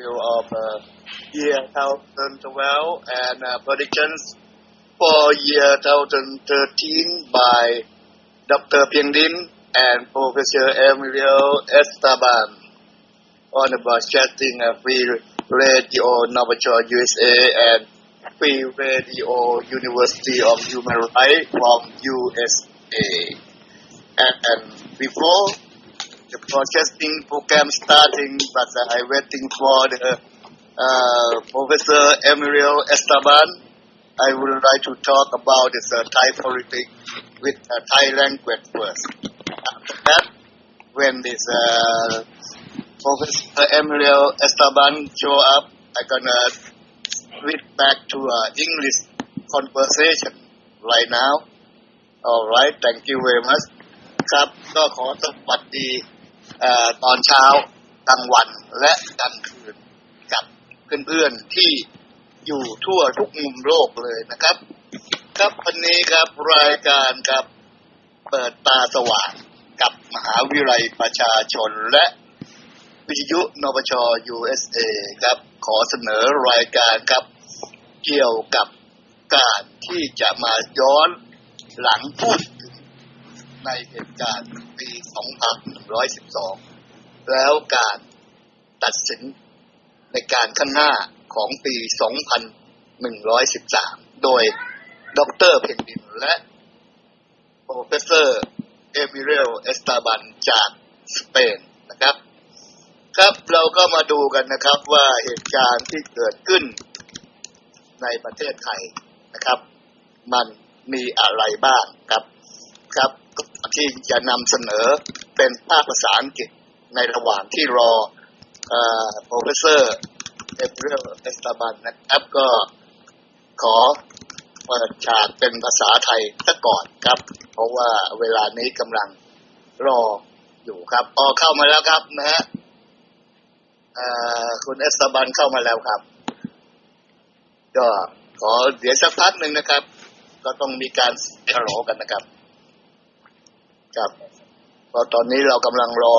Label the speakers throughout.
Speaker 1: review of year 2012 and predictions for year 2013 by Dr. Pieng Din and Professor Emilio Esteban on the broadcasting Free Radio Novature USA and Free Radio University of Human Rights from USA. And before the broadcasting program starting, but I'm waiting for the Professor Emilio Esteban. I would like to talk about this Thai politics with Thai language first. After that, when this Professor Emilio Esteban show up, I'm gonna switch back to English conversation right now. All right, thank you very much. ครับก็ขอสวัสดีตอนเช้ากลางวันและกลางคืนกับเพื่อนๆที่อยู่ทั่วทุกมุมโลกเลยนะครับครับวันนี้ครับรายการครับเปิดตาสว่างกับมหาวิทยาลัยประชาชนและวิทยุนปช USA ครับขอเสนอรายการครับเกี่ยวกับการที่จะมาย้อนหลังพูดถึงในเหตุการณ์ปี 2112 แล้วการตัดสินในการข้างหน้าของปี 2113 โดยดร.เพนดินและโปรเฟสเซอร์เอมิเลียเอสตาบันจากสเปนนะครับครับเราก็มาดูกันนะครับว่าเหตุการณ์ที่เกิดขึ้นในประเทศไทยนะครับมันมีอะไรบ้างครับครับที่จะนำเสนอเป็นภาษาอังกฤษในระหว่างที่รอโปรเฟสเซอร์เอมิเลียเอสตาบันนะครับก็ขอเปิดฉากเป็นภาษาไทยซะก่อนครับเพราะว่าเวลานี้กำลังรออยู่ครับเข้ามาแล้วครับนะฮะคุณเอสตาบันเข้ามาแล้วครับก็ขอเดี๋ยวสักพักหนึ่งนะครับก็ต้องมีการฮัลโหลกันนะครับครับเพราะตอนนี้เรากำลังรอ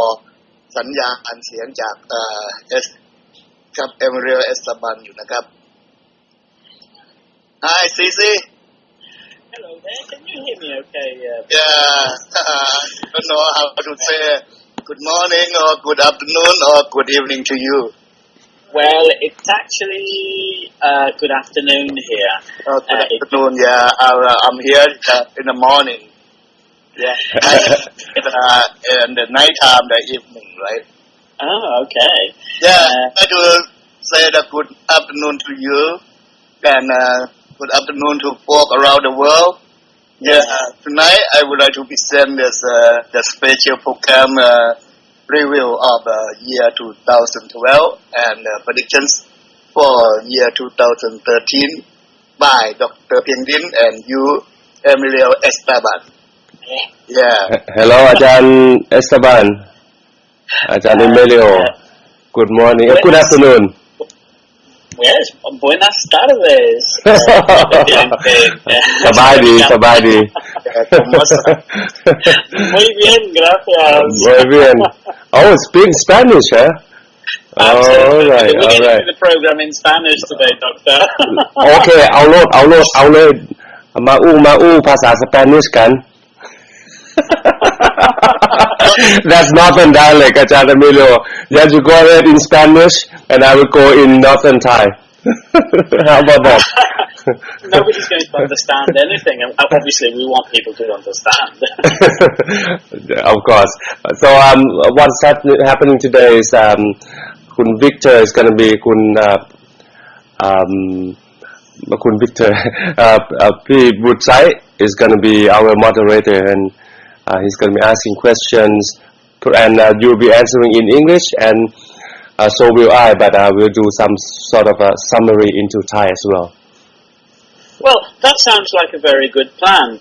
Speaker 1: สัญญาณเสียงจากครับเอมิเลียเอสตาบันอยู่นะครับ Hi Cici
Speaker 2: Hello there, can you hear me okay?
Speaker 1: I don't know how to say good morning or good afternoon or good evening to you.
Speaker 2: Well, it's actually good afternoon here.
Speaker 1: Good afternoon, yeah. I'm here in the morning. Yeah. In the night time, the evening, right?
Speaker 2: Oh, okay.
Speaker 1: Yeah, I do say the good afternoon to you and good afternoon to folk around the world. Yeah, tonight I would like to present this the special program review of year 2012 and predictions for year 2013 by Dr. Pieng Din and you, Emilio Esteban. Yeah.
Speaker 3: Hello, อาจารย์ Esteban. อาจารย์ Emilio. Good morning. Good afternoon.
Speaker 2: Yes, buenas tardes.
Speaker 3: สบายดี
Speaker 2: Muy bien, gracias.
Speaker 3: Muy bien. Oh, speak Spanish, huh?
Speaker 2: Absolutely.
Speaker 3: All right.
Speaker 2: We're going to do the program in Spanish today, Doctor.
Speaker 3: Okay, เอาเลยมาอู้ภาษาสเปนิชกัน That's northern dialect, อาจารย์ Emilio. Yeah, you go ahead in Spanish and I will go in northern Thai. How about that?
Speaker 2: Nobody's going to understand anything, and obviously we want people to understand.
Speaker 3: Of course. So what's happening today is Khun Victor is going to be Khun Victor Woodside is going to be our moderator, and he's going to be asking questions, and you'll be answering in English, and so will I, but we'll do some sort of a summary into Thai as well.
Speaker 2: Well, that sounds like a very good plan.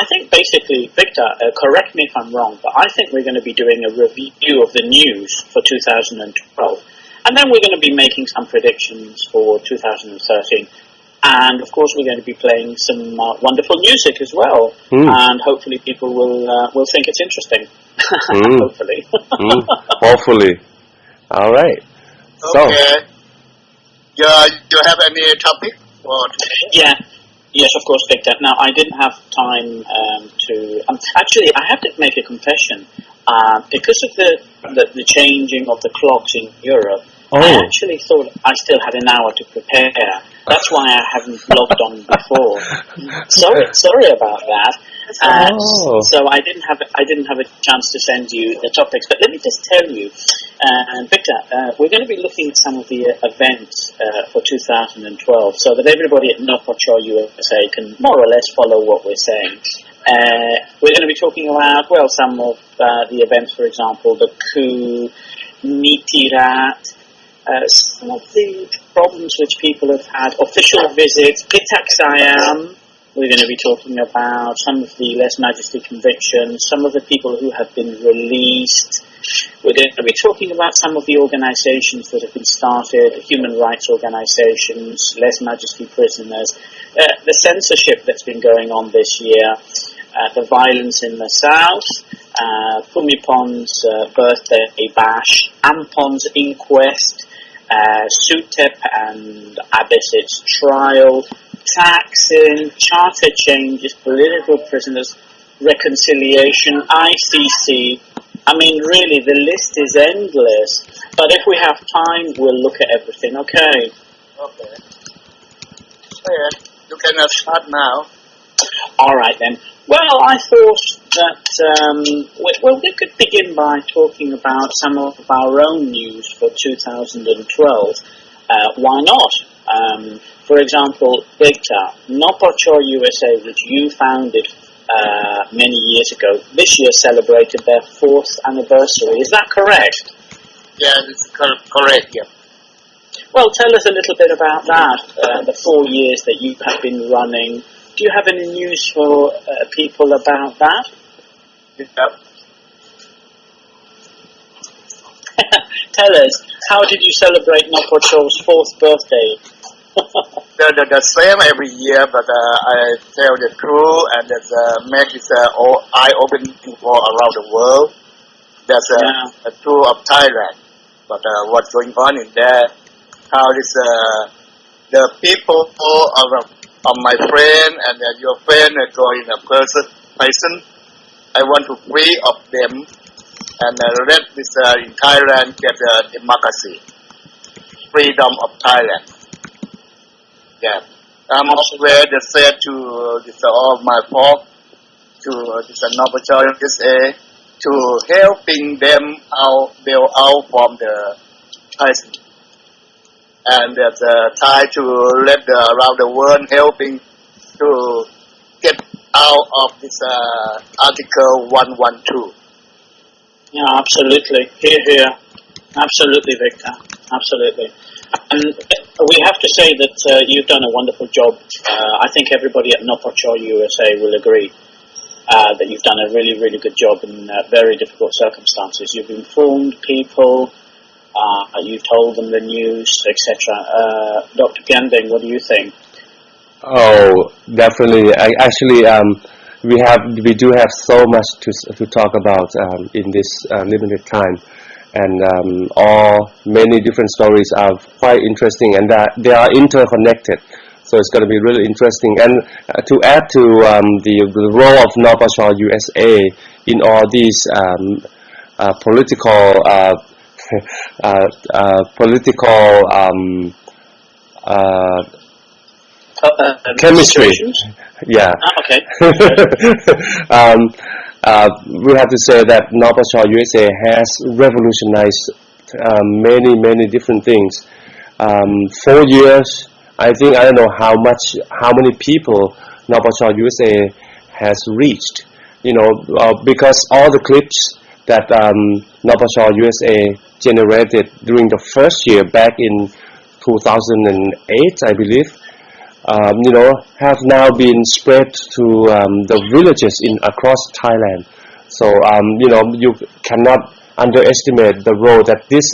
Speaker 2: I think basically, Victor, correct me if I'm wrong, but I think we're going to be doing a review of the news for 2012. And then we're going to be making some predictions for 2013. And of course, we're going to be playing some wonderful music as well. And hopefully people will think it's interesting. Hopefully.
Speaker 3: Hopefully. All right.
Speaker 1: Okay. You have any topic? Or
Speaker 2: Yeah. Yes, of course, Victor. Now, I didn't have time to... actually, I have to make a confession. Because of the changing of the clocks in Europe, I actually thought I still had an hour to prepare. That's why I haven't logged on before. Sorry about that. So I didn't have a chance to send you the topics. But let me just tell you, Victor, we're going to be looking at some of the events for 2012, so that everybody at Nopocho USA can more or less follow what we're saying. We're going to be talking about, well, some of the events, for example, the coup, Nitirat, some of the problems which people have had, official visits, Pitaksayam. We're going to be talking about some of the lèse majesty convictions, some of the people who have been released. We're going to be talking about some of the organizations that have been started, human rights organizations, lèse majesty prisoners, the censorship that's been going on this year, the violence in the south, Pumipon's birthday bash, Ampon's inquest, Sutep and Abbasid's trial, taxing, charter changes, political prisoners, reconciliation, ICC. I mean, really, the list is endless. But if we have time, we'll look at everything, okay?
Speaker 1: Okay. You can start now.
Speaker 2: All right, then. Well, I thought that we could begin by talking about some of our own news for 2012. Why not? For example, Victor, Nopocho USA, which you founded many years ago, this year celebrated their 4th anniversary. Is that correct?
Speaker 1: Yeah, it's correct, yeah.
Speaker 2: Well, tell us a little bit about that, the 4 years that you have been running. Do you have any news for people about that?
Speaker 1: Yeah.
Speaker 2: Tell us, how did you celebrate Nopocho's 4th birthday?
Speaker 1: The same every year, but I tell the truth and make this eye-opening for around the world. That's the truth of Thailand. But what's going on in there, how this the people of my friend and your friend go in a prison. I want to free of them and let this in Thailand get democracy, freedom of Thailand. Yeah, I'm afraid they said to this all my folk to this Nopocho USA to helping them bail out from the prison, and there's Thai to let around the world helping to get out of this Article 112.
Speaker 2: Yeah, absolutely. Here. Absolutely, Victor. Absolutely. And we have to say that you've done a wonderful job. I think everybody at Nopocho USA will agree that you've done a really, really good job in very difficult circumstances. You've informed people, you've told them the news, etc. Dr. Piandeng, what do you think?
Speaker 3: Oh, definitely. We do have so much to talk about in this limited time. And many different stories are quite interesting, and they are interconnected. So it's going to be really interesting. And to add to the role of Nopocho USA in all these political chemistry. Yeah.
Speaker 2: Okay.
Speaker 3: We have to say that Nopocho USA has revolutionized many different things. 4 years, I don't know how many people Nopocho USA has reached. Because all the clips that Nopocho USA generated during the first year back in 2008, I believe, have now been spread to the villages across Thailand. So, you cannot underestimate the role that this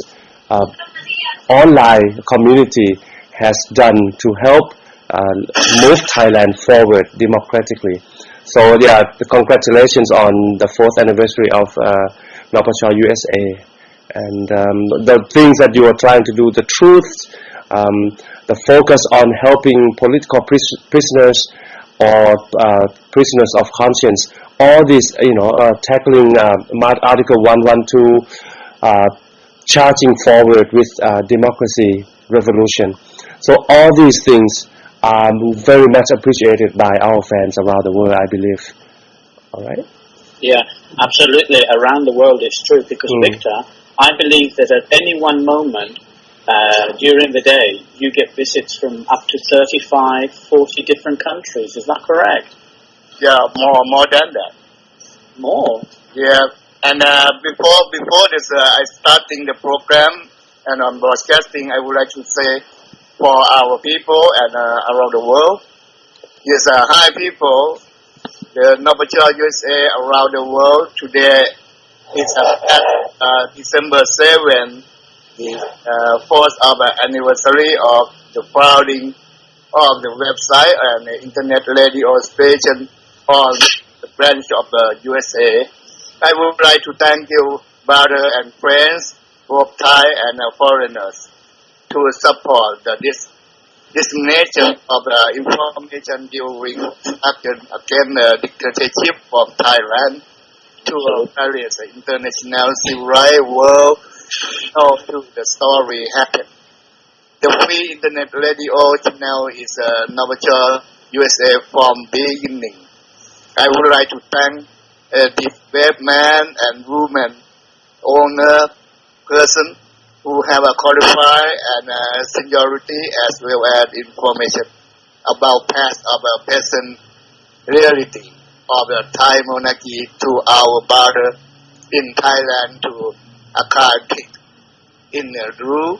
Speaker 3: online community has done to help move Thailand forward democratically. So, yeah, congratulations on the 4th anniversary of Nopocho USA. and the things that you are trying to do, the truth, the focus on helping political prisoners or prisoners of conscience, all these, tackling Article 112, charging forward with democracy, revolution. So all these things are very much appreciated by our fans around the world, I believe. All right?
Speaker 2: Yeah, absolutely. Around the world it's true, because Victor, I believe that at any one moment during the day you get visits from up to 35, 40 different countries. Is that correct?
Speaker 1: Yeah, more than that.
Speaker 2: More?
Speaker 1: Yeah, and before this, I starting the program and on broadcasting, I would like to say for our people and around the world, yes, hi people, the Novacha USA around the world today is at December 7th, the 4th of anniversary of the founding of the website and the internet radio station on the branch of the USA. I would like to thank you, brother and friends, both Thai and foreigners, to support this dissemination of information during against the dictatorship of Thailand to various international civil rights world. How the story happened. The free internet radio channel is Novacha USA from beginning. I would like to thank this webman and woman owner person who have a qualified and seniority as well as information about past of a present reality of the Thai monarchy to our brother in Thailand to archaic in the rule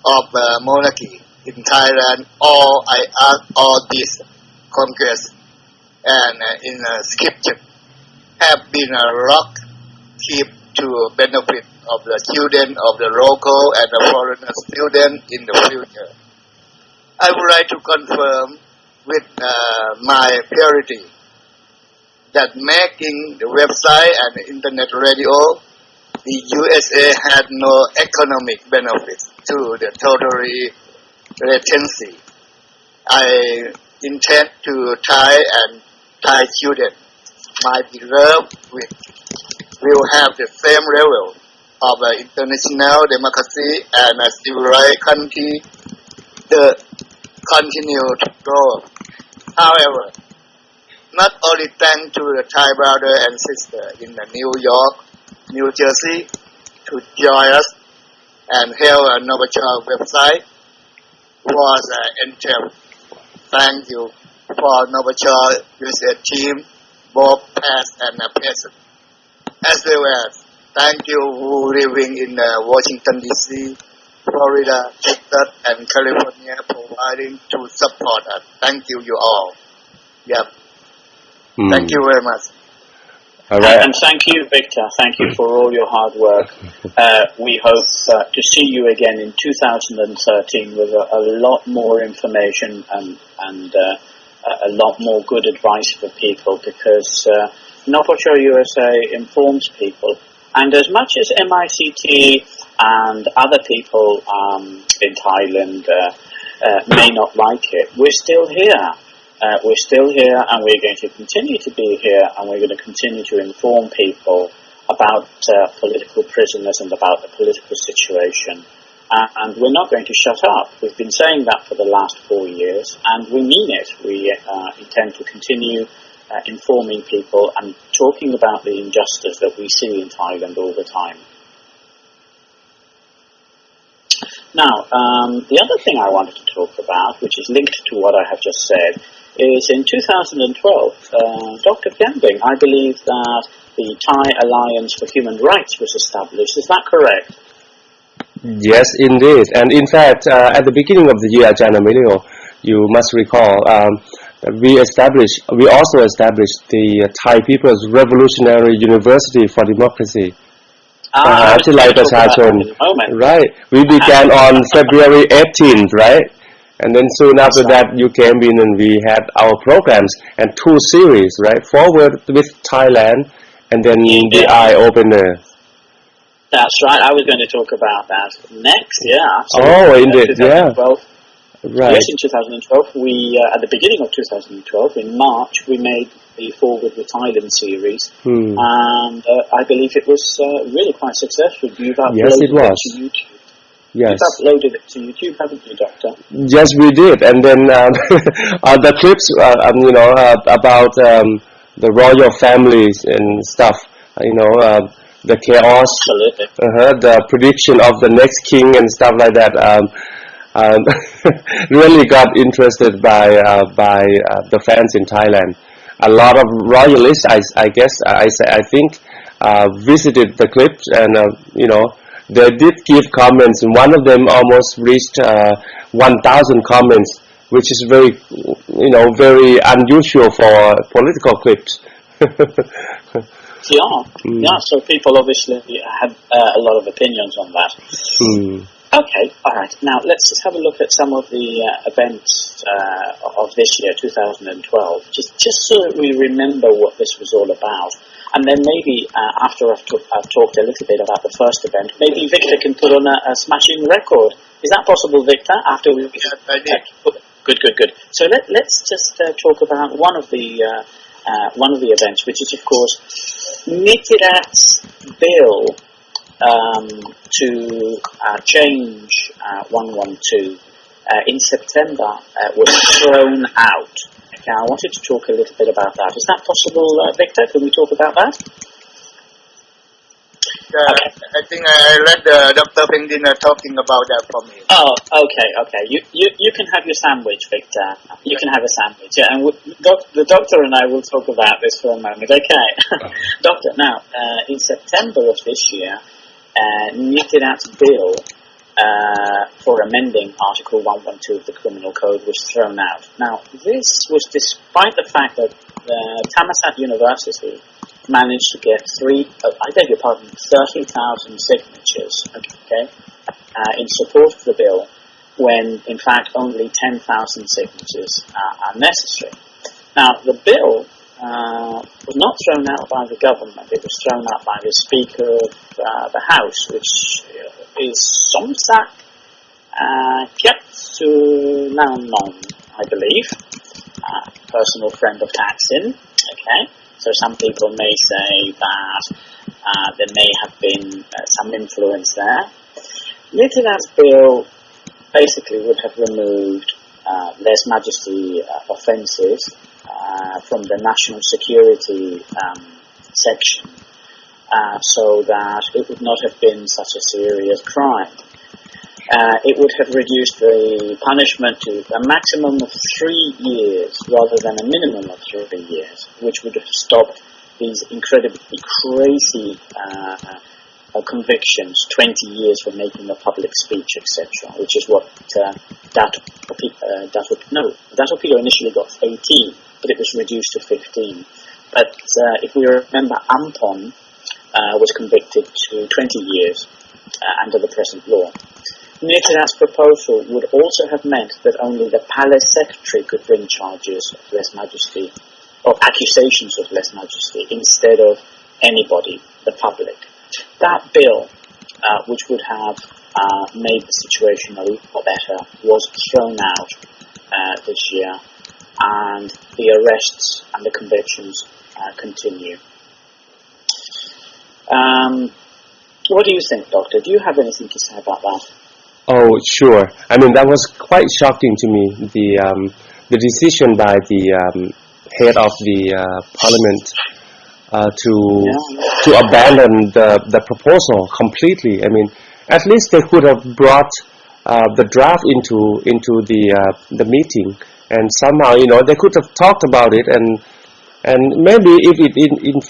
Speaker 1: of monarchy in Thailand. I ask all this Congress and in scripture have been a rock keep to benefit of the children of the local and the foreigner student in the future. I would like to confirm with my purity that making the website and the internet radio, the USA had no economic benefits to the totally latency. I intend to Thai children, my beloved, will have the same level of international democracy and civil rights country to continue to grow. However, not only thanks to the Thai brother and sister in New York, New Jersey to join us and help a Novacha website was entailed. Thank you for Novacha USA team, both past and present, as well as thank you who living in Washington DC, Florida, Texas, and California, providing to support us. Thank you all. Yep. Thank you very much.
Speaker 3: All right.
Speaker 2: And thank you, Victor. Thank you for all your hard work. We hope to see you again in 2013 with a lot more information and a lot more good advice for people, because Novacha USA informs people. And as much as MICT and other people in Thailand may not like it, we're still here. We're still here, and we're going to continue to be here, and we're going to continue to inform people about political prisoners and about the political situation. And we're not going to shut up. We've been saying that for the last 4 years, and we mean it. We intend to continue informing people and talking about the injustice that we see in Thailand all the time. Now, the other thing I wanted to talk about, which is linked to what I have just said, is in 2012, Dr. Pyending, I believe that the Thai Alliance for Human Rights was established. Is that correct?
Speaker 3: Yes, indeed. And in fact, at the beginning of the year, Emilio, you must recall, we also established the Thai People's Revolutionary University for Democracy. Right. We began on February 18th, right? And then soon after that, you came in and we had our programs and 2 series, right? Forward with Thailand and then the Eye Opener.
Speaker 2: That's right. I was going to talk about that next. Yeah, absolutely.
Speaker 3: Oh, indeed. Yeah. Right.
Speaker 2: Yes, in 2012, we at the beginning of 2012, in March, we made the Forward with Thailand series, and I believe it was really quite successful. You've uploaded it to YouTube.
Speaker 3: Yes.
Speaker 2: You've uploaded it to YouTube, haven't you, Doctor?
Speaker 3: Yes, we did, and then the clips, about the royal families and stuff. The chaos, the prediction of the next king and stuff like that. Really got interested by the fans in Thailand. A lot of royalists, I think, visited the clips, and they did give comments. And one of them almost reached 1,000 comments, which is very unusual for political clips.
Speaker 2: Yeah. So people obviously had a lot of opinions on that. Okay, all right. Now let's just have a look at some of the events of this year, 2012, just so that we remember what this was all about. And then maybe after I've talked a little bit about the first event, maybe Victor can put on a smashing record. Is that possible, Victor? After we Good. So let's just talk about one of the events, which is of course Nitirat's bill to change 112 in September was thrown out. Okay, I wanted to talk a little bit about that. Is that possible, Victor? Can we talk about that?
Speaker 1: Okay. I think I let Dr. Pengdin talking about that for me.
Speaker 2: Oh, okay. You can have your sandwich, Victor. You can have a sandwich. Yeah, and the doctor and I will talk about this for a moment. Okay, Doctor. Now, in September of this year, Nitirat's bill for amending Article 112 of the Criminal Code was thrown out. Now, this was despite the fact that Thammasat University managed to get 30,000 signatures, okay, in support of the bill, when in fact only 10,000 signatures are necessary. Now, the bill was not thrown out by the government, it was thrown out by the Speaker of the House, which is Somsak Kyatsunanon, I believe, personal friend of Thaksin, okay. So some people may say that there may have been some influence there. Nitirat's bill basically would have removed lèse majesty offences from the national security section, so that it would not have been such a serious crime. It would have reduced the punishment to a maximum of 3 years rather than a minimum of 3 years, which would have stopped these incredibly crazy convictions, 20 years for making a public speech, etc., which is what Dato Pio initially got 18, but it was reduced to 15. But if we remember, Ampon was convicted to 20 years under the present law. Nitirat's proposal would also have meant that only the palace secretary could bring charges of lèse majesty, or accusations of lèse majesty, instead of anybody, the public. That bill, which would have made the situation a lot better, was thrown out this year, and the arrests and the convictions continue. What do you think, Doctor? Do you have anything to say about that?
Speaker 3: Oh, sure. I mean, that was quite shocking to me, the decision by the head of the parliament to abandon the proposal completely. I mean, at least they could have brought the draft into the meeting, and somehow, they could have talked about it, and maybe if it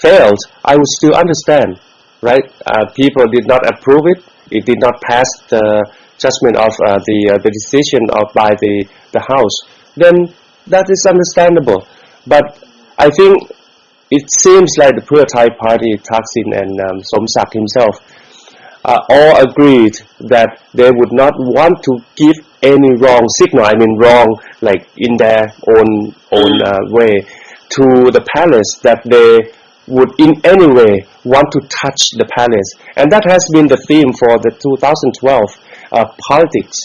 Speaker 3: failed, I would still understand, right? People did not approve it. It did not pass the judgment of the decision by the House. Then that is understandable. But I think it seems like the Pheu Thai party, Thaksin and Somsak himself, all agreed that they would not want to give any wrong signal. I mean, wrong, like in their own way, to the palace, that they would in any way want to touch the palace. And that has been the theme for the 2012 politics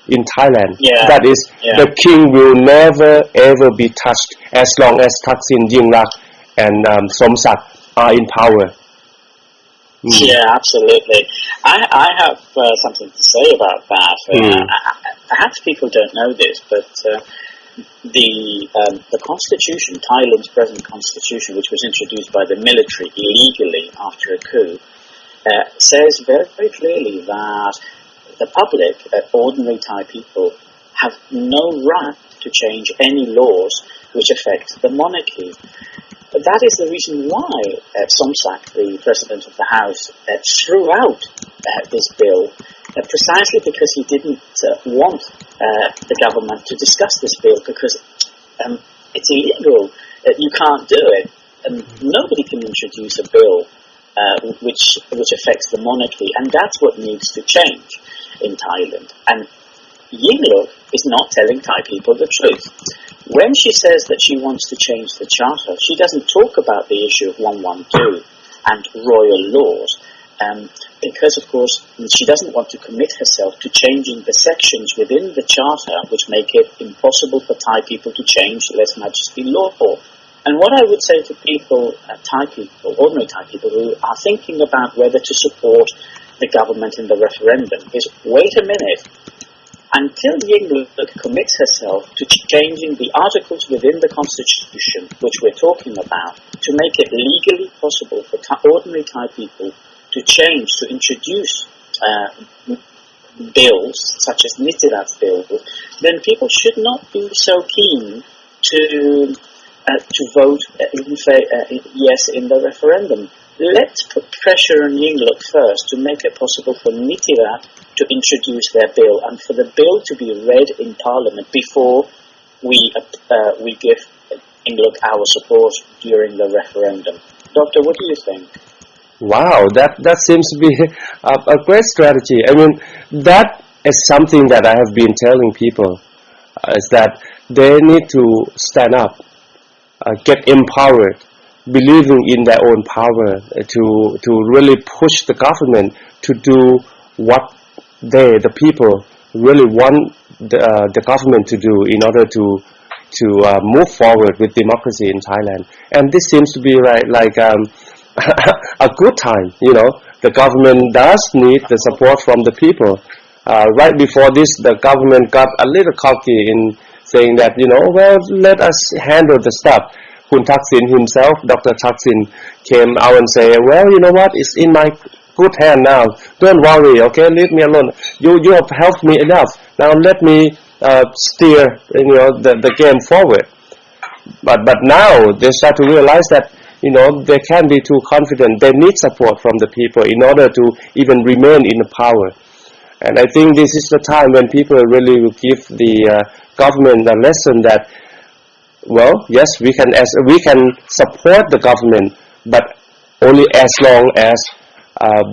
Speaker 3: in Thailand.
Speaker 2: Yeah.
Speaker 3: That is, the king will never ever be touched as long as Thaksin, Yingluck and Somsak are in power.
Speaker 2: Yeah, absolutely. I have something to say about that. Perhaps people don't know this, but the constitution, Thailand's present constitution, which was introduced by the military illegally after a coup, says very, very clearly that the public, ordinary Thai people, have no right to change any laws which affect the monarchy. But that is the reason why Somsak, the President of the House, threw out this bill, precisely because he didn't want the government to discuss this bill, because it's illegal. You can't do it. Nobody can introduce a bill which affects the monarchy, and that's what needs to change in Thailand. And Yingluck is not telling Thai people the truth. When she says that she wants to change the charter, she doesn't talk about the issue of 112 and royal laws, because, of course, she doesn't want to commit herself to changing the sections within the charter which make it impossible for Thai people to change Lese Majesty law. And what I would say to people, Thai people, ordinary Thai people who are thinking about whether to support the government in the referendum is, wait a minute. Until Yingluck commits herself to changing the articles within the constitution, which we're talking about, to make it legally possible for ordinary Thai people to change, to introduce bills, such as Nitirat's bill, then people should not be so keen to vote yes in the referendum. Let's put pressure on Yingluck first to make it possible for Nitirat to introduce their bill, and for the bill to be read in Parliament before we give Yingluck our support during the referendum. Doctor, what do you think?
Speaker 3: Wow, that seems to be a great strategy. I mean, that is something that I have been telling people, is that they need to stand up, get empowered, believing in their own power, to really push the government to do what the people really want the government to do in order to move forward with democracy in Thailand. And this seems to be like a good time. The government does need the support from the people. Right before this, the government got a little cocky in saying that, well, let us handle the stuff. Khun Thaksin himself, Dr. Thaksin, came out and say, well, you know what, it's in my good hand now. Don't worry, okay, leave me alone. You have helped me enough. Now let me steer, the game forward. But now they start to realize that, they can't be too confident. They need support from the people in order to even remain in the power. And I think this is the time when people really will give the government a lesson that, well, yes, we can support the government, but only as long as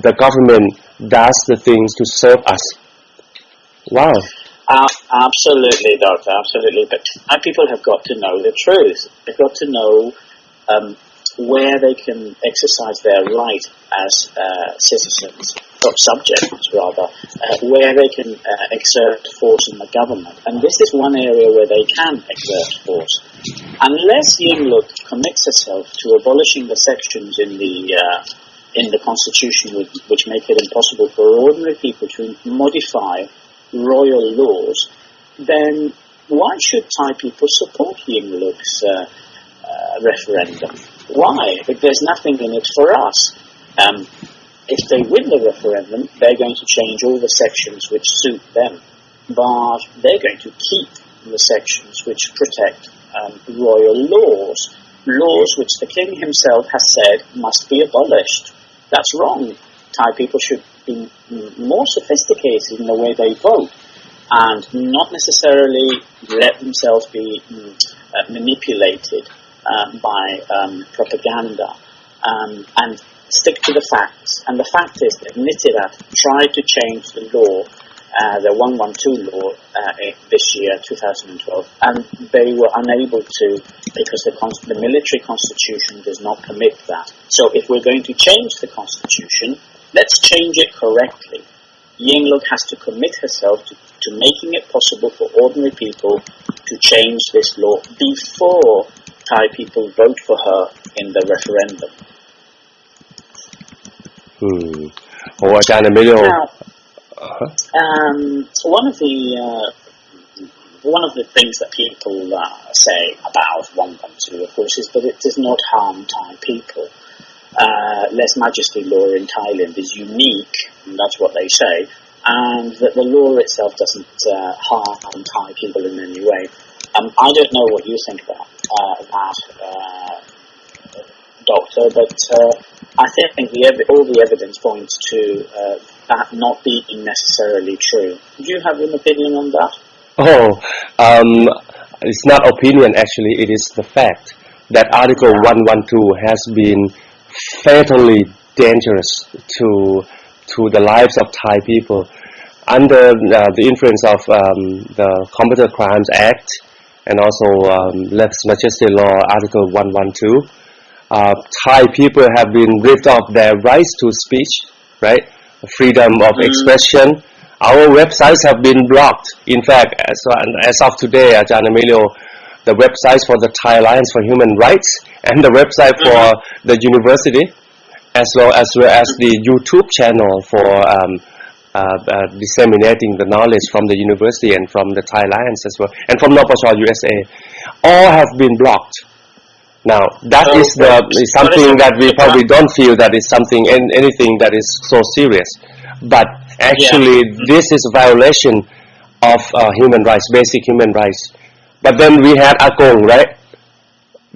Speaker 3: the government does the things to serve us. Wow.
Speaker 2: Absolutely, Doctor, absolutely. But people have got to know the truth. They've got to know where they can exercise their right as citizens, or subjects rather, where they can exert force in the government. And this is one area where they can exert force. Unless Yingluck commits herself to abolishing the sections in the constitution which make it impossible for ordinary people to modify royal laws, then why should Thai people support Yingluck's referendum? Why? If there's nothing in it for us. If they win the referendum, they're going to change all the sections which suit them, but they're going to keep the sections which protect royal laws which the king himself has said must be abolished. That's wrong. Thai people should be more sophisticated in the way they vote, and not necessarily let themselves be manipulated by propaganda, and stick to the facts. And the fact is that Nitirat tried to change the law the 112 law this year, 2012, and they were unable to because the military constitution does not permit that. So if we're going to change the constitution, let's change it correctly. Yingluck has to commit herself to making it possible for ordinary people to change this law before Thai people vote for her in the referendum.
Speaker 3: โอ้อาจารย์อเมริโอ
Speaker 2: Now, one of the things that people say about 112, of course, is that it does not harm Thai people. Lèse Majesty law in Thailand is unique, and that's what they say, and that the law itself doesn't harm Thai people in any way. I don't know what you think about that, Doctor, but I think all the evidence points to that not being necessarily true. Do you have an opinion on that?
Speaker 3: It's not opinion actually, it is the fact that Article 112 has been fatally dangerous to the lives of Thai people. Under the influence of the Computer Crimes Act and also Lèse Majesty Law Article 112, Thai people have been ripped of their rights to speech, right? Freedom of expression. Our websites have been blocked. In fact, as of today, Ajahn Emilio, the websites for the Thai Alliance for Human Rights and the website for the university, as well as the YouTube channel for disseminating the knowledge from the university and from the Thai Alliance as well, and from Nopasho USA, all have been blocked. Now, that is something that we probably don't feel that is anything that is so serious. But actually, this is a violation of human rights, basic human rights. But then we had Agong, right?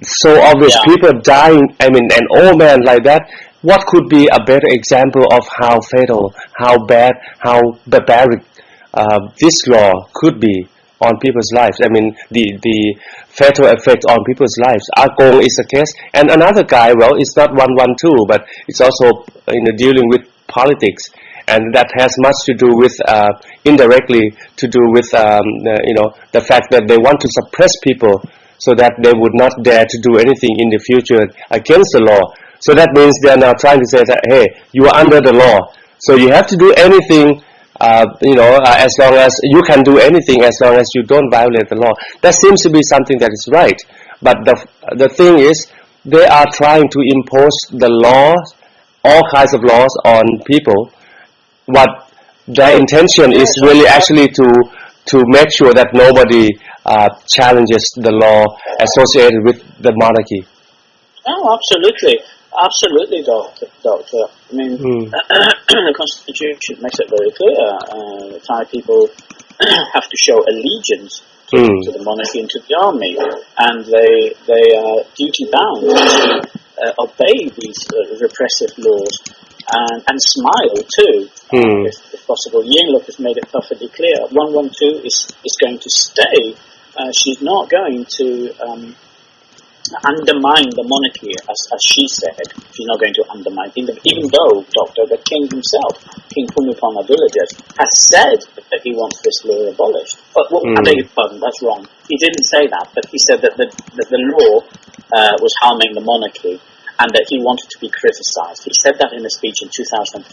Speaker 3: So obvious, people dying, an old man like that, what could be a better example of how fatal, how bad, how barbaric this law could be on people's lives? The fatal effect on people's lives. Agong is a case, and another guy. Well, it's not 112, but it's also dealing with politics, and that has much to do with indirectly to do with the fact that they want to suppress people so that they would not dare to do anything in the future against the law. So that means they are now trying to say that, hey, you are under the law, so you have to do anything. As long as you can do anything, as long as you don't violate the law. That seems to be something that is right. But the thing is, they are trying to impose the laws, all kinds of laws on people. What their intention is really actually to make sure that nobody challenges the law associated with the monarchy.
Speaker 2: Oh, absolutely. Absolutely, Doctor. The Constitution makes it very clear. Thai people have to show allegiance to the monarchy and to the army, and they are duty bound to obey these repressive laws and smile too, if possible. Yingluck has made it perfectly clear. 112 is going to stay. She's not going to undermine the monarchy, as she said. She's not going to undermine, even though, Doctor, the king himself, King Bhumibol Adulyadej, has said that he wants this law abolished. But I beg your pardon, that's wrong. He didn't say that, but he said that the law was harming the monarchy and that he wanted to be criticised. He said that in a speech in 2005.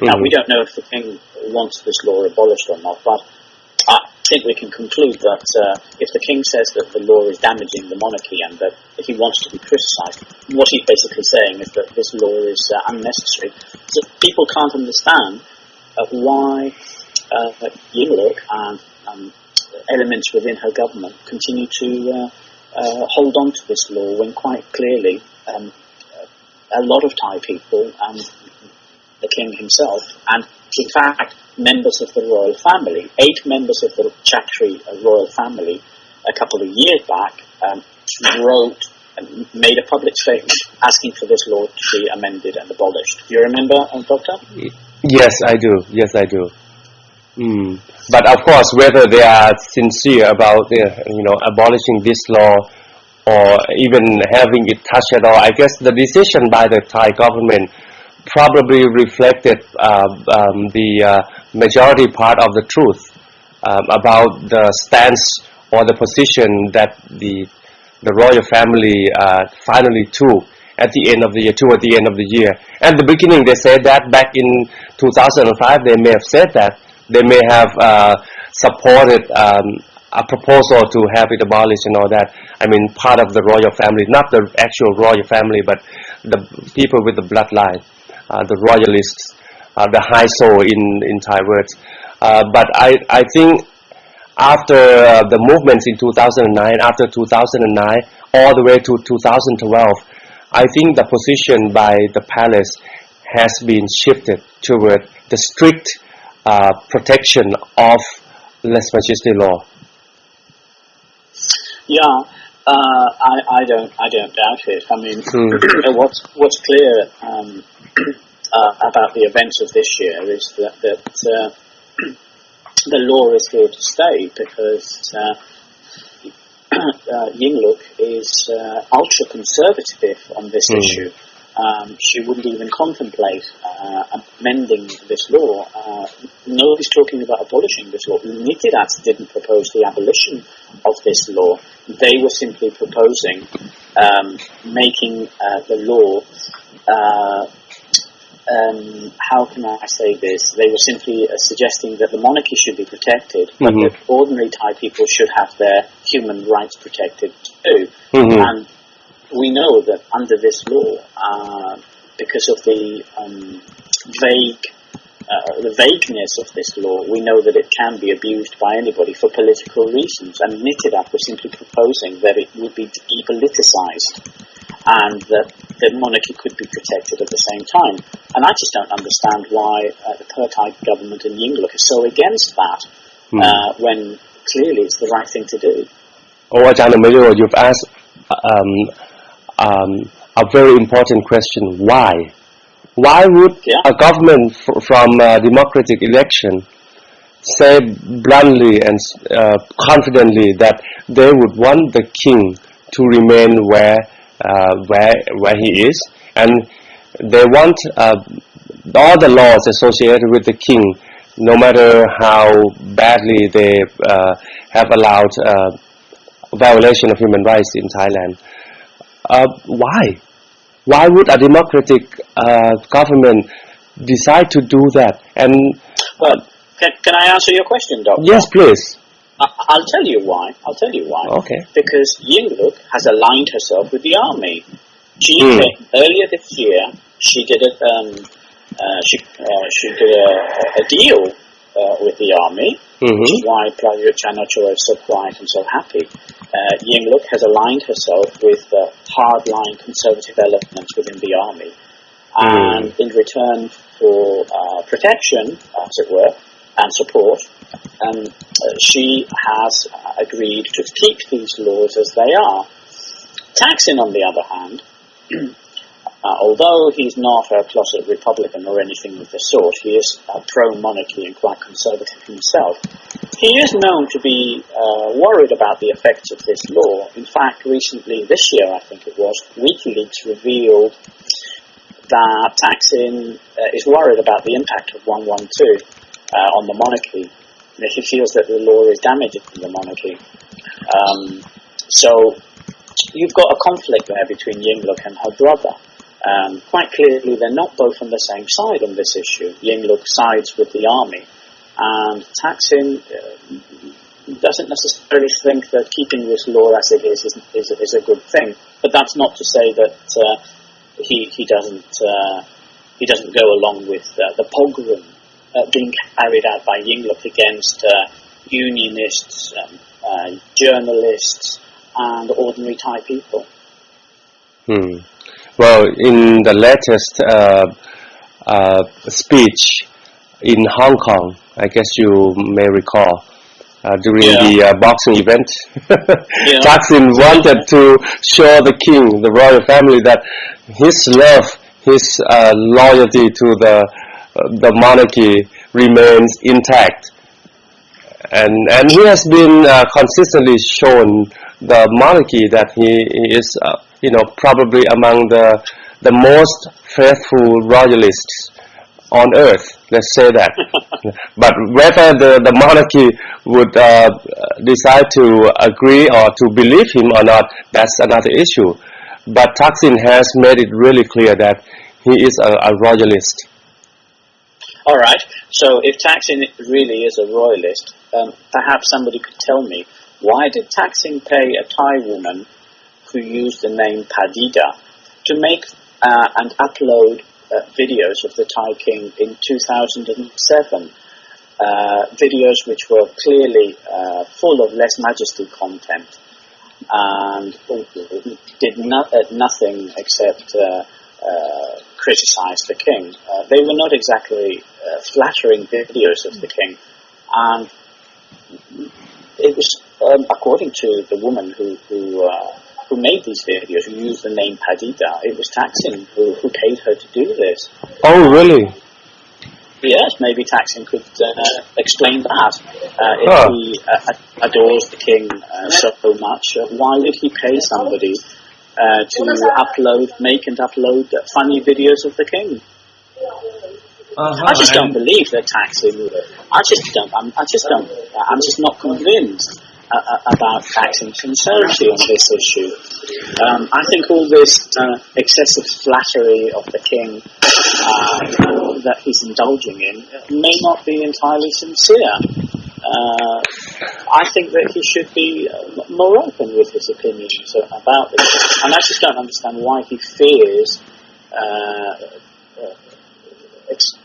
Speaker 2: Now, we don't know if the king wants this law abolished or not, but I think we can conclude that if the king says that the law is damaging the monarchy and that he wants to be criticised, what he's basically saying is that this law is unnecessary. So people can't understand why Yingluck and elements within her government continue to hold on to this law when quite clearly a lot of Thai people and the king himself, and in fact members of the royal family, 8 members of the Chakri royal family, a couple of years back, wrote and made a public statement asking for this law to be amended and abolished. Do you remember, Doctor?
Speaker 3: Yes, I do. But of course, whether they are sincere about abolishing this law or even having it touched at all, I guess the decision by the Thai government probably reflected the majority part of the truth about the stance or the position that the royal family finally took at the end of the year, toward the end of the year. At the beginning, they said that back in 2005, they may have said that. They may have supported a proposal to have it abolished and all that. I mean, part of the royal family, not the actual royal family, but the people with the bloodline, the royalists, the high soul in Thai words. But I think after the movements in 2009, after 2009, all the way to 2012, I think the position by the palace has been shifted toward the strict protection of lèse majesté law.
Speaker 2: Yeah, I don't doubt it. I mean, what's clear about the events of this year is that the law is here to stay, because Yingluck is ultra conservative on this issue. She wouldn't even contemplate amending this law. Nobody's talking about abolishing this law. Nitirats didn't propose the abolition of this law. They were simply proposing making the law, how can I say this? They were simply suggesting that the monarchy should be protected, but that ordinary Thai people should have their human rights protected too. And we know that under this law, because of the vagueness of this law, we know that it can be abused by anybody for political reasons. And Nitirat was simply proposing that it would be depoliticized and that the monarchy could be protected at the same time. And I just don't understand why the Thai government in Yingluck is so against that, when clearly it's the right thing to do.
Speaker 3: Oh, Ajahn Emilio, you've asked a very important question. Why? Why would a government from a democratic election say bluntly and confidently that they would want the king to remain where he is, and they want all the laws associated with the king, no matter how badly they have allowed violation of human rights in Thailand? Why? Why would a democratic government decide to do that? And
Speaker 2: well, can I answer your question, Doctor?
Speaker 3: Yes, please.
Speaker 2: I'll tell you why.
Speaker 3: Okay.
Speaker 2: Because Yingluck has aligned herself with the army. Earlier this year, she did a deal with the army, which is why Prayut Chan-o-cha is so quiet and so happy. Yingluck has aligned herself with hardline conservative elements within the army, and in return for protection, as it were, and support, she has agreed to keep these laws as they are. Thaksin, on the other hand, although he's not a closet Republican or anything of the sort, he is pro-monarchy and quite conservative himself. He is known to be worried about the effects of this law. In fact, recently, this year, I think it was, WikiLeaks revealed that Thaksin is worried about the impact of 112 on the monarchy. He feels that the law is damaging the monarchy. So you've got a conflict there between Yingluck and her brother. Quite clearly, they're not both on the same side on this issue. Yingluck sides with the army, and Thaksin doesn't necessarily think that keeping this law as it is a good thing. But that's not to say that he doesn't go along with the pogrom being carried out by Yingluck against unionists, journalists, and ordinary Thai people.
Speaker 3: Well, in the latest speech in Hong Kong, I guess you may recall, during the boxing event, Thaksin wanted to show the king, the royal family, that his love, his loyalty to the monarchy remains intact. And he has been consistently shown the monarchy that he is probably among the most faithful royalists on earth. Let's say that. But whether the monarchy would decide to agree or to believe him or not, that's another issue. But Thaksin has made it really clear that he is a royalist.
Speaker 2: All right. So if Thaksin really is a royalist, perhaps somebody could tell me, why did Thaksin pay a Thai woman who used the name Padida to make and upload videos of the Thai king in 2007? Videos which were clearly full of less majesty content and did nothing except criticize the king. They were not exactly flattering videos of the king, and it was according to the woman who made these videos, who used the name Padida, it was Thaksin who paid her to do this.
Speaker 3: Oh, really?
Speaker 2: Yes, maybe Thaksin could explain that. If he adores the king so much, why would he pay somebody to make and upload funny videos of the king? I just don't believe that Thaksin. I'm just not convinced about Thaksin's sincerity on this issue. I think all this excessive flattery of the king that he's indulging in may not be entirely sincere. I think that he should be more open with his opinions about this, and I just don't understand why he fears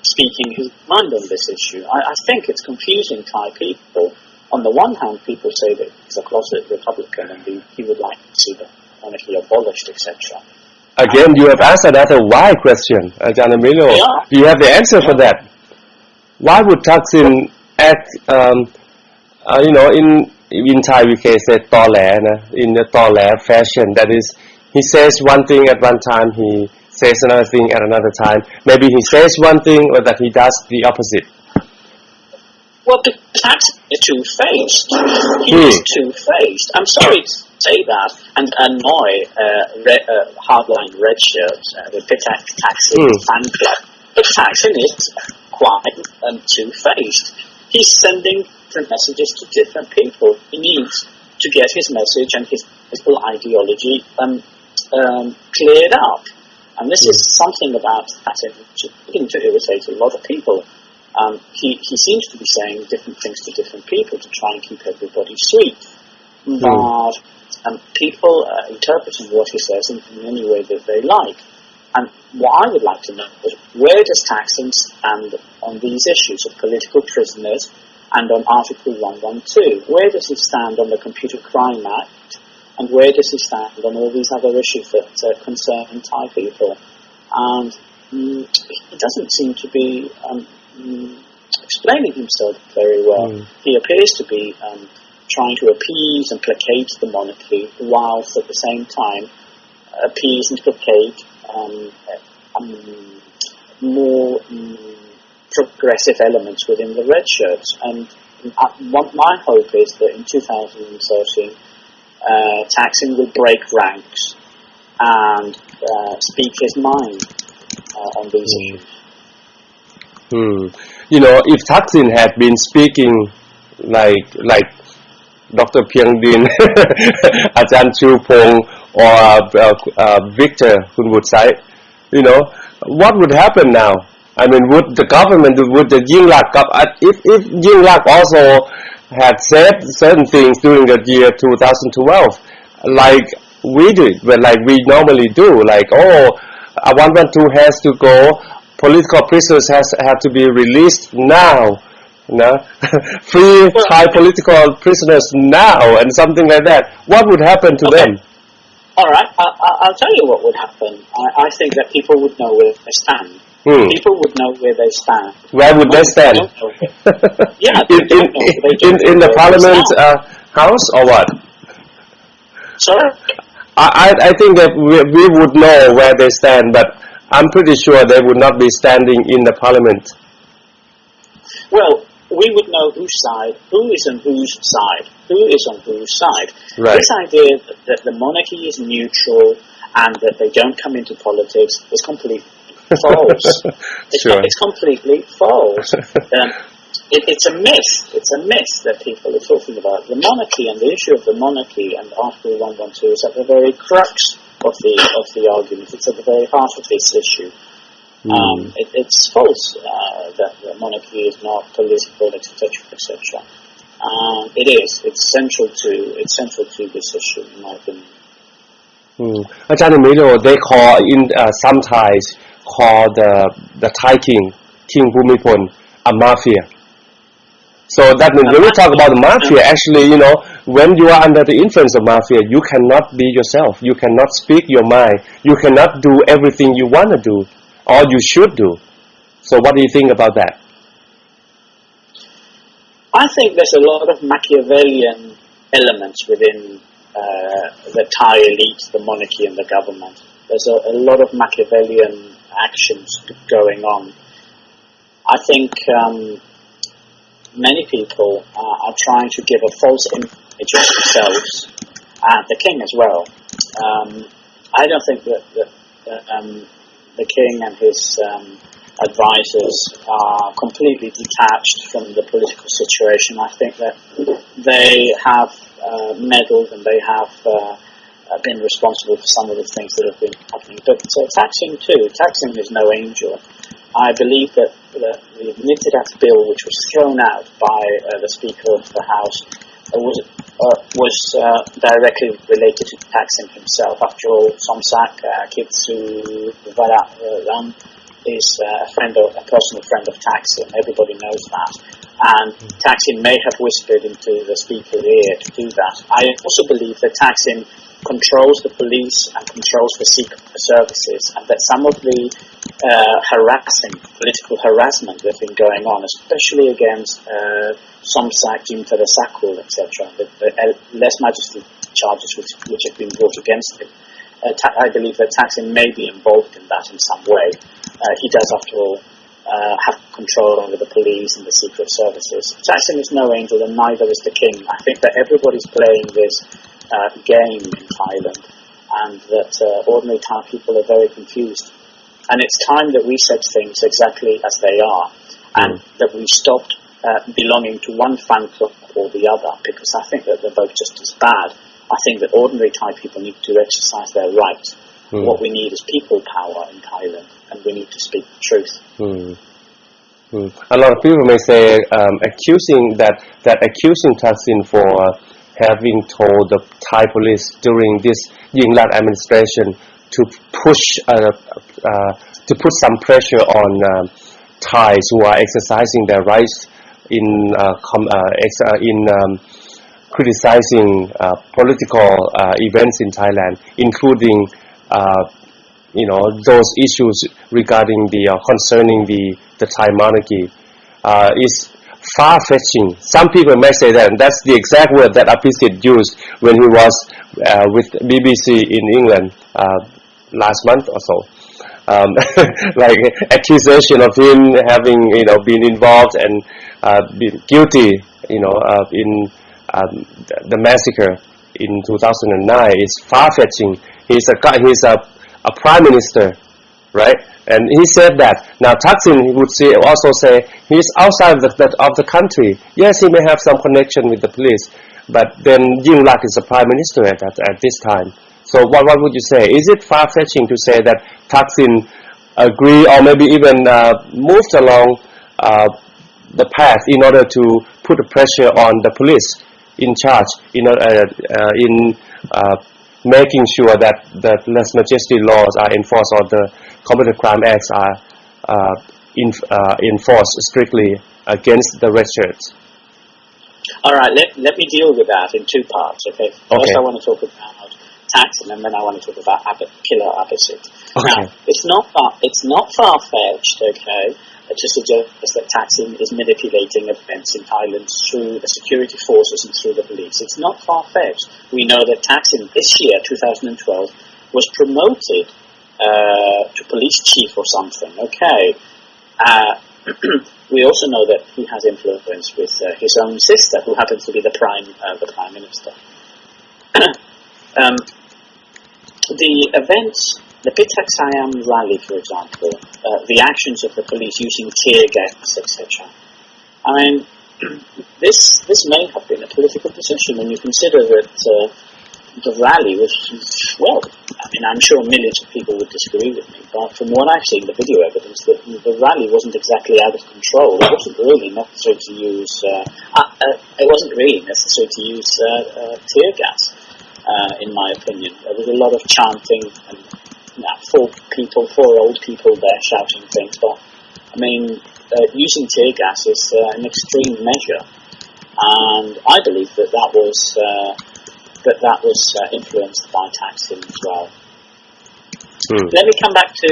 Speaker 2: speaking his mind on this issue. I think it's confusing Thai people. On the one hand, people say that he's a closet Republican and he would like to see the monarchy abolished, etc.
Speaker 3: Again, you have asked another why question, Ajahn Emilio.
Speaker 2: Yeah.
Speaker 3: Do you have the answer for that? Why would Thaksin act, in Thai we can say tole, in a tole fashion? That is, he says one thing at one time, he says another thing at another time. Maybe he says one thing, or that he does the opposite.
Speaker 2: Well, the Thaksin is two-faced. He is two-faced. I'm sorry to say that and annoy hardline red shirts, the Thaksin fan club. But Thaksin is quite two-faced. He's sending different messages to different people. He needs to get his message and his political ideology cleared up. And this is something about Thaksin which is beginning to irritate a lot of people. He seems to be saying different things to different people to try and keep everybody sweet. But people interpreting what he says in any way that they like. And what I would like to know is, where does Thaksin stand on these issues of political prisoners and on Article 112? Where does he stand on the Computer Crime Act? And where does he stand on all these other issues that concern Thai people? And he doesn't seem to be explaining himself very well. He appears to be trying to appease and placate the monarchy, whilst at the same time appease and placate more progressive elements within the red shirts. And my hope is that in 2013 Thaksin will break ranks and speak his mind on these issues.
Speaker 3: If Thaksin had been speaking like Dr. Pyengdin, Ajahn Chupong, or Victor Khun Woodside, what would happen now? I mean, would the government, would the Yingluck, if Yingluck also had said certain things during the year 2012, like we did, like we normally do, like, 112 has to go, political prisoners have to be released now, free Thai political prisoners now, and something like that. What would happen to them?
Speaker 2: All right, I'll tell you what would happen. I think that people would know where they stand. People would know where they stand.
Speaker 3: Where would they stand?
Speaker 2: Yeah,
Speaker 3: in the Parliament House or what?
Speaker 2: Sorry?
Speaker 3: I think that we would know where they stand, but I'm pretty sure they would not be standing in the Parliament.
Speaker 2: Well, we would know who is on whose side. Right. This idea that the monarchy is neutral and that they don't come into politics is completely false.
Speaker 3: Sure.
Speaker 2: It's completely false. It's a myth. It's a myth that people are talking about. The monarchy and the issue of the monarchy and Article 112 is at the very crux of the argument. It's at the very heart of this issue. It's false that the monarchy is not political, etc., etc. It is. It's central to this issue, in my opinion.
Speaker 3: อาจารย์ Emilio, they call in some Thais call the Thai King Bhumipol a mafia. So that means when we talk about the mafia, actually, when you are under the influence of mafia, you cannot be yourself. You cannot speak your mind. You cannot do everything you want to do, or you should do. So what do you think about that?
Speaker 2: I think there's a lot of Machiavellian elements within the Thai elite, the monarchy and the government. There's a lot of Machiavellian actions going on. I think many people are trying to give a false image of themselves, and the king as well. I don't think that the king and his advisors are completely detached from the political situation. I think that they have meddled and they have been responsible for some of the things that have been happening. But Thaksin is no angel. I believe that the Admitted Act bill, which was thrown out by the Speaker of the House, was directly related to Thaksin himself. After all, Somsak Kitsu Vararam is a personal friend of Thaksin. Everybody knows that. And Thaksin may have whispered into the Speaker's ear to do that. I also believe that Thaksin controls the police and controls the secret services, and that some of the political harassment that's been going on, especially against Somsak, Jim Tadasakul, etc., the lèse majesty charges which have been brought against him, I believe that Thaksin may be involved in that in some way. He does, after all, have control over the police and the secret services. Thaksin is no angel, and neither is the king. I think that everybody's playing this game in Thailand, and that ordinary Thai people are very confused. And it's time that we said things exactly as they are, and that we stopped belonging to one fan club or the other, because I think that they're both just as bad. I think that ordinary Thai people need to exercise their rights. What we need is people power in Thailand, and we need to speak the truth.
Speaker 3: A lot of people may say accusing Thaksin for having told the Thai police during this Yingluck administration to put some pressure on Thais who are exercising their rights in criticizing political events in Thailand, including those issues regarding concerning the Thai monarchy, is far-fetching. Some people may say that, and that's the exact word that Apisit used when he was with BBC in England last month or so. Like accusation of him having been involved and been guilty in the massacre in 2009 is far-fetching. He's a prime minister, right? And he said that. Now Thaksin would also say he's outside of the country. Yes, he may have some connection with the police, but then Yingluck is the prime minister at this time. So what would you say? Is it far-fetching to say that Thaksin agree or maybe even moved along the path in order to put the pressure on the police in charge in making sure that the lèse majesty laws are enforced, or the Combated Crime Acts are enforced strictly against the red shirts?
Speaker 2: All right, let me deal with that in two parts. Okay. First, I want to talk about Thaksin, and then I want to talk about Killer Apisit.
Speaker 3: Okay.
Speaker 2: Now, it's not far-fetched, okay, to suggest that Thaksin is manipulating events in Thailand through the security forces and through the police. It's not far-fetched. We know that Thaksin this year, 2012, was promoted to police chief or something, okay. We also know that he has influence with his own sister, who happens to be the prime minister. The events the Pitaksayam rally, for example, the actions of the police using tear gas, etc. I mean, this may have been a political decision when you consider that the rally was, well, I mean, I'm sure millions of people would disagree with me, but from what I've seen, the video evidence, that the rally wasn't exactly out of control. It wasn't really necessary to use tear gas, in my opinion. There was a lot of chanting and four old people there shouting things, but I mean, using tear gas is an extreme measure, and I believe that was influenced by Thaksin as well. Let me come back to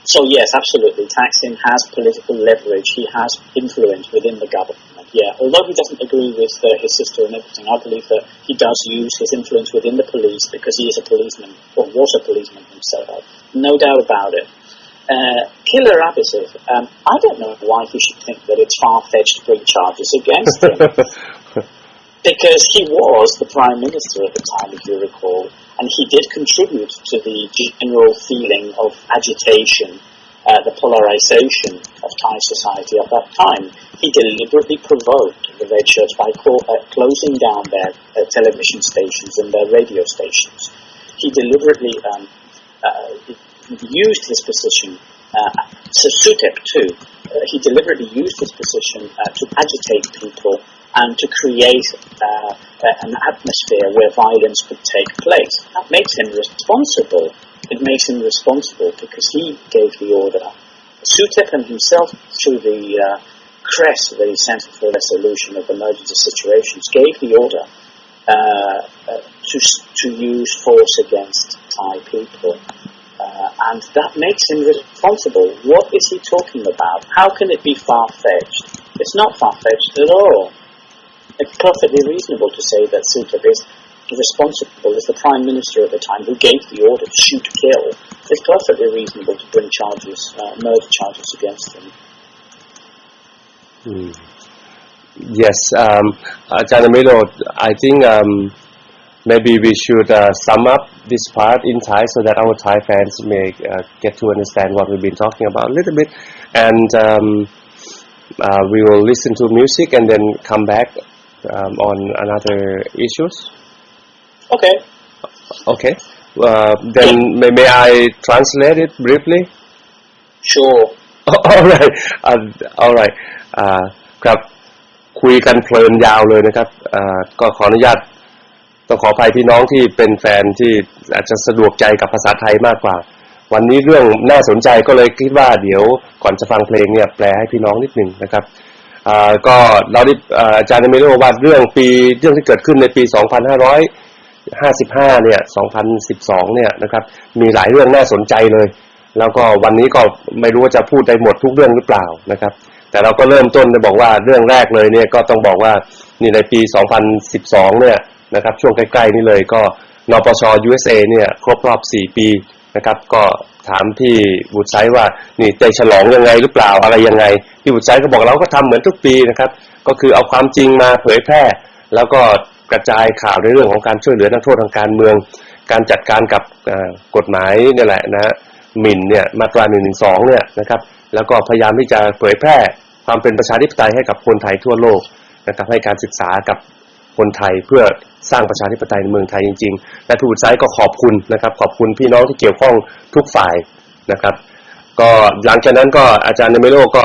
Speaker 2: so yes, absolutely, Thaksin has political leverage. He has influence within the government. Yeah, although he doesn't agree with his sister and everything, I believe that he does use his influence within the police because he is a policeman, or was a policeman himself. No doubt about it. Killer Abhisov, I don't know why he should think that it's far-fetched to bring charges against him. Because he was the Prime Minister at the time, if you recall, and he did contribute to the general feeling of agitation, the polarization of Thai society at that time. He deliberately provoked the red shirts by closing down their television stations and their radio stations. He deliberately used his position, Sutep too, he deliberately used his position to agitate people and to create an atmosphere where violence could take place. That makes him responsible. It makes him responsible because he gave the order. Sutepan himself, through the CRESS, the Centre for Resolution of Emergency Situations, gave the order to use force against Thai people. And that makes him responsible. What is he talking about? How can it be far-fetched? It's not far-fetched at all. It's perfectly reasonable to say that Sutepan is responsible as the Prime Minister at the time who gave the order to shoot to kill. It's perfectly reasonable to bring charges, murder charges against him.
Speaker 3: Yes, Ajahn Emilio, I think maybe we should sum up this part in Thai so that our Thai fans may get to understand what we've been talking about a little bit, and we will listen to music and then come back on another issues.
Speaker 2: Okay.
Speaker 3: Okay. Then may I translate it briefly?
Speaker 2: Sure.
Speaker 3: All right. All right. ครับคุยกันเพลินยาวเลยนะครับก็ขออนุญาตต้องขออภัยพี่น้องที่เป็นแฟนที่อาจจะสะดวกใจกับภาษาไทยมากกว่าวันนี้เรื่องน่าสนใจก็เลยคิดว่าเดี๋ยวก่อนจะฟังเพลงเนี่ยแปลให้พี่น้องนิดนึงนะครับก็เราได้อาจารย์ไม่รู้ว่าเรื่องที่เกิดขึ้นในปี2555เนี่ย2012เนี่ยนะครับมีหลายเรื่องน่าสนใจเลยแล้วก็วันนี้ก็ไม่รู้ว่าจะพูดได้หมดทุกเรื่องหรือเปล่านะครับแต่เราก็เริ่มต้นได้บอกว่าเรื่องแรกเลยเนี่ยก็ต้องบอกว่านี่ในปี2012เนี่ยนะครับช่วงใกล้ๆนี่เลยก็นปช USA เนี่ยครบรอบ4ปีนะครับก็ถามพี่บุตรไซด์ว่านี่จะฉลองยังไงหรือเปล่าอะไรยังไงพี่บุตรไซด์ก็บอกเราก็ทำเหมือนทุกปีนะครับก็คือเอาความจริงมาเผยแพร่แล้วก็กระจายข่าวในเรื่องของการช่วยเหลือนักโทษทางการเมืองการจัดการกับกฎหมายนี่แหละนะหมิ่นเนี่ยมาตรา112เนี่ยนะครับแล้วก็พยายามที่จะเผยแพร่ความเป็นประชาธิปไตยให้กับคนไทยทั่วโลกนะครับให้การศึกษากับคนไทยเพื่อสร้างประชาธิปไตยในเมืองไทยจริงๆและผู้บุตรไซด์ก็ขอบคุณนะครับขอบคุณพี่น้องที่เกี่ยวข้องทุกฝ่ายนะครับก็หลังจากนั้นก็อาจารย์เนเมโลก็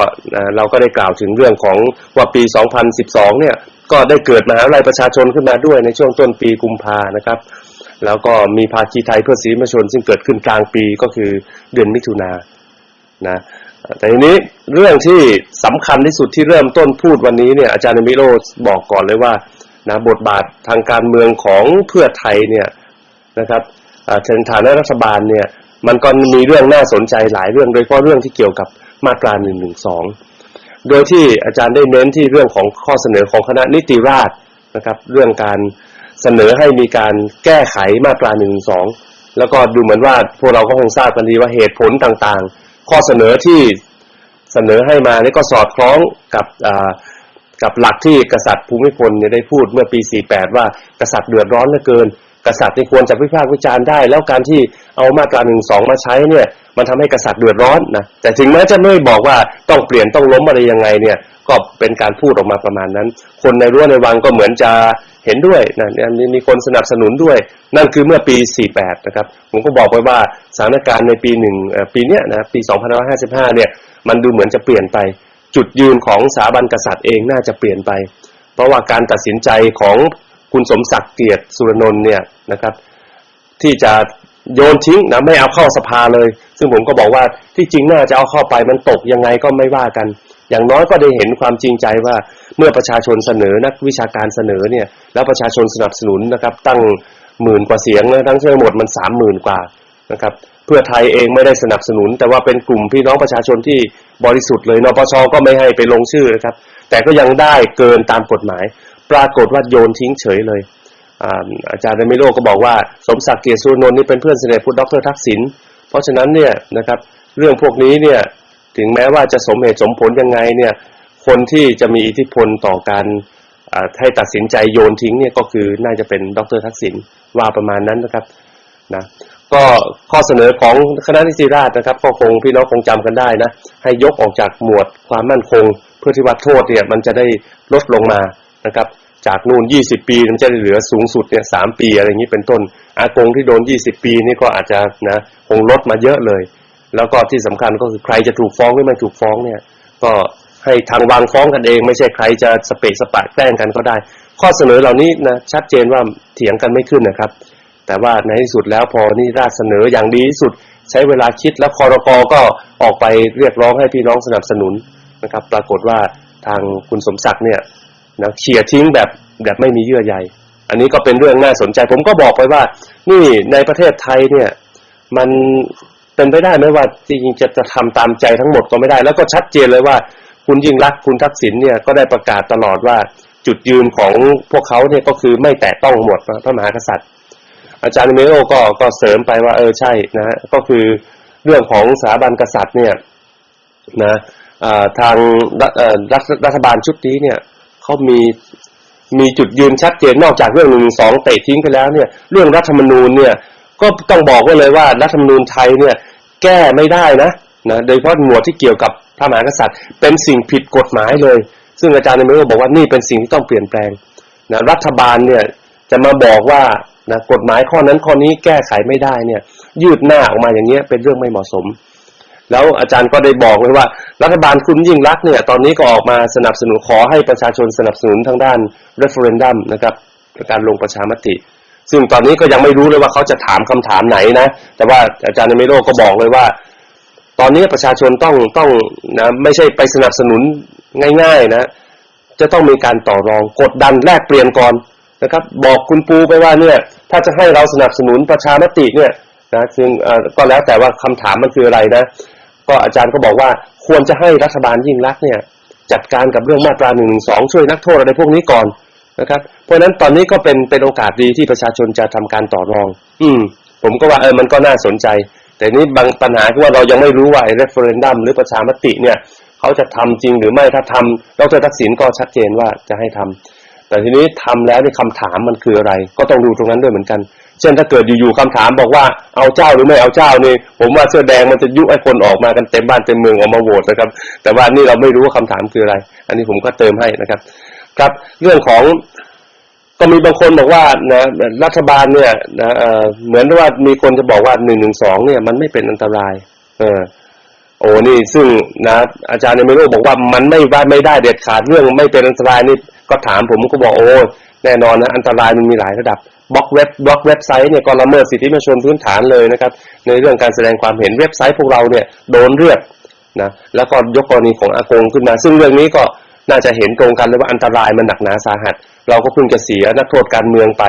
Speaker 3: เราก็ได้กล่าวถึงเรื่องของว่าปี2012เนี่ยก็ได้เกิดมหาวิทยาลัยประชาชนขึ้นมาด้วยในช่วงต้นปีกุมภานะครับแล้วก็มีภาคีไทยเพื่อศิลปชนซึ่งเกิดขึ้นกลางปีก็คือเดือนมิถุนายนนะแต่ทีนี้เรื่องที่สำคัญที่สุดที่เริ่มต้นพูดวันนี้เนี่ยอาจารย์เนเมโลบอกก่อนเลยว่านะบทบาททางการเมืองของเพื่อไทยเนี่ยนะครับในฐานะรัฐบาลเนี่ยมันก็มีเรื่องน่าสนใจหลายเรื่องโดยเฉพาะเรื่องที่เกี่ยวกับมาตรา112โดยที่อาจารย์ได้เน้นที่เรื่องของข้อเสนอของคณะนิติราษฎร์นะครับเรื่องการเสนอให้มีการแก้ไขมาตรา112แล้วก็ดูเหมือนว่าพวกเราก็คงทราบกันดีว่าเหตุผลต่างๆข้อเสนอที่เสนอให้มานี่ก็สอดคล้องกับหลักที่กษัตริย์ภูมิพลเนี่ยได้พูดเมื่อปี48ว่ากษัตริย์เดือดร้อนเหลือเกินก กษัตริย์ที่ควรจะวิพากษ์วิจารณ์ได้แล้วการที่เอามาตรา112มาใช้เนี่ยมันทำให้กษัตริย์เดือดร้อนนะแต่ถึงแม้จะไม่บอกว่าต้องเปลี่ยนต้องล้มอะไรยังไงเนี่ยก็เป็นการพูดออกมาประมาณนั้นคนในรั้วในวังก็เหมือนจะเห็นด้วยนะมีคนสนับสนุนด้วยนั่นคือเมื่อปี48นะครับผมก็บอกไปว่าสถานการณ์ในปีปีเนี้ยนะปี2555เนี่ยมันดูเหมือนจะเปลี่ยนไปจุดยืนของสถาบันกษัตริย์เองน่าจะเปลี่ยนไปเพราะว่าการตัดสินใจของคุณสมศักดิ์เกียรติสุรนนท์เนี่ยนะครับที่จะโยนทิ้งนะไม่เอาเข้าสภาเลยซึ่งผมก็บอกว่าที่จริงน่าจะเอาเข้าไปมันตกยังไงก็ไม่ว่ากันอย่างน้อยก็ได้เห็นความจริงใจว่าเมื่อประชาชนเสนอนักวิชาการเสนอเนี่ยแล้วประชาชนสนับสนุนนะครับตั้ง10,000 กว่าเสียงนะทั้งหมดมัน 30,000 กว่านะครับเพื่อไทยเองไม่ได้สนับสนุนแต่ว่าเป็นกลุ่มพี่น้องประชาชนที่บริสุทธิ์เลยนปช.ก็ไม่ให้ไปลงชื่อนะครับแต่ก็ยังได้เกินตามกฎหมายปรากฏว่าโยนทิ้งเฉยเลยอาจารย์เอมิโลก็บอกว่าสมศักดิ์เกียรติสุรนนท์นี่เป็นเพื่อนสนิทพุทธดร.ทักษิณเพราะฉะนั้นเนี่ยนะครับเรื่องพวกนี้เนี่ยถึงแม้ว่าจะสมเหตุสมผลยังไงเนี่ยคนที่จะมีอิทธิพลต่อการให้ตัดสินใจโยนทิ้งเนี่ยก็คือน่าจะเป็นดร.ทักษิณว่าประมาณนั้นนะครับนะก็ข้อเสนอของคณะนิติราษฎร์นะครับก็คงพี่น้องคงจำกันได้นะให้ยกออกจากหมวดความมั่นคงเพื่อที่ว่าโทษเนี่ยมันจะได้ลดลงมานะครับจากนู่น20 ปีมันจะเหลือสูงสุดเนี่ย3 ปีอะไรอย่างนี้เป็นต้นอากงที่โดน20 ปีนี่ก็อาจจะนะคงลดมาเยอะเลยแล้วก็ที่สำคัญก็คือใครจะถูกฟ้องหรือไม่ถูกฟ้องเนี่ยก็ให้ทางวางฟ้องกันเองไม่ใช่ใครจะสเปะสปะแกล้งกันก็ได้ข้อเสนอเหล่านี้นะชัดเจนว่าเถียงกันไม่ขึ้นนะครับแต่ว่าในที่สุดแล้วพอนิติราษฎร์เสนออย่างดีที่สุดใช้เวลาคิดแล้วครก.ก็ออกไปเรียกร้องให้พี่น้องสนับสนุนนะครับปรากฏว่าทางคุณสมศักดิ์เนี่ยนะเขี่ยทิ้งแบบไม่มีเยื่อใยอันนี้ก็เป็นเรื่องน่าสนใจผมก็บอกไปว่านี่ในประเทศไทยเนี่ยมันเป็นไปได้ไหมว่าจริงๆจะทำตามใจทั้งหมดก็ไม่ได้แล้วก็ชัดเจนเลยว่าคุณยิ่งรักษณ์คุณทักษิณเนี่ยก็ได้ประกาศตลอดว่าจุดยืนของพวกเขาเนี่ยก็คือไม่แตะต้องหมดพระมหากษัตริย์อาจารย์เมโลก็เสริมไปว่าใช่นะก็คือเรื่องของสถาบันกษัตริย์เนี่ยนะทางรัฐบาลชุดนี้เนี่ยเขามีจุดยืนชัดเจนนอกจากเรื่อง112เตะทิ้งไปแล้วเนี่ยเรื่องรัฐธรรมนูญเนี่ยก็ต้องบอกไว้เลยว่ารัฐธรรมนูญไทยเนี่ยแก้ไม่ได้นะโดยเฉพาะหมวดที่เกี่ยวกับพระมหากษัตริย์เป็นสิ่งผิดกฎหมายเลยซึ่งอาจารย์เมโลบอกว่านี่เป็นสิ่งที่ต้องเปลี่ยนแปลงนะรัฐบาลเนี่ยจะมาบอกว่านะกฎหมายข้อนั้นข้อนี้แก้ไขไม่ได้เนี่ยยืดหน้าออกมาอย่างเงี้ยเป็นเรื่องไม่เหมาะสมแล้วอาจารย์ก็ได้บอกไว้ว่ารัฐบาลคุณยิ่งรักษณ์เนี่ยตอนนี้ก็ออกมาสนับสนุนขอให้ประชาชนสนับสนุนทางด้าน referendum นะครับการลงประชามติซึ่งตอนนี้ก็ยังไม่รู้เลยว่าเขาจะถามคำถามไหนนะแต่ว่าอาจารย์เมโลก็บอกเลยว่าตอนนี้ประชาชนต้องนะไม่ใช่ไปสนับสนุนง่ายๆนะจะต้องมีการต่อรองกดดันแลกเปลี่ยนก่อนนะครับบอกคุณปูไปว่าเนี่ยถ้าจะให้เราสนับสนุนประชามติเนี่ยนะซึ่งก็แล้วแต่ว่าคำถามมันคืออะไรนะก็อาจารย์ก็บอกว่าควรจะให้รัฐบาลยิ่งรักษณ์เนี่ยจัดการกับเรื่องมาตรา112ช่วยนักโทษอะไรพวกนี้ก่อนนะครับเพราะฉะนั้นตอนนี้ก็เป็นโอกาสดีที่ประชาชนจะทำการต่อรองผมก็ว่ามันก็น่าสนใจแต่นี้บางปัญหาคือว่าเรายังไม่รู้ว่าไอ้ referendum หรือประชามติเนี่ยเขาจะทำจริงหรือไม่ถ้าทำดร.ทักษิณก็ชัดเจนว่าจะให้ทำแต่ทีนี้ทำแล้วในคำถามมันคืออะไรก็ต้องดูตรงนั้นด้วยเหมือนกันเช่นถ้าเกิดอยู่ๆคำถามบอกว่าเอาเจ้าหรือไม่เอาเจ้านี่ผมว่าเสื้อแดงมันจะยุให้คนออกมากันเต็มบ้านเต็มเมืองออกมาโหวตนะครับแต่ว่านี่เราไม่รู้ว่าคำถามคืออะไรอันนี้ผมก็เติมให้นะครับครับเรื่องของก็มีบางคนบอกว่านะรัฐบาลเนี่ยนะเหมือนว่ามีคนจะบอกว่า112เนี่ยมันไม่เป็นอันตรายโอ้นี่ซึ่งนะอาจารย์เอมิโลบอกว่ามันไม่ได้เด็ดขาดเรื่องไม่เป็นอันตรายนี่ก็ถามผมก็บอกโอ้แน่นอนนะอันตรายมันมีหลายระดับบล็อกเว็บไซต์เนี่ยก็ละเมิดสิทธิมนุษยชนพื้นฐานเลยนะครับในเรื่องการแสดงความเห็นเว็บไซต์พวกเราเนี่ยโดนเรียกนะแล้วก็ยกกรณีของอากงขึ้นมาซึ่งเรื่องนี้ก็น่าจะเห็นตรงกันเลยว่าอันตรายมันหนักหนาสาหัสเราก็เพิ่งจะเสียนักโทษการเมืองไป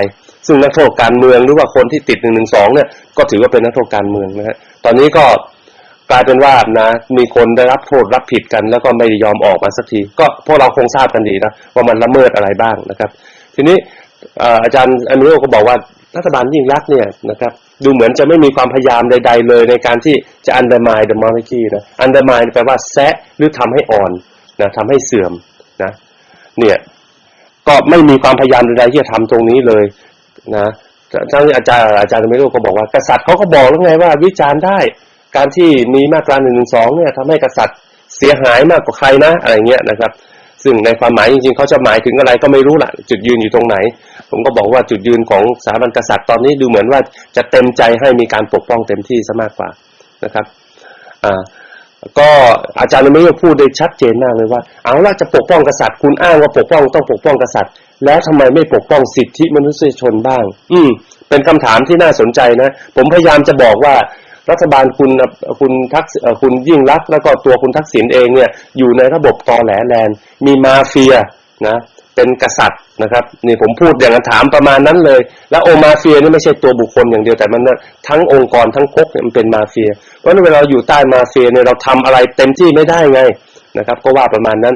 Speaker 3: ซึ่งนักโทษการเมืองหรือว่าคนที่ติด112เนี่ยก็ถือว่าเป็นนักโทษการเมืองนะฮะตอนนี้ก็กลายเป็นว่านะมีคนได้รับโทษรับผิดกันแล้วก็ไม่ยอมออกมาสักทีก็พวกเราคงทราบกันดีนะว่ามันละเมิดอะไรบ้างนะครับทีนี้อาจารย์อมิโลก็บอกว่ารัฐบาลยิ่งรักษณ์เนี่ยนะครับดูเหมือนจะไม่มีความพยายามใดๆเลยในการที่จะ undermine the monarchy นะ undermine แปลว่าแซะหรือทำให้อ่อนนะทำให้เสื่อมนะเนี่ยก็ไม่มีความพยายามใดๆที่จะทำตรงนี้เลยนะ ทั้งอาจารย์ไม่รู้ก็บอกว่ากษัตริย์เขาก็บอกแล้วไงว่าวิจารณ์ได้การที่มีมาตรา112เนี่ยทำให้กษัตริย์เสียหายมากกว่าใครนะอะไรเงี้ยนะครับซึ่งในความหมายจริงๆเขาจะหมายถึงอะไรก็ไม่รู้ล่ะจุดยืนอยู่ตรงไหนผมก็บอกว่าจุดยืนของสถาบันกษัตริย์ตอนนี้ดูเหมือนว่าจะเต็มใจให้มีการปกป้องเต็มที่ซะมากกว่านะครับก็อาจารย์ไม่ได้พูดได้ชัดเจนมากเลยว่าเอาล่ะจะปกป้องกษัตริย์คุณอ้างว่าปกป้องต้องปกป้องกษัตริย์แล้วทำไมไม่ปกป้องสิทธิมนุษยชนบ้างเป็นคำถามที่น่าสนใจนะผมพยายามจะบอกว่ารัฐบาลคุณยิ่งลักษณ์แล้วก็ตัวคุณทักษิณเองเนี่ยอยู่ในระบบตอแหลแลนมีมาเฟียนะเป็นกษัตริย์นะครับนี่ผมพูดอย่างนั้นถามประมาณนั้นเลยแล้วมาเฟียนี่ไม่ใช่ตัวบุคคลอย่างเดียวแต่มันทั้งองค์กรทั้งก๊กเนี่ยมันเป็นมาเฟียเพราะฉะนั้นเวลาอยู่ใต้มาเฟียเนี่ยเราทำอะไรเต็มที่ไม่ได้ไงนะครับก็ว่าประมาณนั้น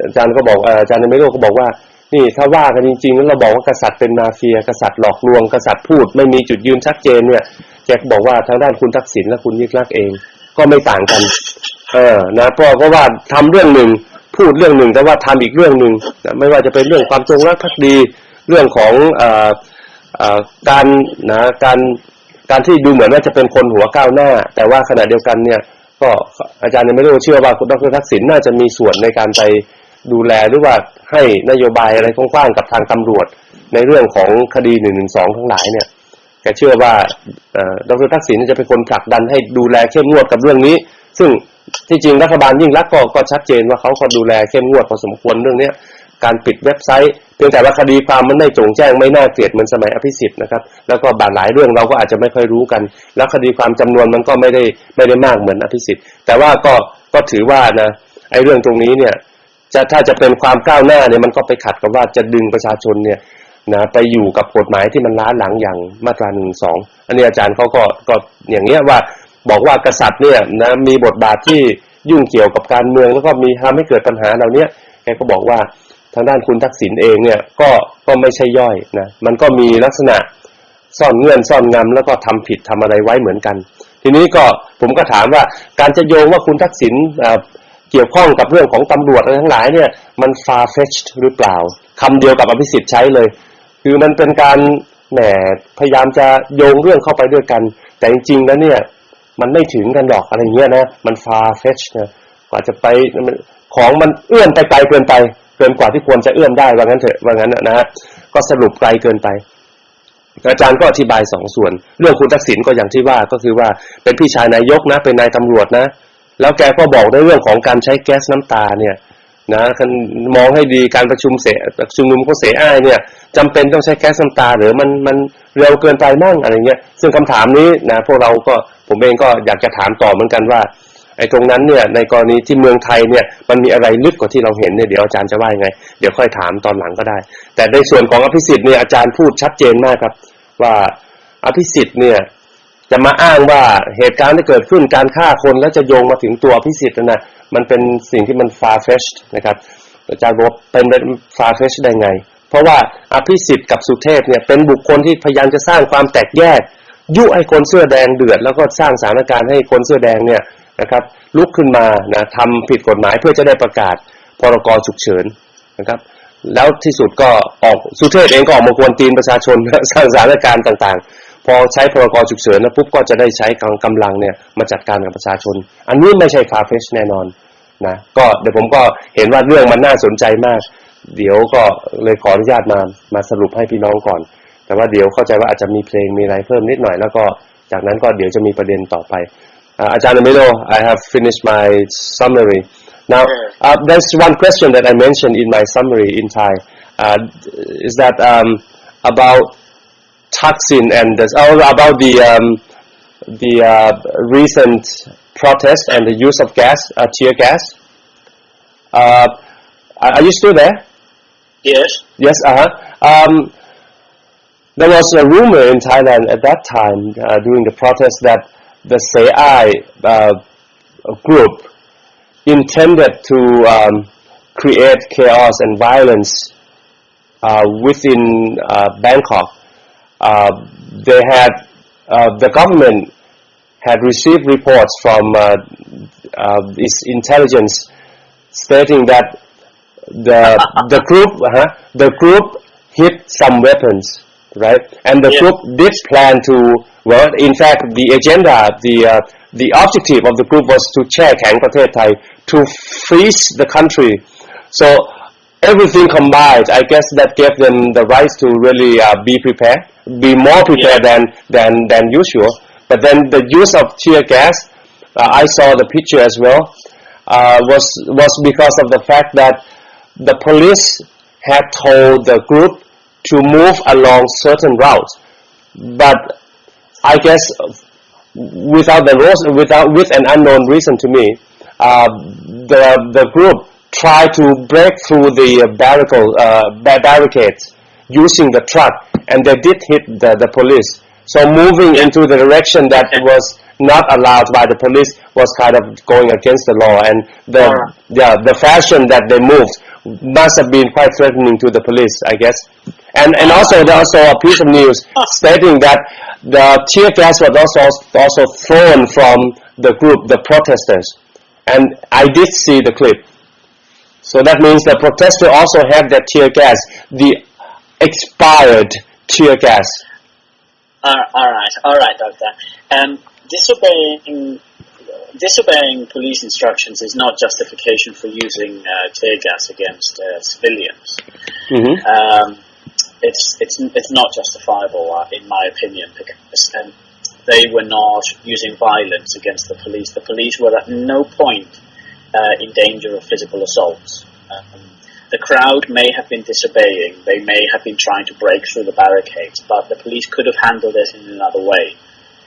Speaker 3: อาจารย์ก็บอกอาจารย์ไม่รู้ก็บอกว่านี่ถ้าว่ากันจริงๆแล้วเราบอกว่ากษัตริย์เป็นมาเฟียกษัตริย์หลอกลวงกษัตริย์พูดไม่มีจุดยืนชัดเจนเนี่ยแกบอกว่าทางด้านคุณทักษิณและคุณยิ่งลักษณ์เองก็ไม่ต่างกันนะเพราะว่าทำเรื่องหนึ่งพูดเรื่องหนึ่งแต่ว่าทำอีกเรื่องหนึ่งนะไม่ว่าจะเป็นเรื่องความจงรักภักดีเรื่องของการที่ดูเหมือนว่าจะเป็นคนหัวก้าวหน้าแต่ว่าขณะเดียวกันเนี่ยก็อาจารย์ยังไม่รู้เชื่อว่าคุณดร.ทักษิณน่าจะมีส่วนในการไปดูแลหรือว่าให้นโยบายอะไรกว้างๆกับทางตำรวจในเรื่องของคดี112ทั้งหลายเนี่ยแกเชื่อว่าดร.ทักษิณจะเป็นคนผลักดันให้ดูแลเข้มงวดกับเรื่องนี้ซึ่งที่จริงรัฐบาลยิ่งลักษณ์ก็ชัดเจนว่าเขาก็ดูแลเข้มงวดพอสมควรเรื่องนี้การปิดเว็บไซต์เพียงแต่ว่าคดีความมันไม่โจ่งแจ้งไม่น่าเกลียดเหมือนสมัยอภิสิทธิ์นะครับแล้วก็บาดหลายเรื่องเราก็อาจจะไม่ค่อยรู้กันแล้วคดีความจำนวนมันก็ไม่ได้มากเหมือนอภิสิทธิ์แต่ว่าก็ถือว่านะไอ้เรื่องตรงนี้เนี่ยถ้าจะเป็นความก้าวหน้าเนี่ยมันก็ไปขัดกับว่าจะดึงประชาชนเนี่ยนะไปอยู่กับกฎหมายที่มันล้าหลังอย่างมาตรา112อันนี้อาจารย์เขาก็อย่างเงี้ยว่าบอกว่ากษัตริย์เนี่ยนะมีบทบาทที่ยุ่งเกี่ยวกับการเมืองแล้วก็มีทำให้เกิดปัญหาเหล่านี้แกก็บอกว่าทางด้านคุณทักษิณเองเนี่ยก็ไม่ใช่ย่อยนะมันก็มีลักษณะซ่อนเงื่อนซ่อนงำแล้วก็ทำผิดทำอะไรไว้เหมือนกันทีนี้ก็ผมก็ถามว่าการจะโยงว่าคุณทักษิณเกี่ยวข้องกับเรื่องของตำรวจอะไรทั้งหลายเนี่ยมัน far fetched หรือเปล่าคำเดียวกับอภิสิทธิ์ใช้เลยคือมันเป็นการพยายามจะโยงเรื่องเข้าไปด้วยกันแต่จริงๆแล้วเนี่ยมันไม่ถึงกันหรอกอะไรเงี้ยนะมัน far fetched นะกว่าจะไปของมันเอื้อมไปไกลเกินกว่าที่ควรจะเอื้อมได้ว่างั้นเถอะว่างั้นนะฮะก็สรุปไกลเกินไปอาจารย์ก็อธิบาย2ส่วนเรื่องคุณทักษิณก็อย่างที่ว่าก็คือว่าเป็นพี่ชายนายกนะเป็นนายตำรวจนะแล้วแกก็บอกในเรื่องของการใช้แก๊สน้ำตาเนี่ยนะมองให้ดีการประชุมเขาเสอ้ายเนี่ยจำเป็นต้องใช้แก๊สน้ำตาหรือมันเร็วเกินไปมั่งอะไรเงี้ยซึ่งคำถามนี้นะพวกเราก็ผมเองก็อยากจะถามต่อเหมือนกันว่าไอ้ตรงนั้นเนี่ยในกรณีที่เมืองไทยเนี่ยมันมีอะไรลึกกว่าที่เราเห็นเนี่ยเดี๋ยวอาจารย์จะว่ายังไงเดี๋ยวค่อยถามตอนหลังก็ได้แต่ในส่วนของอภิสิทธิ์เนี่ยอาจารย์พูดชัดเจนมากครับว่าอภิสิทธิ์เนี่ยจะมาอ้างว่าเหตุการณ์ที่เกิดขึ้นการฆ่าคนแล้วจะโยงมาถึงตัวอภิสิทธิ์นะมันเป็นสิ่งที่มัน far fetched นะครับอาจารย์บอกเป็น far fetched ได้ไงเพราะว่าอภิสิทธิ์กับสุเทพเนี่ยเป็นบุคคลที่พยายามจะสร้างความแตกแยกยุให้คนเสื้อแดงเดือดแล้วก็สร้างสถานการณ์ให้คนเสื้อแดงเนี่ยนะครับลุกขึ้นมานะทำผิดกฎหมายเพื่อจะได้ประกาศพรกฉุกเฉินนะครับแล้วที่สุดก็สุเทพเองก็ออกมากวนตีนประชาชนสร้างสถานการณ์ต่างๆพอใช้พรกฉุกเฉินแล้วปุ๊บก็จะได้ใช้กำลังเนี่ยมาจัดการกับประชาชนอันนี้ไม่ใช่ far fetched แน่นอนนะก็เดี๋ยวผมก็เห็นว่าเรื่องมันน่าสนใจมากเดี๋ยวก็เลยขออนุญาตมาสรุปให้พี่น้องก่อนแต่ว่าเดี๋ยวเข้าใจว่าอาจจะมีเพลงมีอะไรเพิ่มนิดหน่อยแล้วก็จากนั้นก็เดี๋ยวจะมีประเด็นต่อไปอาจารย์Emilio, I have finished my summary. Now, there's one question that I mentioned in my summary in Thai. Is that about Thaksin and about the recent protest and the use of tear gas. Are you still there?
Speaker 2: Yes.
Speaker 3: Yes. There was a rumor in Thailand at that time during the protest that the Seai group intended to create chaos and violence within Bangkok. They had the government had received reports from its intelligence stating that the group hid some weapons right? And the group did plan to, well, in fact, the agenda, the objective of the group was to แช่แข็งประเทศไทย to freeze the country. So everything combined, I guess that gave them the right to really be prepared, be more prepared than usual. But then the use of tear gas, I saw the picture as well, was because of the fact that the police had told the group to move along certain routes, but I guess with an unknown reason to me, the group tried to break through the barricades using the truck, and they did hit the police. So moving into the direction that was not allowed by the police was kind of going against the law, and the fashion that they moved must have been quite threatening to the police, I guess. And also there also a piece of news stating that the tear gas was also thrown from the group, the protesters, and I did see the clip. So that means the protester also had that tear gas, the expired tear gas.
Speaker 2: All right, Doctor. Disobeying police instructions is not justification for using tear gas against civilians. Mm-hmm. It's not justifiable, in my opinion, because they were not using violence against the police. The police were at no point in danger of physical assaults. The crowd may have been disobeying, they may have been trying to break through the barricades, but the police could have handled it in another way.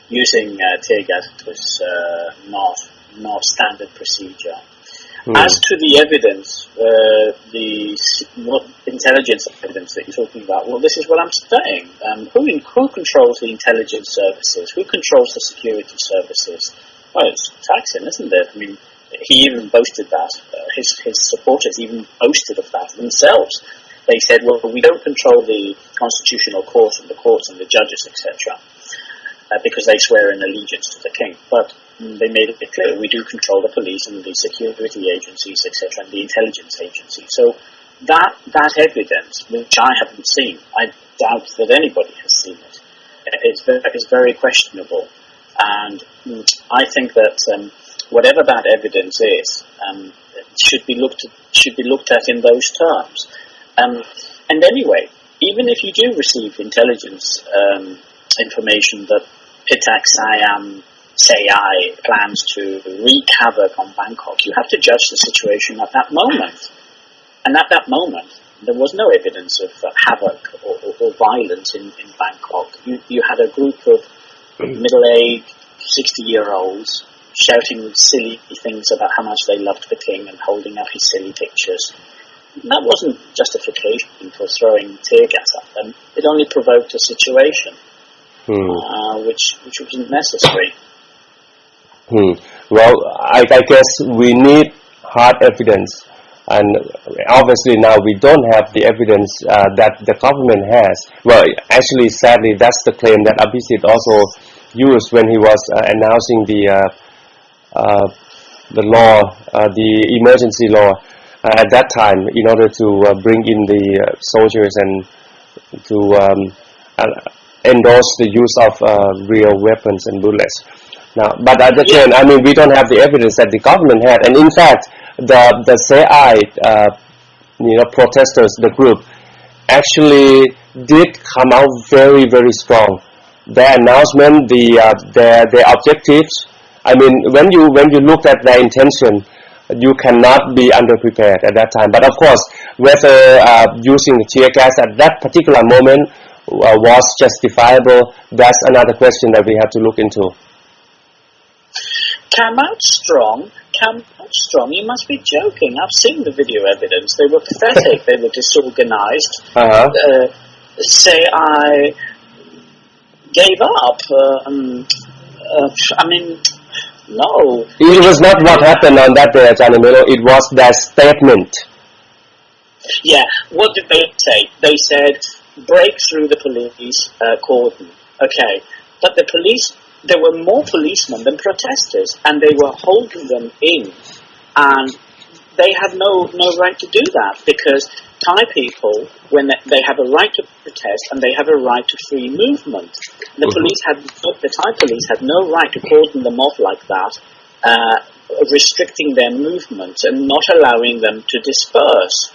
Speaker 2: Using tear gas was not standard procedure. As to the evidence, what intelligence evidence that you're talking about, well, this is what I'm saying. Who controls the intelligence services? Who controls the security services? Well, it's Thaksin, isn't it? I mean, he even boasted that. His supporters even boasted of that themselves. They said, well, we don't control the constitutional court and the courts and the judges, etc., because they swear an allegiance to the king. But they made it clear we do control the police and the security agencies, etc., and the intelligence agencies. So that evidence, which I haven't seen, I doubt that anybody has seen it, is very questionable. And I think that whatever that evidence is, should be looked at in those terms. And anyway, even if you do receive intelligence information that Pitak Sayai plans to wreak havoc on Bangkok, you have to judge the situation at that moment. And at that moment, there was no evidence of havoc or violence in Bangkok. You had a group of middle-aged, 60-year-olds shouting silly things about how much they loved the king and holding up his silly pictures. That wasn't justification for throwing tear gas at them. It only provoked a situation which wasn't necessary.
Speaker 3: Well, I guess we need hard evidence, and obviously now we don't have the evidence that the government has. Well, actually, sadly, that's the claim that Abhisit also used when he was announcing the law, the emergency law at that time, in order to bring in the soldiers and to endorse the use of real weapons and bullets. Now, but again, I mean, we don't have the evidence that the government had, and in fact, the Sayai, protesters, the group, actually did come out very, very strong. Their announcement, their objectives. I mean, when you looked at their intention, you cannot be underprepared at that time. But of course, whether using the tear gas at that particular moment was justifiable, that's another question that we have to look into.
Speaker 2: Come out strong. You must be joking. I've seen the video evidence. They were pathetic. They were disorganized. Say I gave up. I mean, no.
Speaker 3: It was not what happened on that day, Emilio. It was their statement.
Speaker 2: Yeah. What did they say? They said, break through the police cordon. Okay. But the police, there were more policemen than protesters, and they were holding them in. And they had no right to do that, because Thai people, when they have a right to protest and they have a right to free movement, the Thai police had no right to cordon them off like that, restricting their movements and not allowing them to disperse.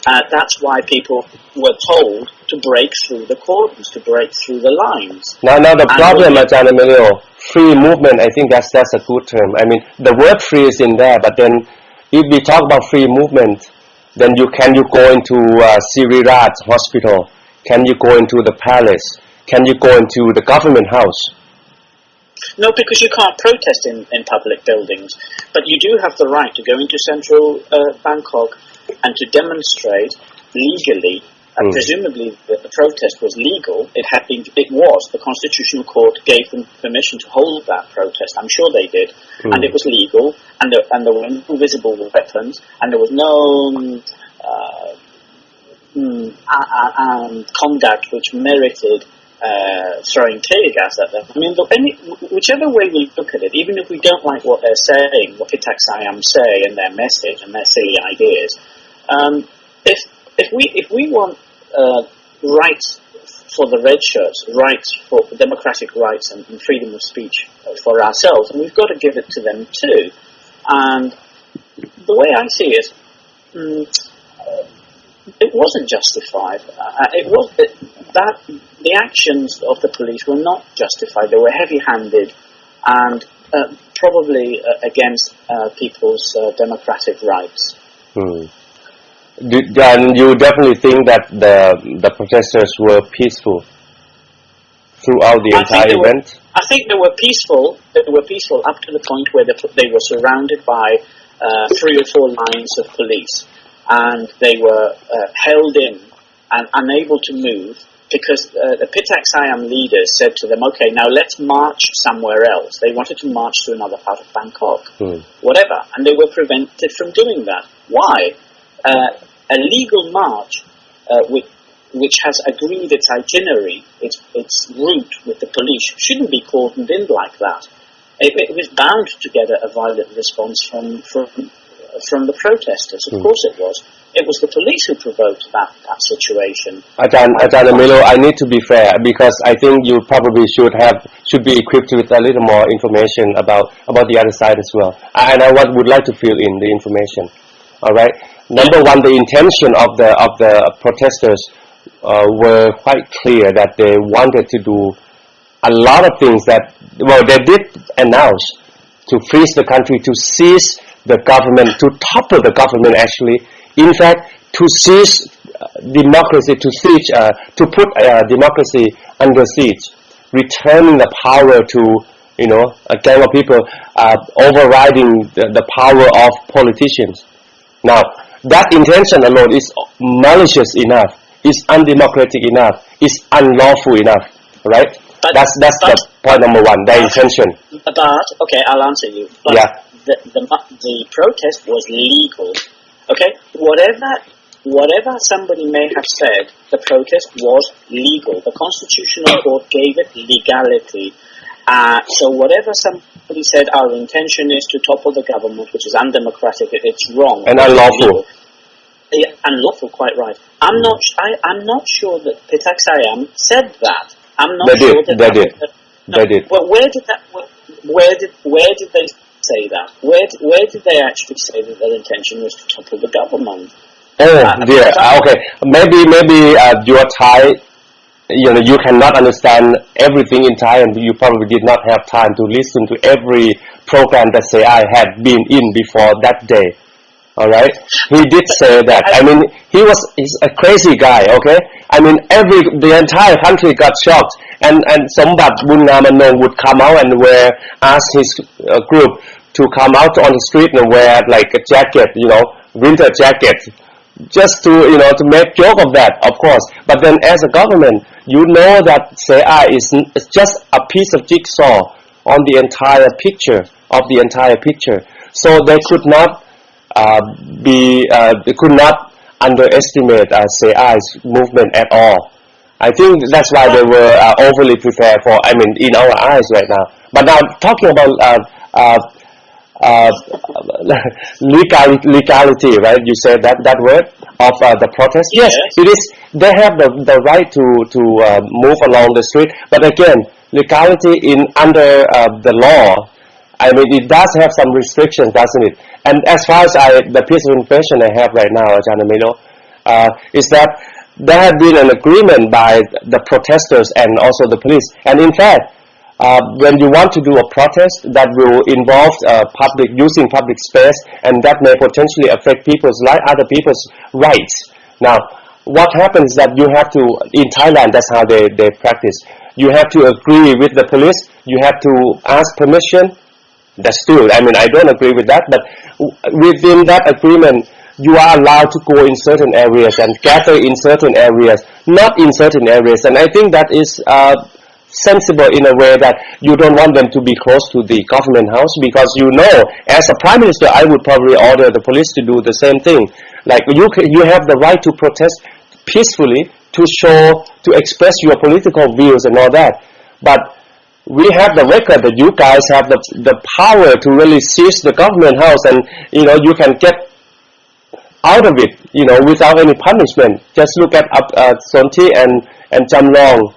Speaker 2: That's why people were told to break through the cordons, to break through the lines.
Speaker 3: Now the problem, Ajahn Emilio, free movement, I think that's a good term. I mean, the word free is in there, but then if we talk about free movement, then can you go into Siriraj Hospital? Can you go into the palace? Can you go into the government house?
Speaker 2: No, because you can't protest in public buildings, but you do have the right to go into central Bangkok and to demonstrate legally. Presumably the protest was legal. It was. The Constitutional Court gave them permission to hold that protest. I'm sure they did. And it was legal, and there were no visible weapons, and there was no conduct which merited throwing tear gas at them. I mean, whichever way we look at it, even if we don't like what they're saying, what Pitak Siam say and their message and their silly ideas, if we want rights for the red shirts, rights for democratic rights and freedom of speech for ourselves, and we've got to give it to them too. And the way I see it, it wasn't justified. The actions of the police were not justified. They were heavy-handed and probably against people's democratic rights.
Speaker 3: And you definitely think that the protesters were peaceful throughout the entire event?
Speaker 2: I think they were peaceful. They were peaceful up to the point where they were surrounded by 3 or 4 lines of police, and they were held in and unable to move, because the Pitak Siam leaders said to them, okay, now let's march somewhere else. They wanted to march to another part of Bangkok, whatever, and they were prevented from doing that. Why? A legal march which has agreed its itinerary, its route with the police, shouldn't be cordoned in like that. It was bound to get a violent response from the protesters. Of course it was. It was the police who provoked that situation.
Speaker 3: Ajahn Emilio, I need to be fair, because I think you probably should be equipped with a little more information about the other side as well. And I would like to fill in the information. All right. Number one, the intention of the protesters were quite clear, that they wanted to do a lot of things that, well, they did announce to freeze the country, to seize the government, to topple the government actually. In fact, to seize democracy, to put democracy under siege, returning the power to, a gang of people, overriding the power of politicians. Now, that intention alone is malicious enough, is undemocratic enough, is unlawful enough, right? That's the point number one, the intention.
Speaker 2: But okay, I'll answer you. But the protest was legal. Okay, whatever somebody may have said, the protest was legal. The Constitutional Court gave it legality. So whatever somebody said, our intention is to topple the government, which is undemocratic, it's wrong.
Speaker 3: And unlawful.
Speaker 2: Yeah, unlawful, quite right. I'm not sure that Pitak Siam said that. I'm not sure that they did. Well, where did they say that? Where did they actually say that their intention was to topple the government?
Speaker 3: Oh dear. Okay, maybe your Thai, you cannot understand everything in Thai, and you probably did not have time to listen to every program that I had been in before that day. All right, he did say that. I mean, he's a crazy guy. Okay, I mean, the entire country got shocked, and Sombat Bunnamanong would come out and ask his group to come out on the street and wear like a jacket, winter jacket, just to make joke of that, of course. But then as a government, that is just a piece of jigsaw on the entire picture So they could not they could not underestimate CI's movement at all. I think that's why they were overly prepared in our eyes right now. But now talking about legality, right? You said that word of the protest. Yes, it is. They have the right to move along the street, but again, legality in under the law. I mean, it does have some restrictions, doesn't it? And as far as the piece of information I have right now, Ajahn Emilio, is that there had been an agreement by the protesters and also the police. And in fact, when you want to do a protest that will involve using public space, and that may potentially affect other people's rights. Now, what happens is that you have to, in Thailand, that's how they practice. You have to agree with the police. You have to ask permission. That's true. I mean, I don't agree with that, but within that agreement, you are allowed to go in certain areas and gather in certain areas, not in certain areas. And I think that is sensible in a way that you don't want them to be close to the government house, because as a prime minister, I would probably order the police to do the same thing. Like you have the right to protest peacefully, to express your political views and all that, but we have the record that you guys have the power to really seize the government house, and you can get out of it without any punishment. Just look at Sonti and Jamlong,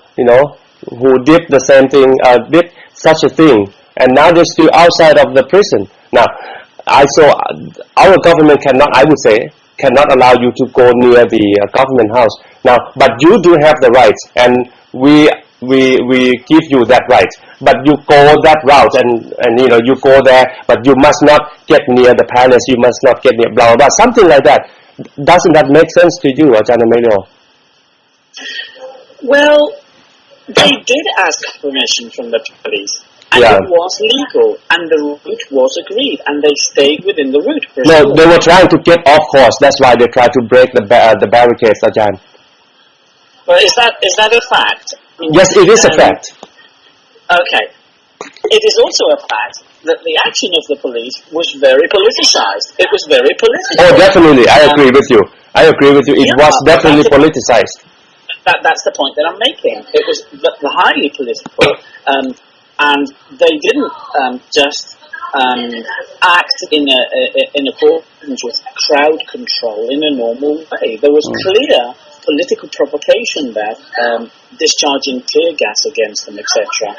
Speaker 3: who did the same thing, did such a thing, and now they're still outside of the prison. Now, our government cannot allow you to go near the government house. Now, but you do have the rights, and we give you that right, but you go that route, and you go there, but you must not get near the palace, you must not get near blah blah blah, something like that. Doesn't that make sense to you, Ajahn Emilio?
Speaker 2: Well, they did ask permission from the police, and it was legal, and the route was agreed, and they stayed within the route.
Speaker 3: No, they were trying to get off course. That's why they tried to break the barricades, Ajahn.
Speaker 2: Well, is that a fact?
Speaker 3: Yes, it is a fact.
Speaker 2: Okay. It is also a fact that the action of the police was very politicized. It was very political.
Speaker 3: Oh, definitely. I agree with you. It was definitely politicized.
Speaker 2: That's the point that I'm making. It was highly political, and they didn't just act in accordance with crowd control in a normal way. There was clear political provocation there, discharging tear gas against them, etc.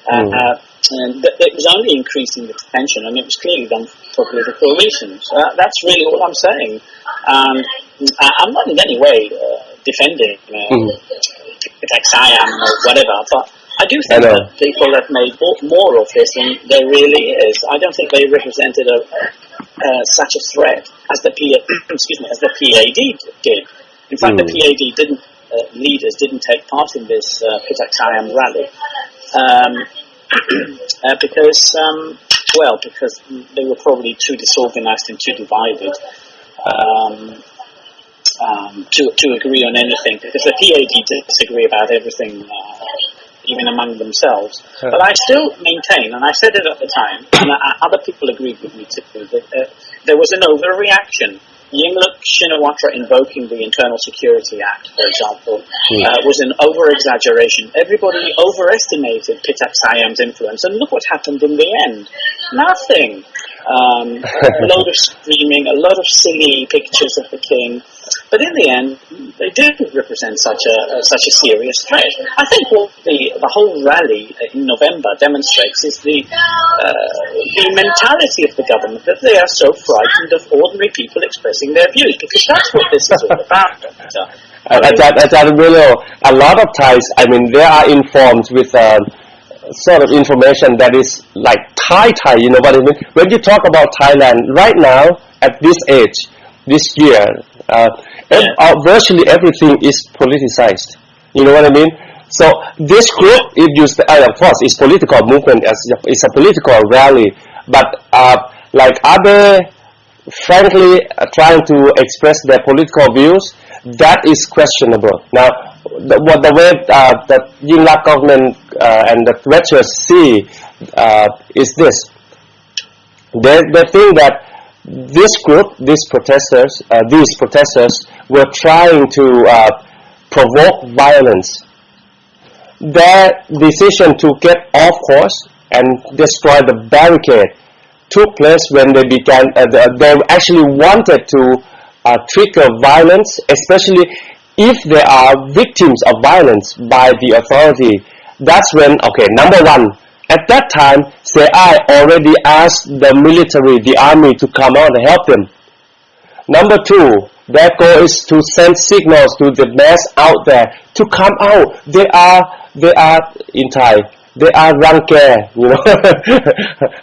Speaker 2: And it was only increasing the tension, and it was clearly done for political reasons. That's really all I'm saying. I'm not in any way defending Siam or whatever, but I do think that people have made more of this than there really is. I don't think they represented such a threat as the PAD did. In fact, the PAD leaders didn't take part in this Siam rally because they were probably too disorganized and too divided to agree on anything, because the PAD disagree about everything, even among themselves. But I still maintain, and I said it at the time, and other people agreed with me too, that there was an overreaction. Yingluck Shinawatra invoking the Internal Security Act, for example, was an over-exaggeration. Everybody overestimated Pitak Siam's influence, and look what happened in the end. Nothing. A load of screaming, a lot of silly pictures of the king. But in the end, they didn't represent such a serious threat. I think what the whole rally in November demonstrates is the mentality of the government, that they are so frightened of ordinary people expressing their views, because that's what this is all about.
Speaker 3: A lot of Thais, I mean, they are informed with sort of information that is like Thai, you know what I mean? When you talk about Thailand, right now, at this age, this year, virtually everything is politicized. You know what I mean? So this group, of course, is political movement, it's a political rally, but like other, frankly, trying to express their political views, that is questionable. Now, the way that Yingluck government and the veterans see is this. They think that this group, these protesters were trying to provoke violence. Their decision to get off course and destroy the barricade took place when they began. They actually wanted to trigger violence, especially if they are victims of violence by the authority. That's when, okay, number one, at that time, CI already asked the military, the army, to come out and help them. Number two, their goal is to send signals to the mass out there to come out. They are in Thai. They are rangke, you know.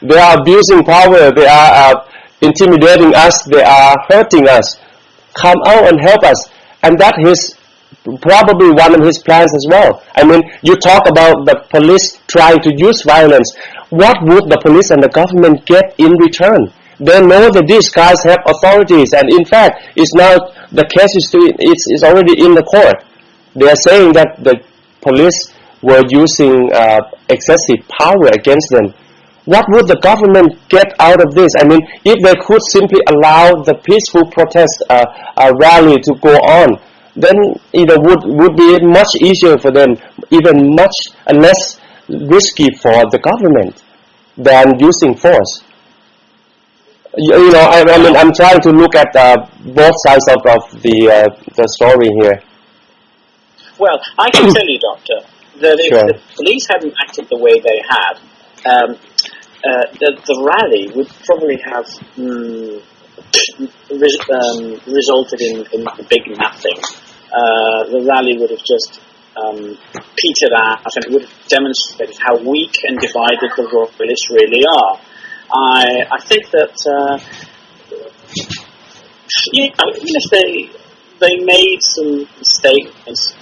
Speaker 3: They are abusing power. They are intimidating us. They are hurting us. Come out and help us. And that is probably one of his plans as well. I mean, you talk about the police trying to use violence. What would the police and the government get in return? They know that these guys have authorities, and in fact, it's now the case is already in the court. They are saying that the police were using excessive power against them. What would the government get out of this? I mean, if they could simply allow the peaceful protest rally to go on, then it would be much easier for them, even much less risky for the government than using force. You know, I mean, I'm trying to look at both sides of the story here.
Speaker 2: Well, I can tell you, Doctor, that if the police hadn't acted the way they had, the rally would probably have resulted in big nothing. The rally would have just petered out, and it would have demonstrated how weak and divided the royalists really are. I think that even if they made some statements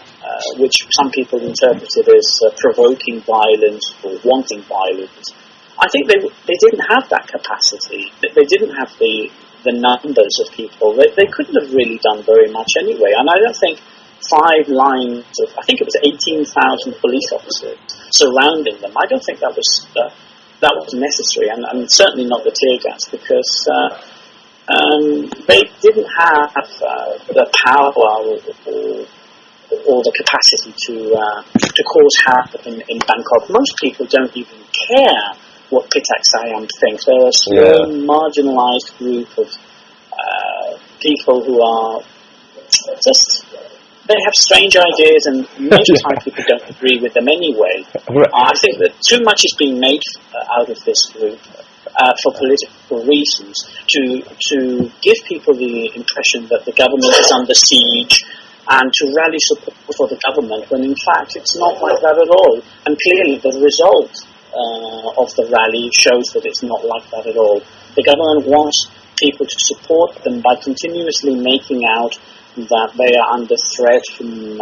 Speaker 2: which some people interpreted as provoking violence or wanting violence, I think they didn't have that capacity. They didn't have the numbers of people. They couldn't have really done very much anyway. And I don't think 5 lines of, I think it was 18,000 police officers surrounding them, I don't think that was necessary, and certainly not the tear gas, because they didn't have the power or the capacity to cause havoc in Bangkok. Most people don't even care what Pitak Siam thinks. They're a small, marginalized group of people who are just, they have strange ideas, and most Thai people don't agree with them anyway. I think that too much is being made out of this group for political reasons, to give people the impression that the government is under siege, and to rally support for the government, when in fact it's not like that at all. And clearly the result of the rally shows that it's not like that at all. The government wants people to support them by continuously making out that they are under threat from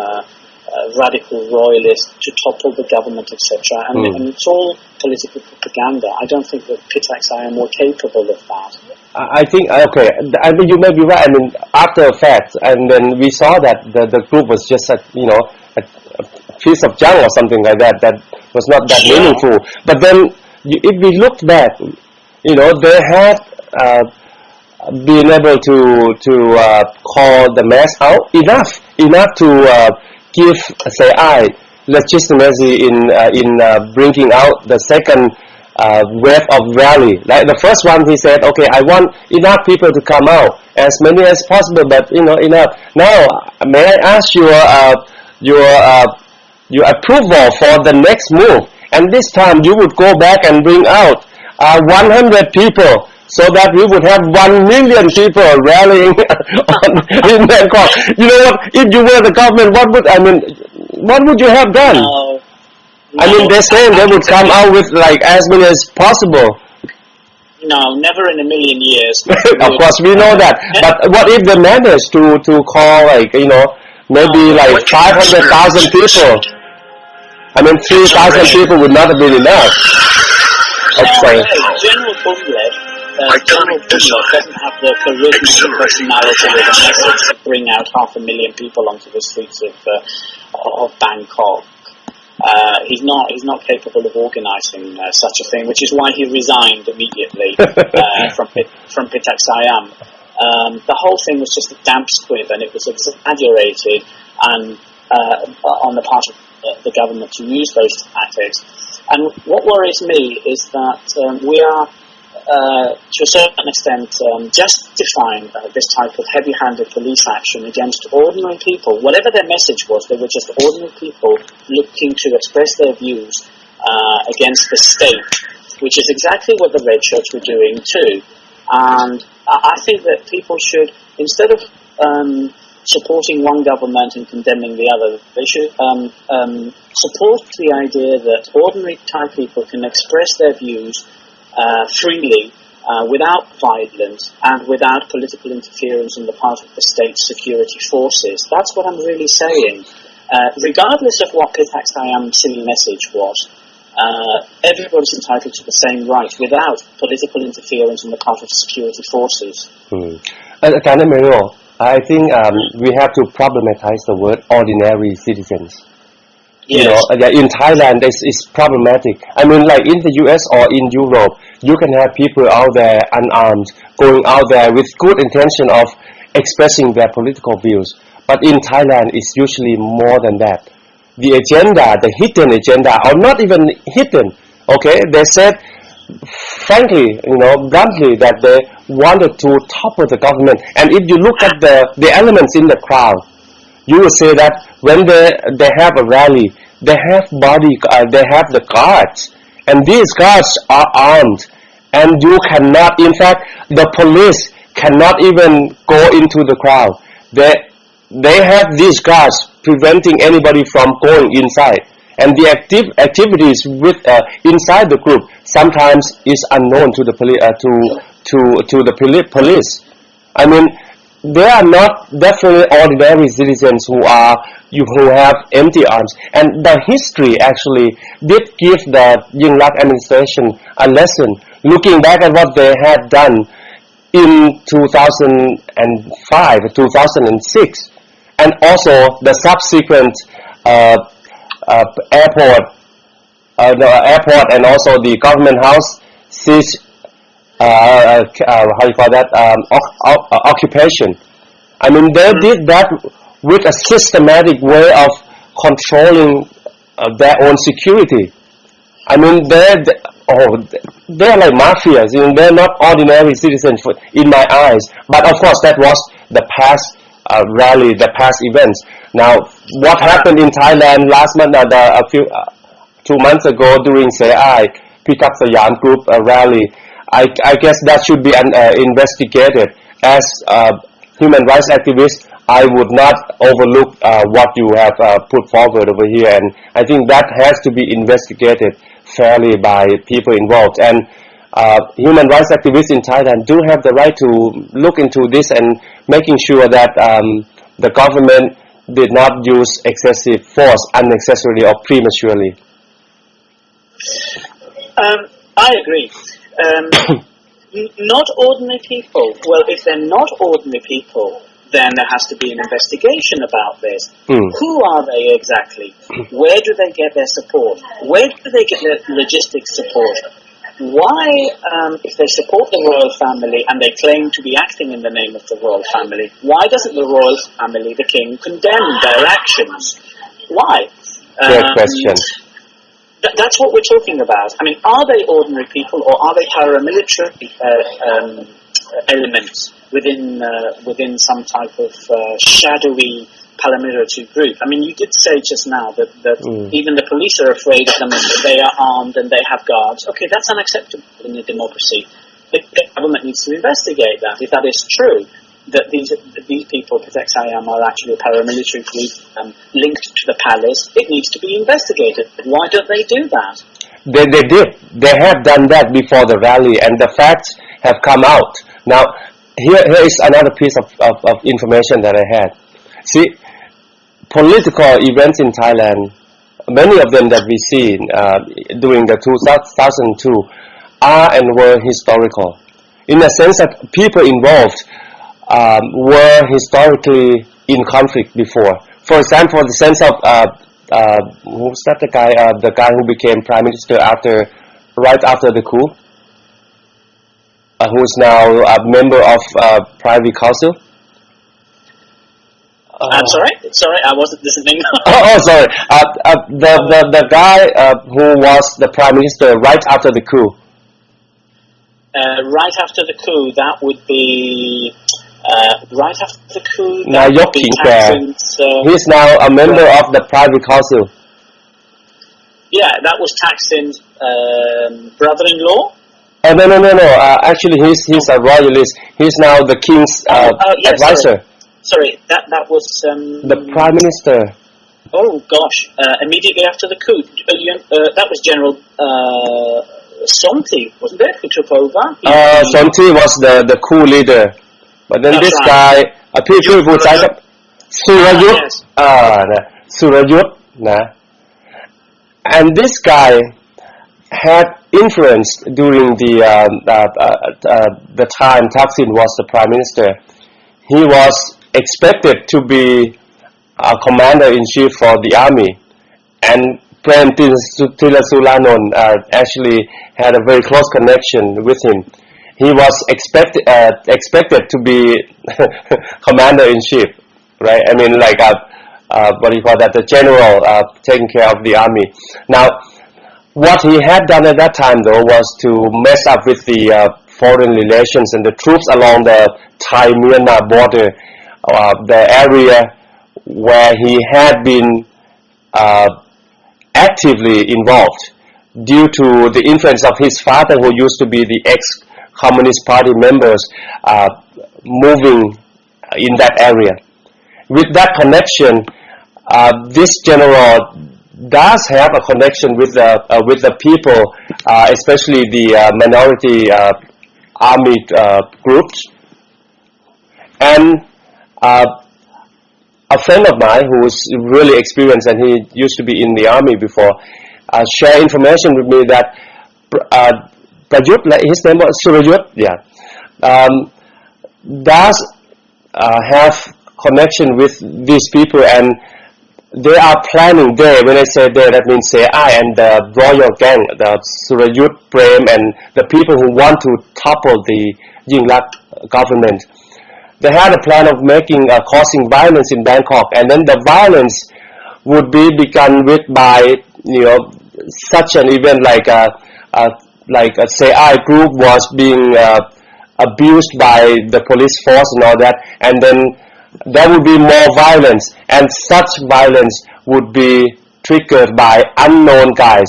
Speaker 2: radical royalists to topple the government, etc. And it's all political propaganda. I don't think that Pitak Siam were capable of that.
Speaker 3: I think, okay, I mean, you may be right. I mean, after a fact, and then we saw that the group was just a piece of junk or something like that was not that meaningful. But then, if we look back, they had been able to call the mass out enough to give, say, legitimacy in bringing out the second wave of rally. Like the first one, he said, okay, I want enough people to come out, as many as possible, but enough. Now, may I ask your approval for the next move? And this time, you would go back and bring out 100 people, so that we would have 1 million people rallying in Bangkok. You know what? If you were the government, what would you have done? I mean, they're saying they would come out with like as many as possible.
Speaker 2: No, never in a million years.
Speaker 3: Of course, we know that. But what if they managed to call maybe like 500,000 people? I mean, 3,000 people would not have been enough. Okay.
Speaker 2: General Bumlet doesn't have the charisma and personality or the message to bring out 500,000 people onto the streets of Bangkok. He's not capable of organising such a thing, which is why he resigned immediately from Pitak Siam. The whole thing was just a damp squib, and it was exaggerated and on the part of the government to use those tactics. And what worries me is that we are to a certain extent, justifying this type of heavy-handed police action against ordinary people. Whatever their message was, they were just ordinary people looking to express their views against the state, which is exactly what the red shirts were doing too. And I think that people should, instead of supporting one government and condemning the other, they should support the idea that ordinary Thai people can express their views freely, without violence and without political interference on the part of the state security forces. That's what I'm really saying. Regardless of what Pithak Siam's silly message was, everybody's entitled to the same right without political interference on the part of security forces.
Speaker 3: Emilio, I think we have to problematize the word ordinary citizens.
Speaker 2: Yes.
Speaker 3: In Thailand, this is problematic. I mean, like in the US or in Europe, you can have people out there unarmed, going out there with good intention of expressing their political views. But in Thailand, it's usually more than that. The agenda, the hidden agenda, or not even hidden, okay? They said, frankly, bluntly, that they wanted to topple the government. And if you look at the elements in the crowd, you will say that when they have a rally, they have they have the guards, and these guards are armed, and you cannot, in fact, the police cannot even go into the crowd. They have these guards preventing anybody from going inside, and the activities with inside the group sometimes is unknown to the police. I mean, they are not definitely ordinary citizens who have empty arms. And the history actually did give the Yingluck administration a lesson, looking back at what they had done in 2005, 2006, and also the subsequent airport and also the government house siege. Occupation. I mean, they did that with a systematic way of controlling their own security. I mean, they're like mafias. They're not ordinary citizens in my eyes. But of course, that was the past rally, the past events. Now, what happened in Thailand last month, 2 months ago during Seai Pitak Siam Group rally, I guess that should be investigated. As human rights activist, I would not overlook what you have put forward over here, and I think that has to be investigated fairly by people involved. And human rights activists in Thailand do have the right to look into this and making sure that the government did not use excessive force unnecessarily or prematurely.
Speaker 2: I agree. Not ordinary people. Well, if they're not ordinary people, then there has to be an investigation about this. Who are they exactly? Where do they get their support? Where do they get their logistics support? Why, if they support the royal family and they claim to be acting in the name of the royal family, why doesn't the royal family, the king, condemn their actions? Why?
Speaker 3: Great question.
Speaker 2: That's what we're talking about. I mean, are they ordinary people or are they paramilitary elements within some type of shadowy paramilitary group? I mean, you did say just now that even the police are afraid of them, and they are armed and they have guards. Okay, that's unacceptable in a democracy. The government needs to investigate that. If that is true, that these people, Protect Siam, are actually a paramilitary group linked to the palace, it needs to be investigated. Why don't they do that?
Speaker 3: They did. They have done that before the rally, and the facts have come out. Now, here is another piece of information that I had. See, political events in Thailand, many of them that we see during the 2002 are and were historical. In the sense that people involved were historically in conflict before. For example, the sense of who's that the guy who became prime minister right after the coup, who is now a member of privy council.
Speaker 2: I'm sorry, I wasn't listening.
Speaker 3: Sorry. The guy who was the prime minister right after the coup.
Speaker 2: right after the coup, that would be right after the coup.
Speaker 3: Nayok Khingkwe. He's now a member of the Privy Council.
Speaker 2: Yeah, that was Thaksin's brother-in-law.
Speaker 3: No. Actually, he's a royalist. He's now the king's
Speaker 2: yes,
Speaker 3: advisor.
Speaker 2: Sorry, that was
Speaker 3: the prime minister.
Speaker 2: Oh gosh! Immediately after the coup, that was General Sonti, wasn't it? Who took over?
Speaker 3: Sonti was the coup leader, but then this guy, people who say Surayut, Surayut, and this guy had influence during the time Thaksin was the prime minister. He was expected to be a commander-in-chief for the army, and Prem Tilasulanon actually had a very close connection with him. He was expected to be commander-in-chief, right? I mean, like what do you call that? The general taking care of the army. Now, what he had done at that time, though, was to mess up with the foreign relations and the troops along the Thai-Myanmar border, the area where he had been actively involved due to the influence of his father, who used to be the ex-Communist Party members, moving in that area. With that connection, this general does have a connection with the people, especially the minority army groups. And a friend of mine who is really experienced, and he used to be in the army before, shared information with me that Prayut, his name was Surayut, does have connection with these people, and they are planning there. When I say there, that means say I and the royal gang, the Surayut, Prem, and the people who want to topple the Yingluck government. They had a plan of causing violence in Bangkok, and then the violence would be begun with by such an event like a Say group was being abused by the police force and all that, and then there would be more violence, and such violence would be triggered by unknown guys.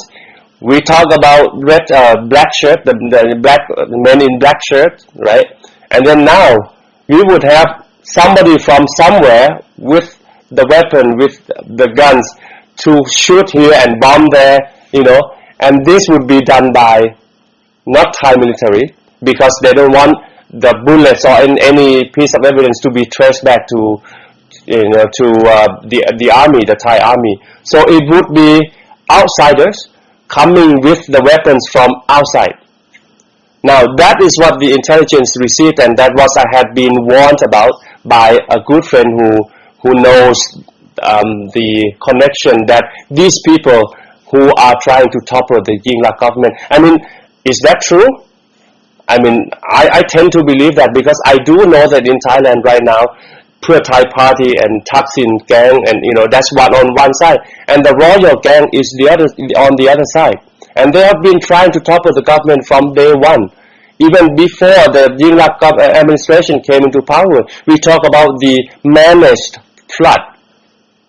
Speaker 3: We talk about black shirt, the black men in black shirt, right? And then now we would have somebody from somewhere with the weapon, with the guns, to shoot here and bomb there, and this would be done by not Thai military, because they don't want the bullets or any piece of evidence to be traced back to the army, the Thai army. So it would be outsiders coming with the weapons from outside. Now that is what the intelligence received, and that was I had been warned about by a good friend who knows the connection that these people who are trying to topple the Yingluck government. I mean, is that true? I mean, I tend to believe that, because I do know that in Thailand right now, Pheu Thai Party and Thaksin gang, and that's on one side, and the royal gang is on the other side, and they have been trying to topple the government from day one. Even before the Yingluck administration came into power, we talk about the managed flood.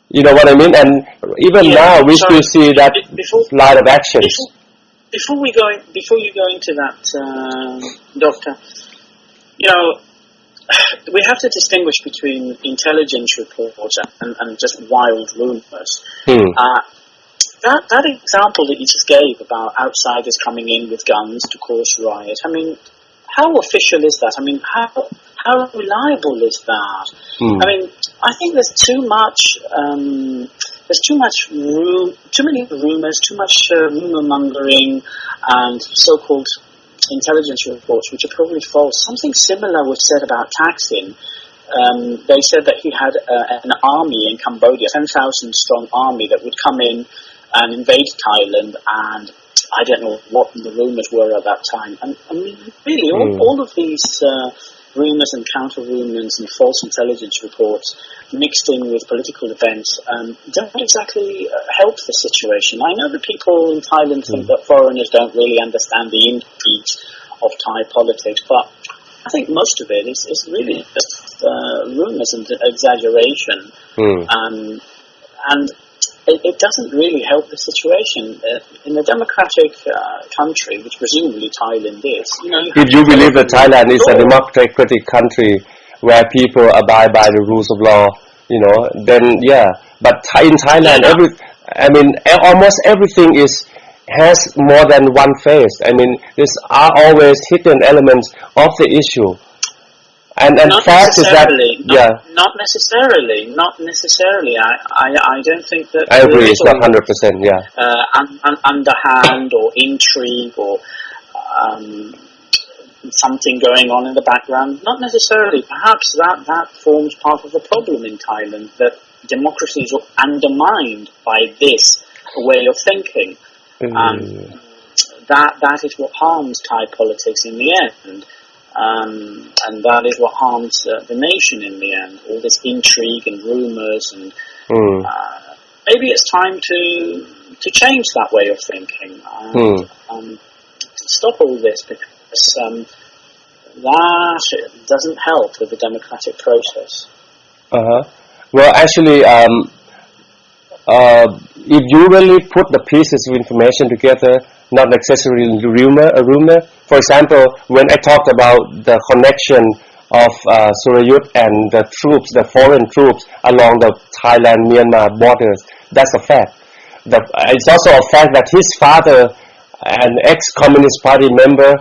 Speaker 3: You know what I mean? And even now, we still see that line of actions.
Speaker 2: Before you go into that, Doctor, we have to distinguish between intelligence reports and just wild rumors. That example that you just gave about outsiders coming in with guns to cause riots, I mean, how official is that? I mean, how reliable is that? I mean, I think there's too many rumors, too much rumor mongering, and so-called intelligence reports, which are probably false. Something similar was said about Thaksin. They said that he had an army in Cambodia, 10,000 strong army that would come in and invade Thailand, and I don't know what the rumors were at that time. And I mean, really, all of these rumors and counter-rumors and false intelligence reports mixed in with political events don't exactly help the situation. I know that people in Thailand think that foreigners don't really understand the intrigue of Thai politics, but I think most of it is really just rumours and exaggeration, and it doesn't really help the situation. In a democratic country, which presumably Thailand is,
Speaker 3: if you believe that Thailand is a democratic country where people abide by the rules of law, then yeah. But in Thailand, almost everything has more than one face. There are always hidden elements of the issue. And
Speaker 2: not
Speaker 3: fact is that
Speaker 2: not necessarily. I don't think that
Speaker 3: I agree. It's not 100%. Yeah.
Speaker 2: Underhand or intrigue or something going on in the background. Not necessarily. Perhaps that forms part of the problem in Thailand, that democracy is undermined by this way of thinking. That is what harms Thai politics in the end. And that is what harms the nation in the end. All this intrigue and rumours, and maybe it's time to change that way of thinking and to stop all this, because that doesn't help with the democratic process.
Speaker 3: Well, actually, if you really put the pieces of information together, not necessarily rumor. For example, when I talked about the connection of Surayut and the troops, the foreign troops along the Thailand-Myanmar borders, that's a fact. It's also a fact that his father, an ex-Communist Party member,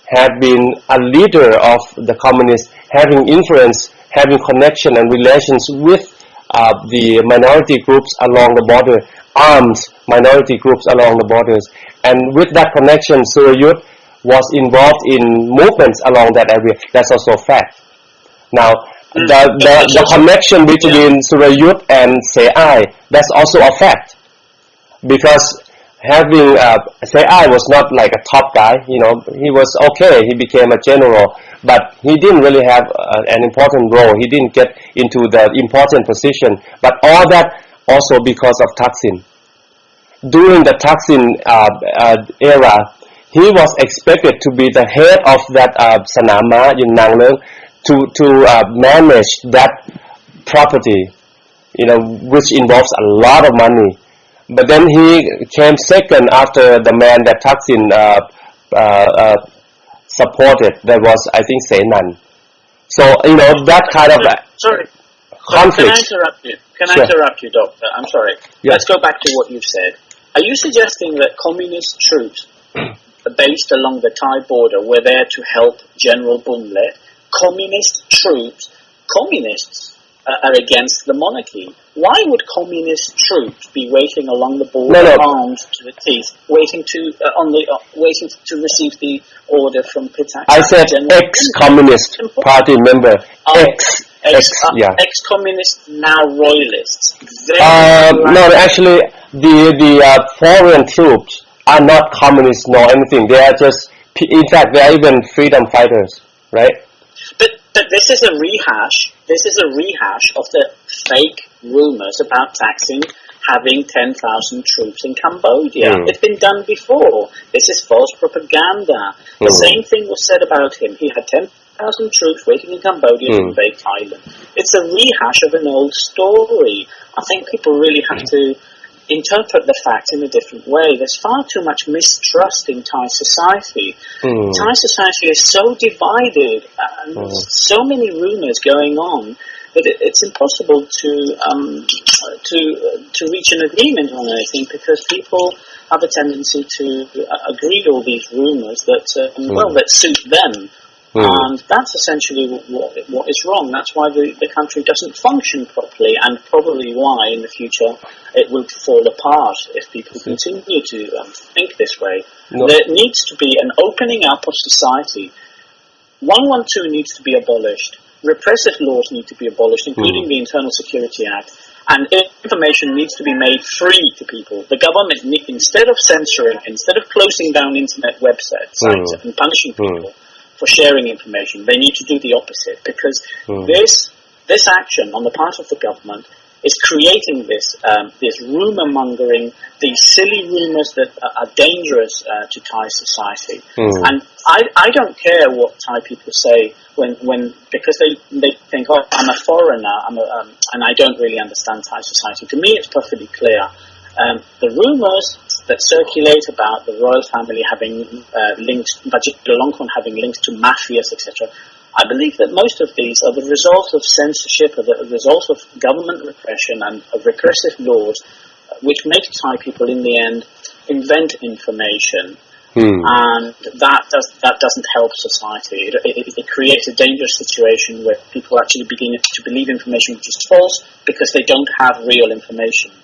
Speaker 3: had been a leader of the communists, having influence, having connection and relations with the minority groups along the border, armed minority groups along the borders. And with that connection, Surayut was involved in movements along that area. That's also a fact. Now, the connection between Surayut and Seai, that's also a fact. Because having Seai was not like a top guy, he was okay, he became a general, but he didn't really have an important role. He didn't get into the important position. But all that also because of Thaksin. During the Thaksin era, he was expected to be the head of that Sanama in Nang Leung, to manage that property, which involves a lot of money. But then he came second after the man that Thaksin supported. That was, I think, Senan. So that kind of conflict.
Speaker 2: Can I interrupt you, Doctor? I'm sorry.
Speaker 3: Yeah.
Speaker 2: Let's go back to what you've said. Are you suggesting that communist troops based along the Thai border were there to help General Bumlet? Communists are against the monarchy. Why would communist troops be waiting along the border, armed to the teeth, waiting to receive the order from Pitak?
Speaker 3: I said ex-communist party member.
Speaker 2: Ex-communist, now royalists.
Speaker 3: No, actually, the foreign troops are not communists nor anything. They are just, in fact, they are even freedom fighters, right?
Speaker 2: But this is a rehash. This is a rehash of the fake rumors about Thaksin having 10,000 troops in Cambodia. It's been done before. This is false propaganda. The same thing was said about him. He had 10,000 troops waiting in Cambodia to invade Thailand. It's a rehash of an old story. I think people really have to interpret the facts in a different way. There's far too much mistrust in Thai society. Thai society is so divided and so many rumors going on that it's impossible to reach an agreement on anything, because people have a tendency to agree to all these rumors that that suit them. And that's essentially what is wrong. That's why the country doesn't function properly, and probably why in the future it will fall apart if people continue to think this way. There needs to be an opening up of society. 112 needs to be abolished. Repressive laws need to be abolished, including the Internal Security Act. And information needs to be made free to people. The government, instead of censoring, instead of closing down internet websites and punishing people for sharing information, they need to do the opposite, because this action on the part of the government is creating this rumor mongering, these silly rumors that are dangerous to Thai society. And I don't care what Thai people say when because they think, oh, I'm a foreigner, and I don't really understand Thai society. To me, it's perfectly clear. The rumors that circulate about the royal family having links, Bajit Longkorn having links to mafias, etc. I believe that most of these are the result of censorship, or the result of government repression and of repressive laws, which make Thai people in the end invent information, and that doesn't help society. It creates a dangerous situation where people actually begin to believe information which is false because they don't have real information.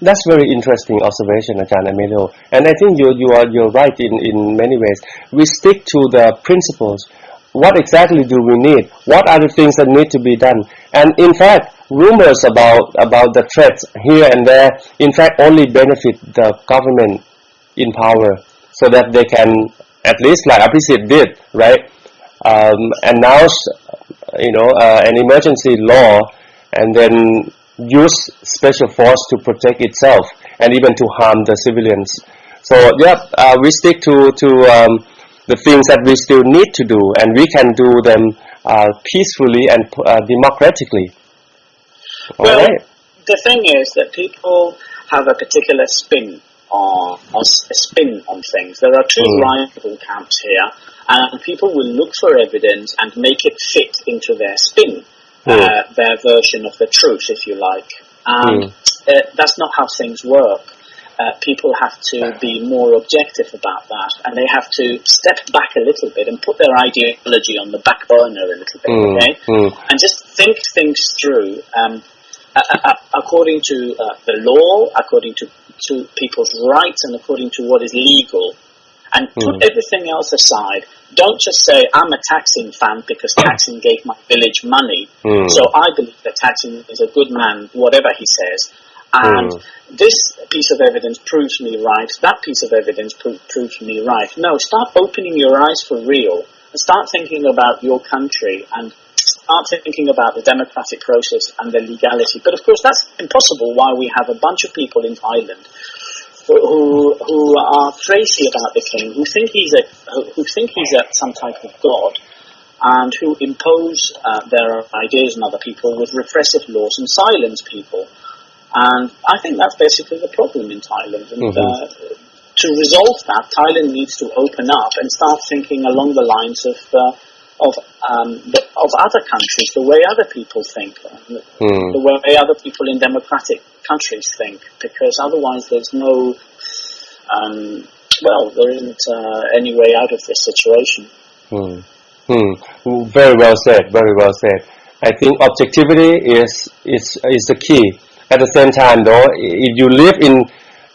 Speaker 3: That's very interesting observation, Ajahn Emilio. And I think you're right in many ways. We stick to the principles. What exactly do we need? What are the things that need to be done? And in fact, rumors about the threats here and there, in fact, only benefit the government in power, so that they can, at least like Abhisit did, right, announce, an emergency law, and then use special force to protect itself, and even to harm the civilians. So we stick to the things that we still need to do, and we can do them peacefully and democratically.
Speaker 2: Well, the thing is that people have a particular spin on things. There are two rival camps here, and people will look for evidence and make it fit into their spin, their version of the truth, if you like. And that's not how things work. People have to be more objective about that, and they have to step back a little bit and put their ideology on the back burner a little bit, okay? And just think things through according to the law, according to people's rights, and according to what is legal, and put everything else aside. Don't just say, I'm a Thaksin fan because Thaksin gave my village money, so I believe that Thaksin is a good man, whatever he says. And this piece of evidence proves me right, that piece of evidence proves me right. No, start opening your eyes for real, and start thinking about your country, and start thinking about the democratic process and the legality. But of course, that's impossible while we have a bunch of people in Thailand who are crazy about the king, who think he's some type of god, and who impose their ideas on other people with repressive laws and silence people. And I think that's basically the problem in Thailand. And to resolve that, Thailand needs to open up and start thinking along the lines of other countries, the way other people think, the way other people in democratic countries think. Because otherwise, there's no, there isn't any way out of this situation.
Speaker 3: Very well said. Very well said. I think objectivity is the key. At the same time, though, if you live in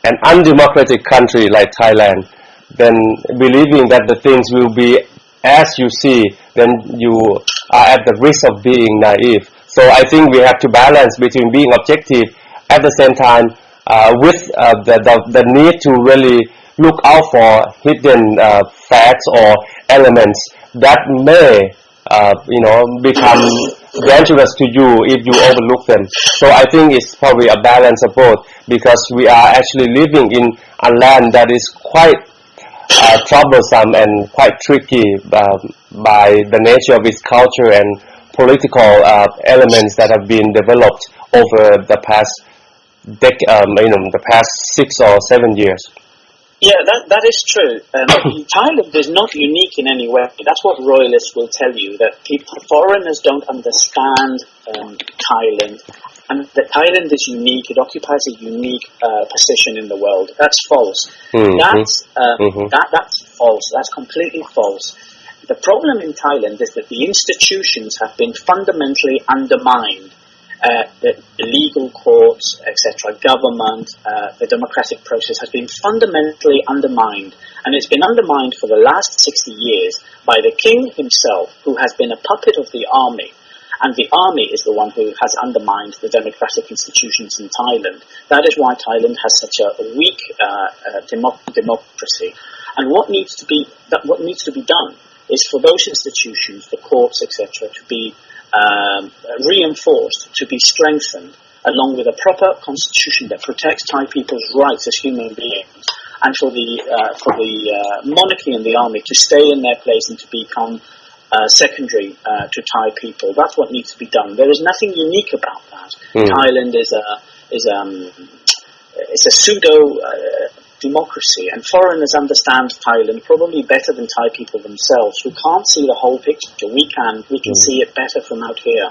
Speaker 3: an undemocratic country like Thailand, then believing that the things will be as you see, then you are at the risk of being naive. So I think we have to balance between being objective at the same time with the need to really look out for hidden facts or elements that may become dangerous to you if you overlook them. So I think it's probably a balance of both, because we are actually living in a land that is quite troublesome and quite tricky by the nature of its culture and political elements that have been developed over the past the past 6 or 7 years.
Speaker 2: Yeah, that is true. Thailand is not unique in any way. That's what royalists will tell you, that foreigners don't understand Thailand, and that Thailand is unique. It occupies a unique position in the world. That's false. That's false. That's completely false. The problem in Thailand is that the institutions have been fundamentally undermined. The legal courts, etc., government, the democratic process has been fundamentally undermined, and it's been undermined for the last 60 years by the king himself, who has been a puppet of the army, and the army is the one who has undermined the democratic institutions in Thailand. That is why Thailand has such a weak democracy. And what needs to be done is for those institutions, the courts, etc., to be reinforced, to be strengthened, along with a proper constitution that protects Thai people's rights as human beings, and for the monarchy and the army to stay in their place and to become secondary to Thai people. That's what needs to be done. There is nothing unique about that. Thailand is a pseudo democracy, and foreigners understand Thailand probably better than Thai people themselves, who can't see the whole picture. We can see it better from out here.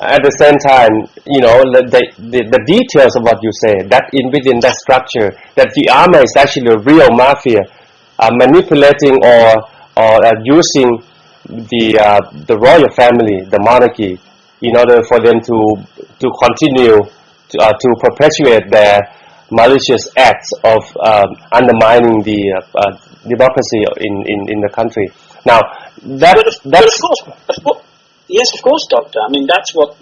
Speaker 3: At the same time, the details of what you say, that within that structure, that the army is actually a real mafia, manipulating or using the royal family, the monarchy, in order for them to continue to perpetuate their malicious acts of undermining the democracy in the country. Now,
Speaker 2: yes, of course, Doctor. I mean, that's what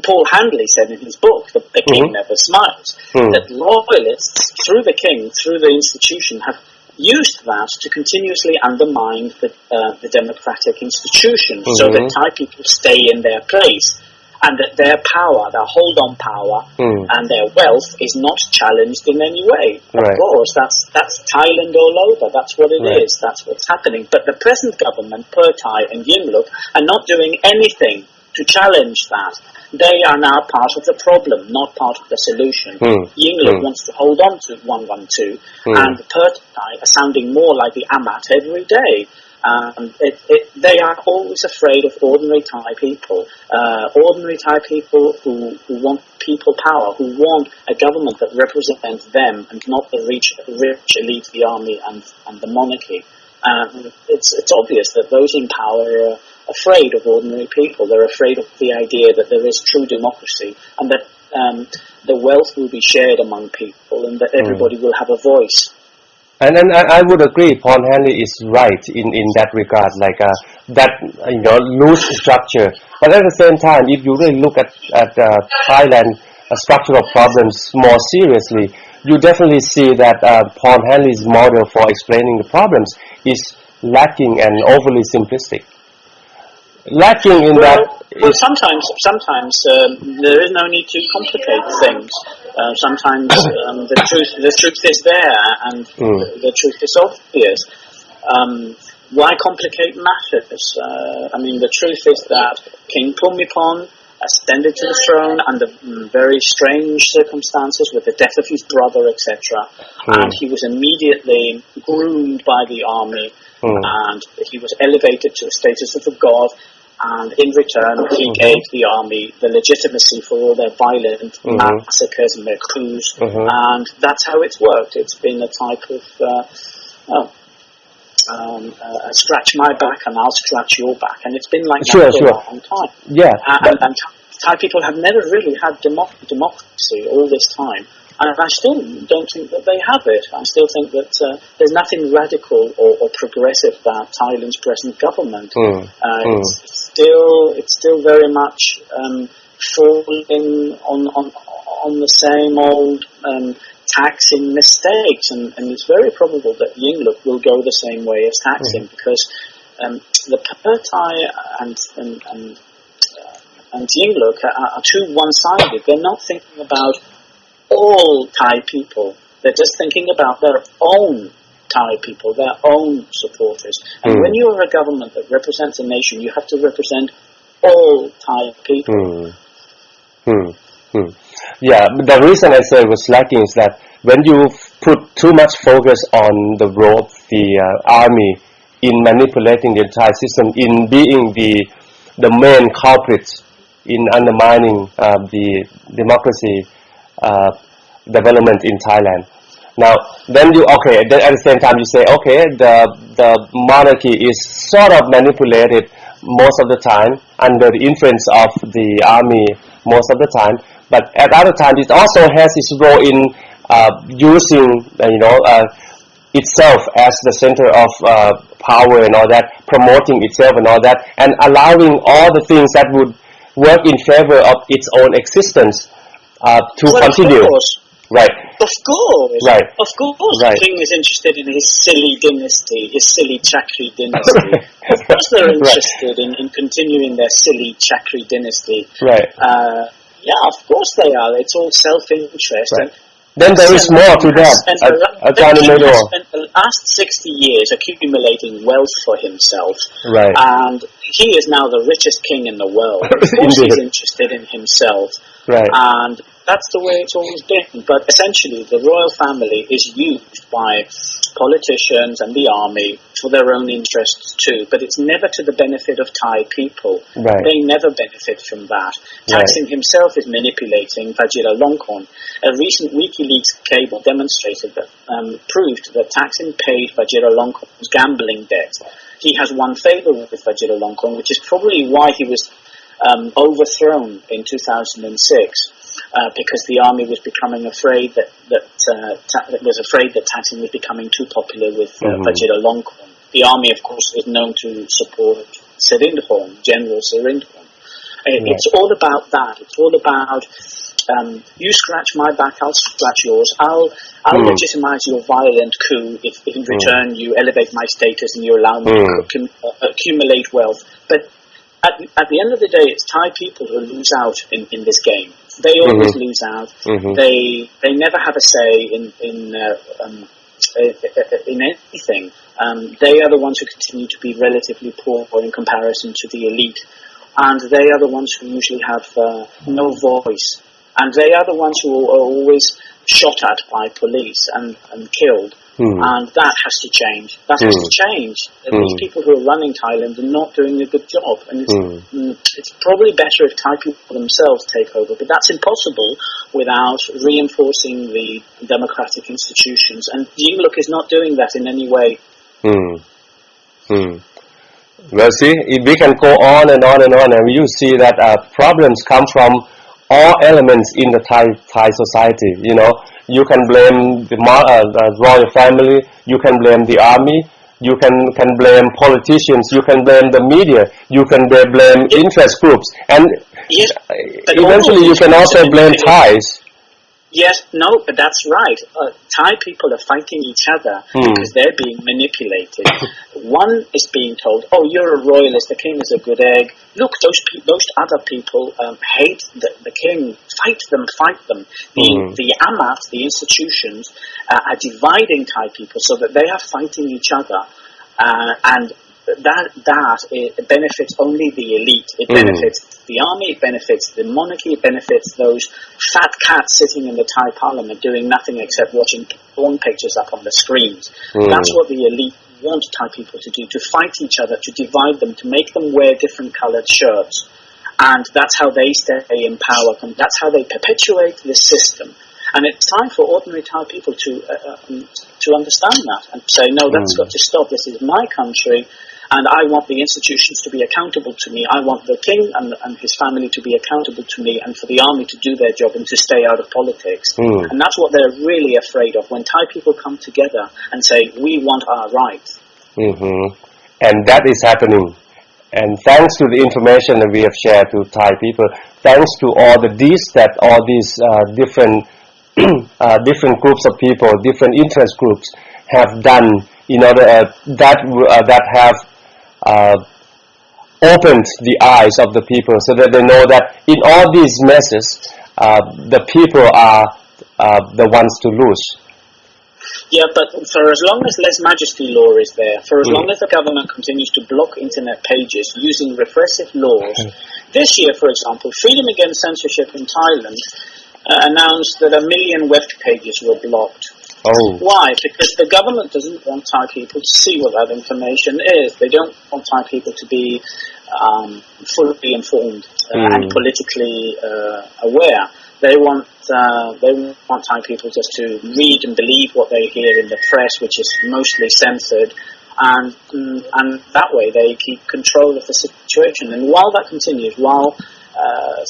Speaker 2: Paul Handley said in his book, The King Never Smiles, that loyalists, through the king, through the institution, have used that to continuously undermine the democratic institution, so that Thai people stay in their place, and that their power, their hold-on power, and their wealth is not challenged in any way. Of course, that's Thailand all over. That's what it is. That's what's happening. But the present government, Thai and Yingluck, are not doing anything to challenge that. They are now part of the problem, not part of the solution. Yingluck wants to hold on to 112, and the Thai are sounding more like the Amat every day. They are always afraid of ordinary Thai people who want people power, who want a government that represents them and not the rich elite, the army and the monarchy. It's obvious that those in power are afraid of ordinary people. They're afraid of the idea that there is true democracy and that the wealth will be shared among people and that everybody will have a voice.
Speaker 3: And I would agree, Paul Hanley is right in that regard, like that loose structure. But at the same time, if you really look at Thailand structural problems more seriously, you definitely see that Paul Hanley's model for explaining the problems is lacking and overly simplistic. Lacking in
Speaker 2: sometimes there is no need to complicate things. Sometimes the truth is there, and the truth is obvious. Why complicate matters? I mean, the truth is that King Bhumibol ascended to the throne under very strange circumstances, with the death of his brother, etc. And he was immediately groomed by the army, and he was elevated to the status of a god. And in return, he gave the army the legitimacy for all their violent massacres and their coups, and that's how it's worked. It's been a type of scratch my back and I'll scratch your back, and it's been like that for a long time.
Speaker 3: Yeah,
Speaker 2: and Thai people have never really had democracy all this time. And I still don't think that they have it. I still think that there's nothing radical or progressive about Thailand's present government. It's still very much falling on the same old taxing mistakes, and it's very probable that Yingluck will go the same way as taxing, because the Thai and Yingluck are too one-sided. They're not thinking about all Thai people. They're just thinking about their own Thai people, their own supporters. And when you're a government that represents a nation, you have to represent all Thai people.
Speaker 3: Yeah, the reason I say it was lacking is that when you put too much focus on the role of the army in manipulating the entire system, in being the main culprits in undermining the democracy development in Thailand. Now, then at the same time you say, the monarchy is sort of manipulated most of the time under the influence of the army most of the time, but at other times it also has its role in using, itself as the center of power and all that, promoting itself and all that, and allowing all the things that would work in favor of its own existence to continue.
Speaker 2: Of course.
Speaker 3: Right.
Speaker 2: Of course.
Speaker 3: Right.
Speaker 2: Of course.
Speaker 3: Right.
Speaker 2: The king is interested in his silly dynasty, his silly Chakri dynasty. Of course they're interested in continuing their silly Chakri dynasty.
Speaker 3: Right.
Speaker 2: Yeah, of course they are. It's all self-interest.
Speaker 3: Right. Then there is more to that.
Speaker 2: Emilio has spent the last 60 years accumulating wealth for himself.
Speaker 3: Right.
Speaker 2: And he is now the richest king in the world. Of course he's interested in himself.
Speaker 3: Right.
Speaker 2: And that's the way it's always been. But essentially, the royal family is used by politicians and the army for their own interests too. But it's never to the benefit of Thai people.
Speaker 3: Right.
Speaker 2: They never benefit from that. Thaksin himself is manipulating Vajiralongkorn. A recent WikiLeaks cable demonstrated that, proved that Thaksin paid Vajiralongkorn's gambling debt. He has won favour with Vajiralongkorn, which is probably why he was overthrown in 2006. Because the army was becoming afraid that Thaksin was becoming too popular with Vajiralongkorn. The army, of course, is known to support Sirindhorn, General Sirindhorn. It's all about that. It's all about you scratch my back, I'll scratch yours. I'll legitimize your violent coup if in return you elevate my status and you allow me to accumulate wealth. But at the end of the day, it's Thai people who lose out in this game. They always lose out. They never have a say in anything. They are the ones who continue to be relatively poor in comparison to the elite, and they are the ones who usually have no voice. And they are the ones who are always shot at by police and killed. And that has to change. That has to change. These people who are running Thailand are not doing a good job. And it's probably better if Thai people themselves take over. But that's impossible without reinforcing the democratic institutions. And Yingluck is not doing that in any way.
Speaker 3: Well, see, we can go on and on and on. And you see that problems come from all elements in the Thai society. You know, you can blame the royal family, you can blame the army, you can blame politicians, you can blame the media, you can blame interest groups, and eventually you can also blame Thais.
Speaker 2: Yes, no, but that's right. Thai people are fighting each other because they're being manipulated. One is being told, "Oh, you're a royalist. The king is a good egg. Look, those other people hate the king. Fight them." The amat, the institutions, are dividing Thai people so that they are fighting each other, and that benefits only the elite. It benefits the army, it benefits the monarchy, it benefits those fat cats sitting in the Thai parliament doing nothing except watching porn pictures up on the screens. That's what the elite want Thai people to do, to fight each other, to divide them, to make them wear different coloured shirts. And that's how they stay in power, and that's how they perpetuate this system. And it's time for ordinary Thai people to understand that and say, no, that's got to stop. This is my country. And I want the institutions to be accountable to me. I want the king and his family to be accountable to me, and for the army to do their job and to stay out of politics. And that's what they're really afraid of, when Thai people come together and say, we want our rights.
Speaker 3: And that is happening. And thanks to the information that we have shared to Thai people, thanks to all these different different groups of people, different interest groups have done in order that have opened the eyes of the people, so that they know that in all these messes, the people are the ones to lose.
Speaker 2: Yeah, but for as long as lèse majesty law is there, for as long as the government continues to block internet pages using repressive laws, this year, for example, Freedom Against Censorship in Thailand announced that 1 million web pages were blocked. Why? Because the government doesn't want Thai people to see what that information is. They don't want Thai people to be fully informed and politically aware. They want Thai people just to read and believe what they hear in the press, which is mostly censored, and that way they keep control of the situation. And while that continues, while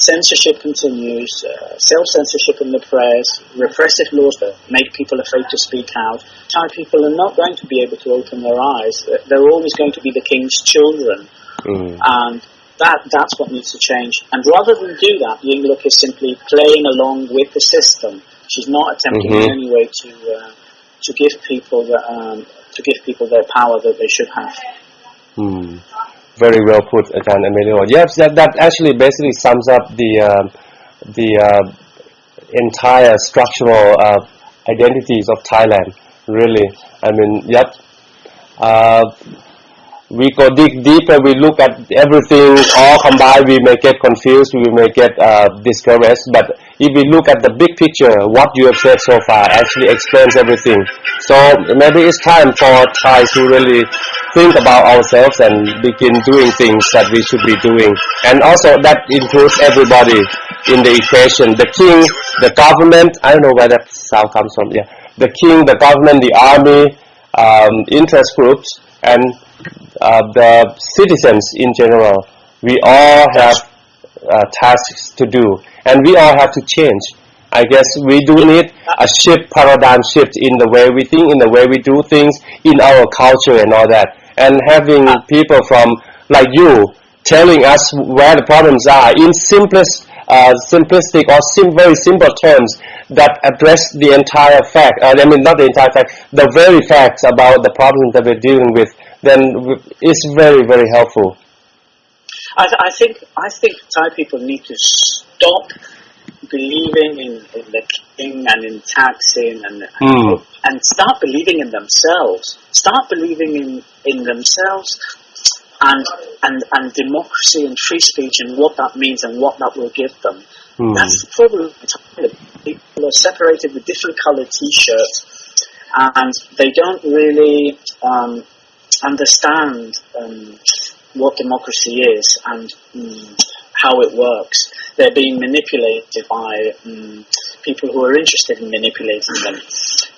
Speaker 2: censorship continues, self-censorship in the press, repressive laws that make people afraid to speak out, Thai people are not going to be able to open their eyes. They're always going to be the king's children. And that's what needs to change. And rather than do that, Yingluck is simply playing along with the system. She's not attempting in any way to give people their power that they should have.
Speaker 3: Very well put, Ajahn Emilio. Yes, that actually basically sums up the entire structural identities of Thailand. Really, I mean, yep. We go dig deeper, we look at everything all combined, we may get confused, we may get discouraged, but if we look at the big picture, what you have said so far actually explains everything. So maybe it's time for Thai to really think about ourselves and begin doing things that we should be doing. And also that includes everybody in the equation, the king, the government, I don't know where that sound comes from, yeah. The king, the government, the army, interest groups, and the citizens in general. We all have tasks to do, and we all have to change. I guess we do need a paradigm shift in the way we think, in the way we do things, in our culture and all that. And having people from, like you, telling us where the problems are in simplistic or very simple terms that address the entire fact, not the entire fact, the very facts about the problems that we're dealing with, then it's very, very helpful.
Speaker 2: I think Thai people need to stop believing in the king and in Thaksin and start believing in themselves. Start believing in themselves and democracy and free speech and what that means and what that will give them. That's the problem. People are separated with different coloured T-shirts and they don't really understand what democracy is and how it works. They're being manipulated by people who are interested in manipulating them.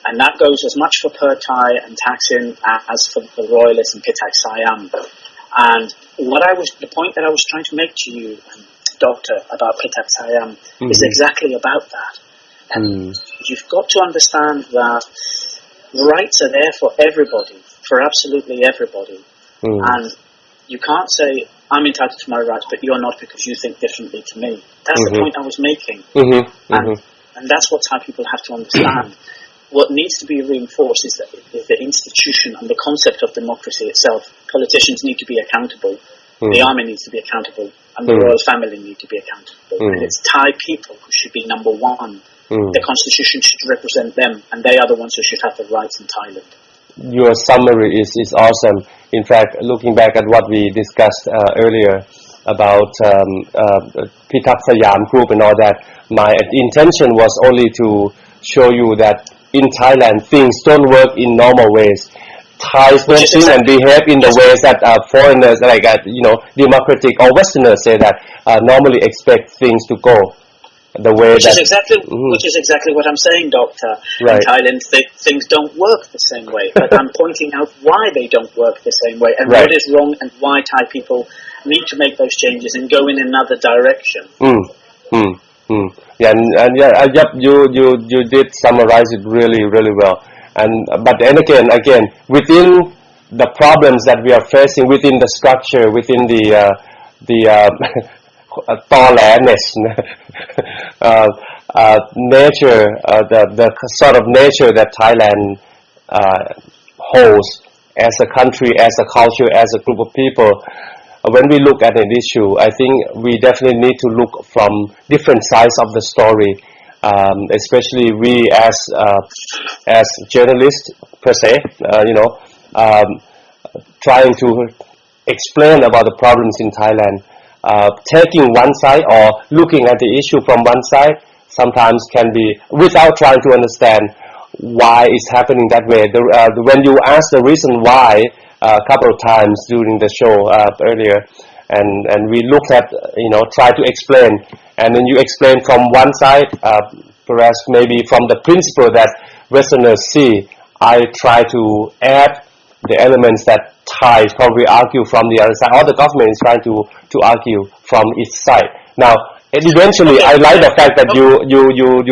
Speaker 2: And that goes as much for Thai and Thaksin as for the Royalists and Pitak Siam. And the point that I was trying to make to you, Doctor, about Pitak Siam is exactly about that. And you've got to understand that rights are there for everybody, for absolutely everybody. And you can't say, I'm entitled to my rights, but you're not because you think differently to me. That's the point I was making. And that's what Thai people have to understand. What needs to be reinforced is the institution and the concept of democracy itself. Politicians need to be accountable. The army needs to be accountable. And the royal family need to be accountable. And it's Thai people who should be number one. The constitution should represent them, and they are the ones who should have the rights in Thailand.
Speaker 3: Your summary is awesome. In fact, looking back at what we discussed earlier about Pitak Siam group and all that, my intention was only to show you that in Thailand things don't work in normal ways. Thais don't think and behave in the ways that foreigners, like democratic or Westerners say that normally expect things to go. Which is exactly what I'm saying, Doctor. Right.
Speaker 2: In Thailand, things don't work the same way, but I'm pointing out why they don't work the same way and what is wrong and why Thai people need to make those changes and go in another direction. You did summarize it really, really well. But again, within the problems that we are facing, within the structure, within the nature, the sort of nature that Thailand holds as a country, as a culture, as a group of people. When we look at an issue, I think we definitely need to look from different sides of the story, especially we as journalists per se, trying to explain about the problems in Thailand. Taking one side or looking at the issue from one side sometimes can be without trying to understand why it's happening that way. When you ask the reason why a couple of times during the show earlier, and we looked at, try to explain, and then you explain from one side, perhaps maybe from the principle that Westerners see, I try to add the elements that Thais probably argue from the other side, or the government is trying to argue from its side. Now, eventually, I like the fact that you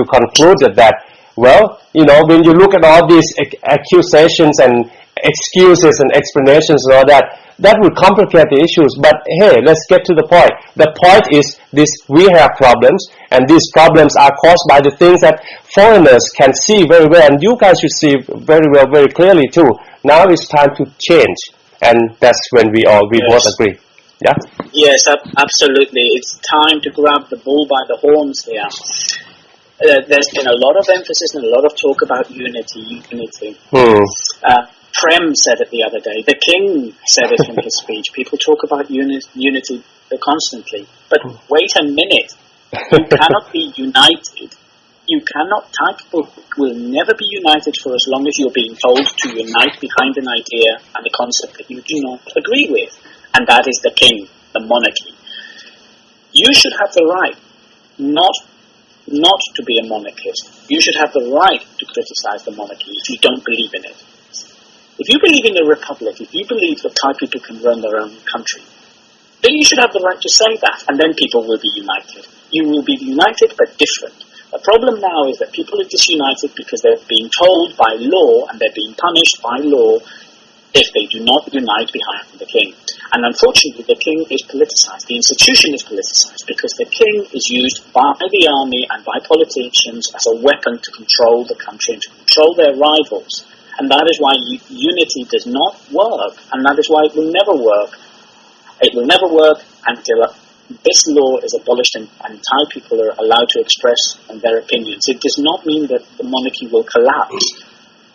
Speaker 2: concluded that, when you look at all these accusations and excuses and explanations and all that, that would complicate the issues. But hey, let's get to the point. The point is this: we have problems, and these problems are caused by the things that foreigners can see very well, and you guys should see very well, very clearly too. Now it's time to change.
Speaker 3: and that's when we both agree. Yeah.
Speaker 2: Yes, absolutely. It's time to grab the bull by the horns here. There's been a lot of emphasis and a lot of talk about unity. Prem said it the other day. The king said it in his speech. People talk about unity constantly. But wait a minute. You cannot be united. You cannot. People will never be united for as long as you're being told to unite behind an idea and a concept that you do not agree with. And that is the king, the monarchy. You should have the right not to be a monarchist. You should have the right to criticize the monarchy if you don't believe in it. If you believe in a republic, if you believe that Thai people can run their own country, then you should have the right to say that, and then people will be united. You will be united but different. The problem now is that people are disunited because they're being told by law and they're being punished by law if they do not unite behind the king. And unfortunately, the king is politicized. The institution is politicized because the king is used by the army and by politicians as a weapon to control the country and to control their rivals. And that is why unity does not work, and that is why it will never work. It will never work until this law is abolished and Thai people are allowed to express their opinions. It does not mean that the monarchy will collapse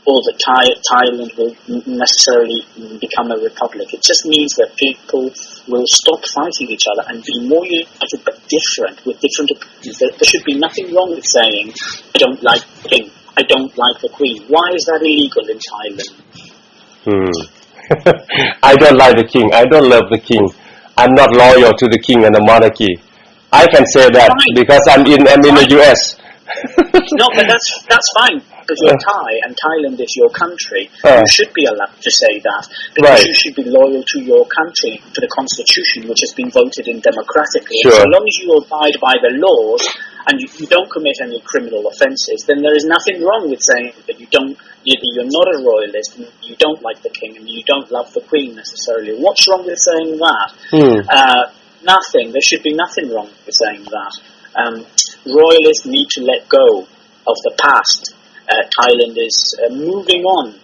Speaker 2: or that Thailand will necessarily become a republic. It just means that people will stop fighting each other and be more united but different, with different opinions. There should be nothing wrong with saying, I don't like the king, I don't like the queen. Why is that illegal in Thailand?
Speaker 3: I don't like the king, I don't love the king. I'm not loyal to the king and the monarchy. I can say that because I'm in the US.
Speaker 2: No, but that's fine. Because you're Thai and Thailand is your country, you should be allowed to say that because you should be loyal to your country, to the constitution, which has been voted in democratically.
Speaker 3: Sure.
Speaker 2: So long as you abide by the laws and you don't commit any criminal offences, then there is nothing wrong with saying that you're not a royalist, and you don't like the king, and you don't love the queen necessarily. What's wrong with saying that? Nothing. There should be nothing wrong with saying that. Royalists need to let go of the past. Thailand is moving on.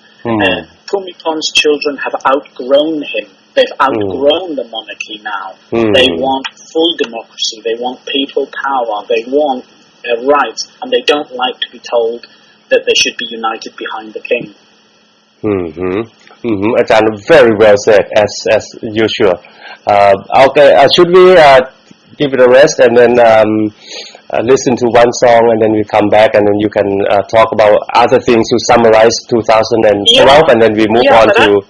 Speaker 2: Pumipon's children have outgrown him. They've outgrown the monarchy now. They want full democracy. They want people power. They want their rights. And they don't like to be told that they should be united behind the king.
Speaker 3: Ajahn, very well said, as usual. Okay, should we give it a rest and then listen to one song and then we come back and then you can talk about other things to summarize 2012 and then we move on to...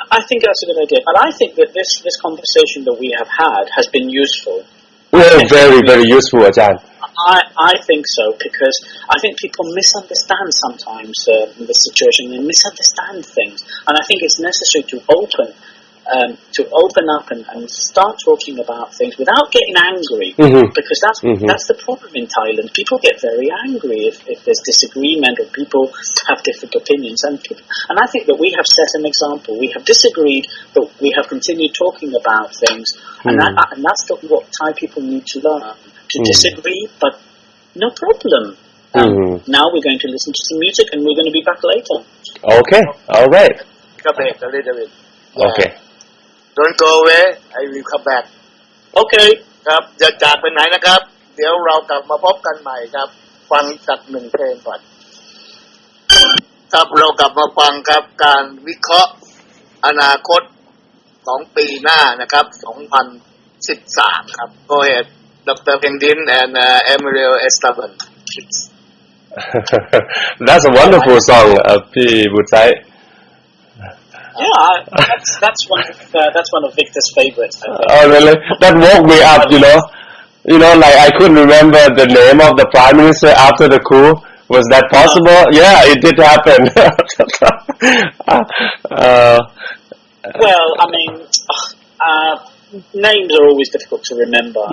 Speaker 2: I think that's a good idea. But I think that this conversation that we have had has been useful.
Speaker 3: Very, very useful, Ajahn.
Speaker 2: I think so, because I think people misunderstand sometimes the situation. They misunderstand things. And I think it's necessary to open up and start talking about things without getting angry, because that's the problem in Thailand. People get very angry if there's disagreement or people have different opinions, and I think that we have set an example. We have disagreed, but we have continued talking about things, and that's what Thai people need to learn, to disagree, but no problem. Now we're going to listen to some music, and we're going to be back later.
Speaker 3: Okay, all right.
Speaker 1: Come back a little bit.
Speaker 3: Okay.
Speaker 1: Don't go away. I will come back.
Speaker 2: Okay.
Speaker 1: ครับอย่าจากไปไหนนะครับเดี๋ยวเรากลับมาพบกันใหม่ครับฟังจากหนึ่งเพลงก่อนครับเรากลับมาฟังครับการวิเคราะห์อนาคตของปีหน้านะครับ2013ครับ Go ahead Dr. Pendin and Emilio Esteban.
Speaker 3: That's a wonderful song, P. Woodside.
Speaker 2: Yeah, that's one of Victor's favorites.
Speaker 3: Oh, really? That woke me up, you know. Like I couldn't remember the name of the prime minister after the coup. Was that possible? Yeah, it did happen.
Speaker 2: Well, I mean, names are always difficult to remember.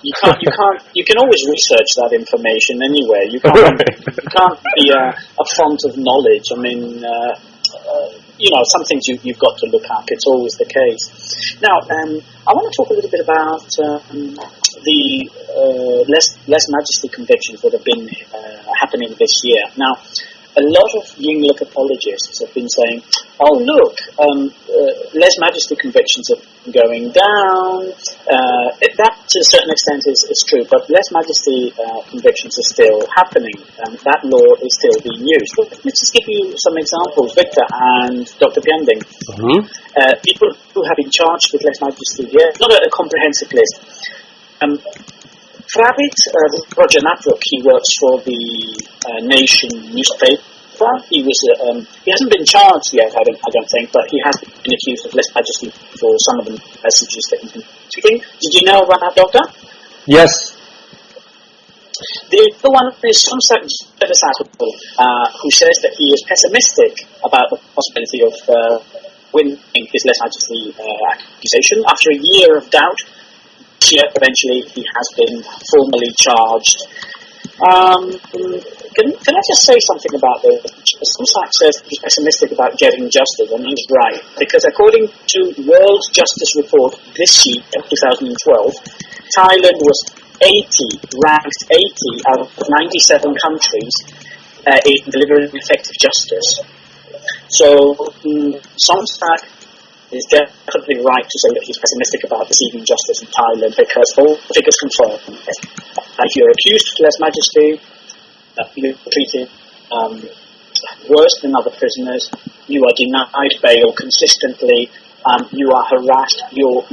Speaker 2: You can always research that information anywhere. You can't be a font of knowledge. I mean, some things you've got to look up. It's always the case. Now, I want to talk a little bit about the less majesty convictions that have been happening this year. Now, a lot of Yingluck apologists have been saying, oh, look, lèse majesty convictions are going down. That, to a certain extent, is true, but lèse majesty convictions are still happening, and that law is still being used. Well, let's just give you some examples, Victor and Dr. Pianding. People who have been charged with lèse majesty, not a comprehensive list. Fravit, Roger Nabrooke, he works for the Nation newspaper. He hasn't been charged yet, I don't think, but he has been accused of lèse majesty for some of the messages that he's been tweeting. Did you know about that, Doctor?
Speaker 3: Yes.
Speaker 2: The one is Somsak Devasatapur, who says that he is pessimistic about the possibility of winning his lèse majesty accusation. After a year of doubt, eventually he has been formally charged. Can I just say something about this? Somsak says he's pessimistic about getting justice, and he's right, because according to World Justice Report this year, 2012, Thailand was ranked 80 out of 97 countries in delivering effective justice. So Somsak is definitely right to say that he's pessimistic about receiving justice in Thailand, because all figures confirm that if you're accused of lèse majesty, you're treated worse than other prisoners, you are denied bail consistently, you are harassed, your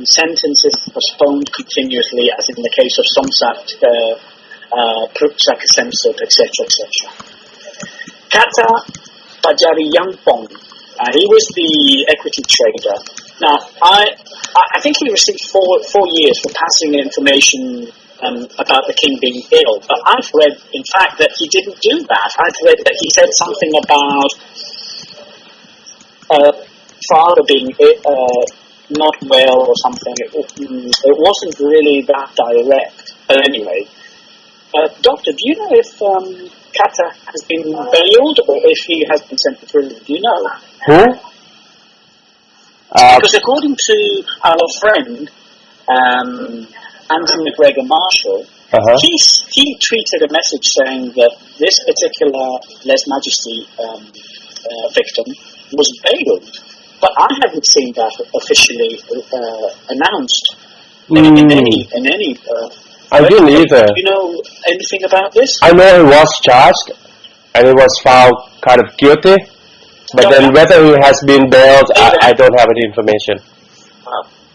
Speaker 2: sentence is postponed continuously, as in the case of Somsak, Pruksak Semsuk, etc., etc. Kata Bajari Yangpong, he was the equity trader. Now, I think he received four years for passing information about the king being ill. But I've read, in fact, that he didn't do that. I've read that he said something about father being not well or something. It wasn't really that direct. But anyway, Doctor, do you know if Kata has been bailed or if he has been sent to prison? Do you know?
Speaker 3: Who?
Speaker 2: Because according to our friend Anthony McGregor Marshall, he tweeted a message saying that this particular lèse majesty victim was bailed, but I haven't seen that officially announced in any.
Speaker 3: I didn't either.
Speaker 2: Do you know anything about this?
Speaker 3: I know he was charged and he was found kind of guilty, but then whether he has been bailed, I don't have any information.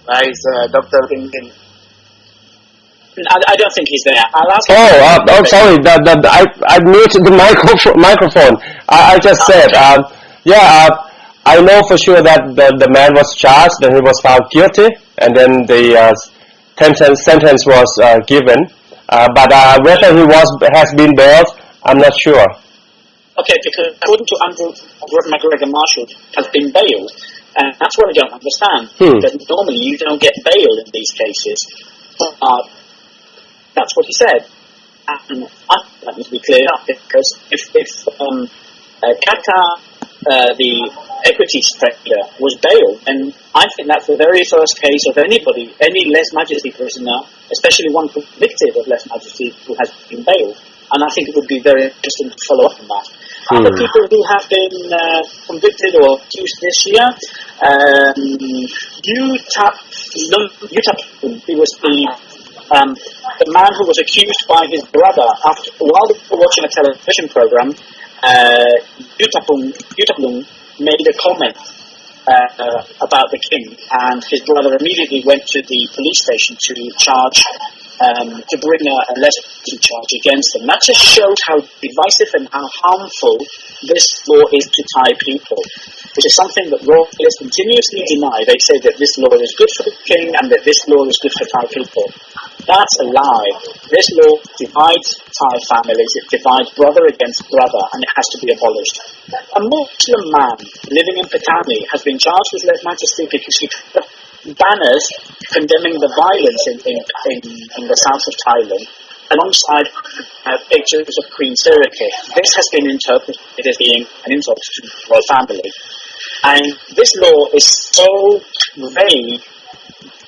Speaker 1: Nice, Dr. Pingin.
Speaker 2: I don't think he's there. I'll ask
Speaker 3: sorry. I muted the microphone. I just said, I know for sure that the man was charged and he was found guilty, and then the sentence was given. But whether he has been bailed, I'm not sure.
Speaker 2: Okay, because according to Andrew McGregor Marshall, has been bailed, and that's what I don't understand. That normally you don't get bail in these cases. That's what he said, and that needs to be cleared up, because if Kata, the equity trader, was bailed, and I think that's the very first case of any lèse majesty prisoner, especially one convicted of lèse majesty, who has been bailed. And I think it would be very interesting to follow up on that. Other people who have been convicted or accused this year, Yutapun, he was the man who was accused by his brother while they were watching a television program. Yutapun made a comment about the king, and his brother immediately went to the police station to bring a lesser charge against them. That just shows how divisive and how harmful this law is to Thai people, which is something that royalists continuously deny. They say that this law is good for the king and that this law is good for Thai people. That's a lie. This law divides Thai families. It divides brother against brother, and it has to be abolished. A Muslim man living in Patani has been charged with lèse majesty because he took banners condemning the violence in the south of Thailand, alongside pictures of Queen Sirikit. This has been interpreted as being an insult to the royal family. And this law is so vague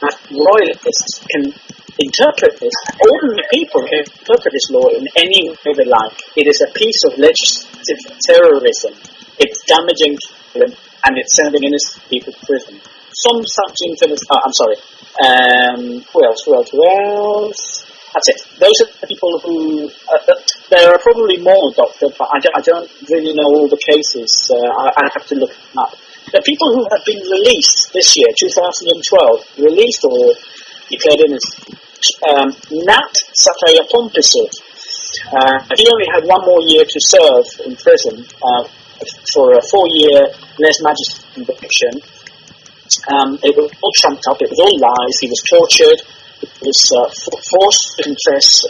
Speaker 2: that royalists can interpret this, ordinary people can interpret this law in any way they like. It is a piece of legislative terrorism. It's damaging to them, and it's sending innocent people to prison. Some such infamous... who else? That's it. Those are the people who... there are probably more, Doctor, but I don't really know all the cases. I have to look them up. The people who have been released this year, 2012, released or declared innocent, Nat Satayapompisu. He only had 1 more year to serve in prison for a 4-year lèse majesté conviction. It was all trumped up, it was all lies, he was tortured, he was forced to confess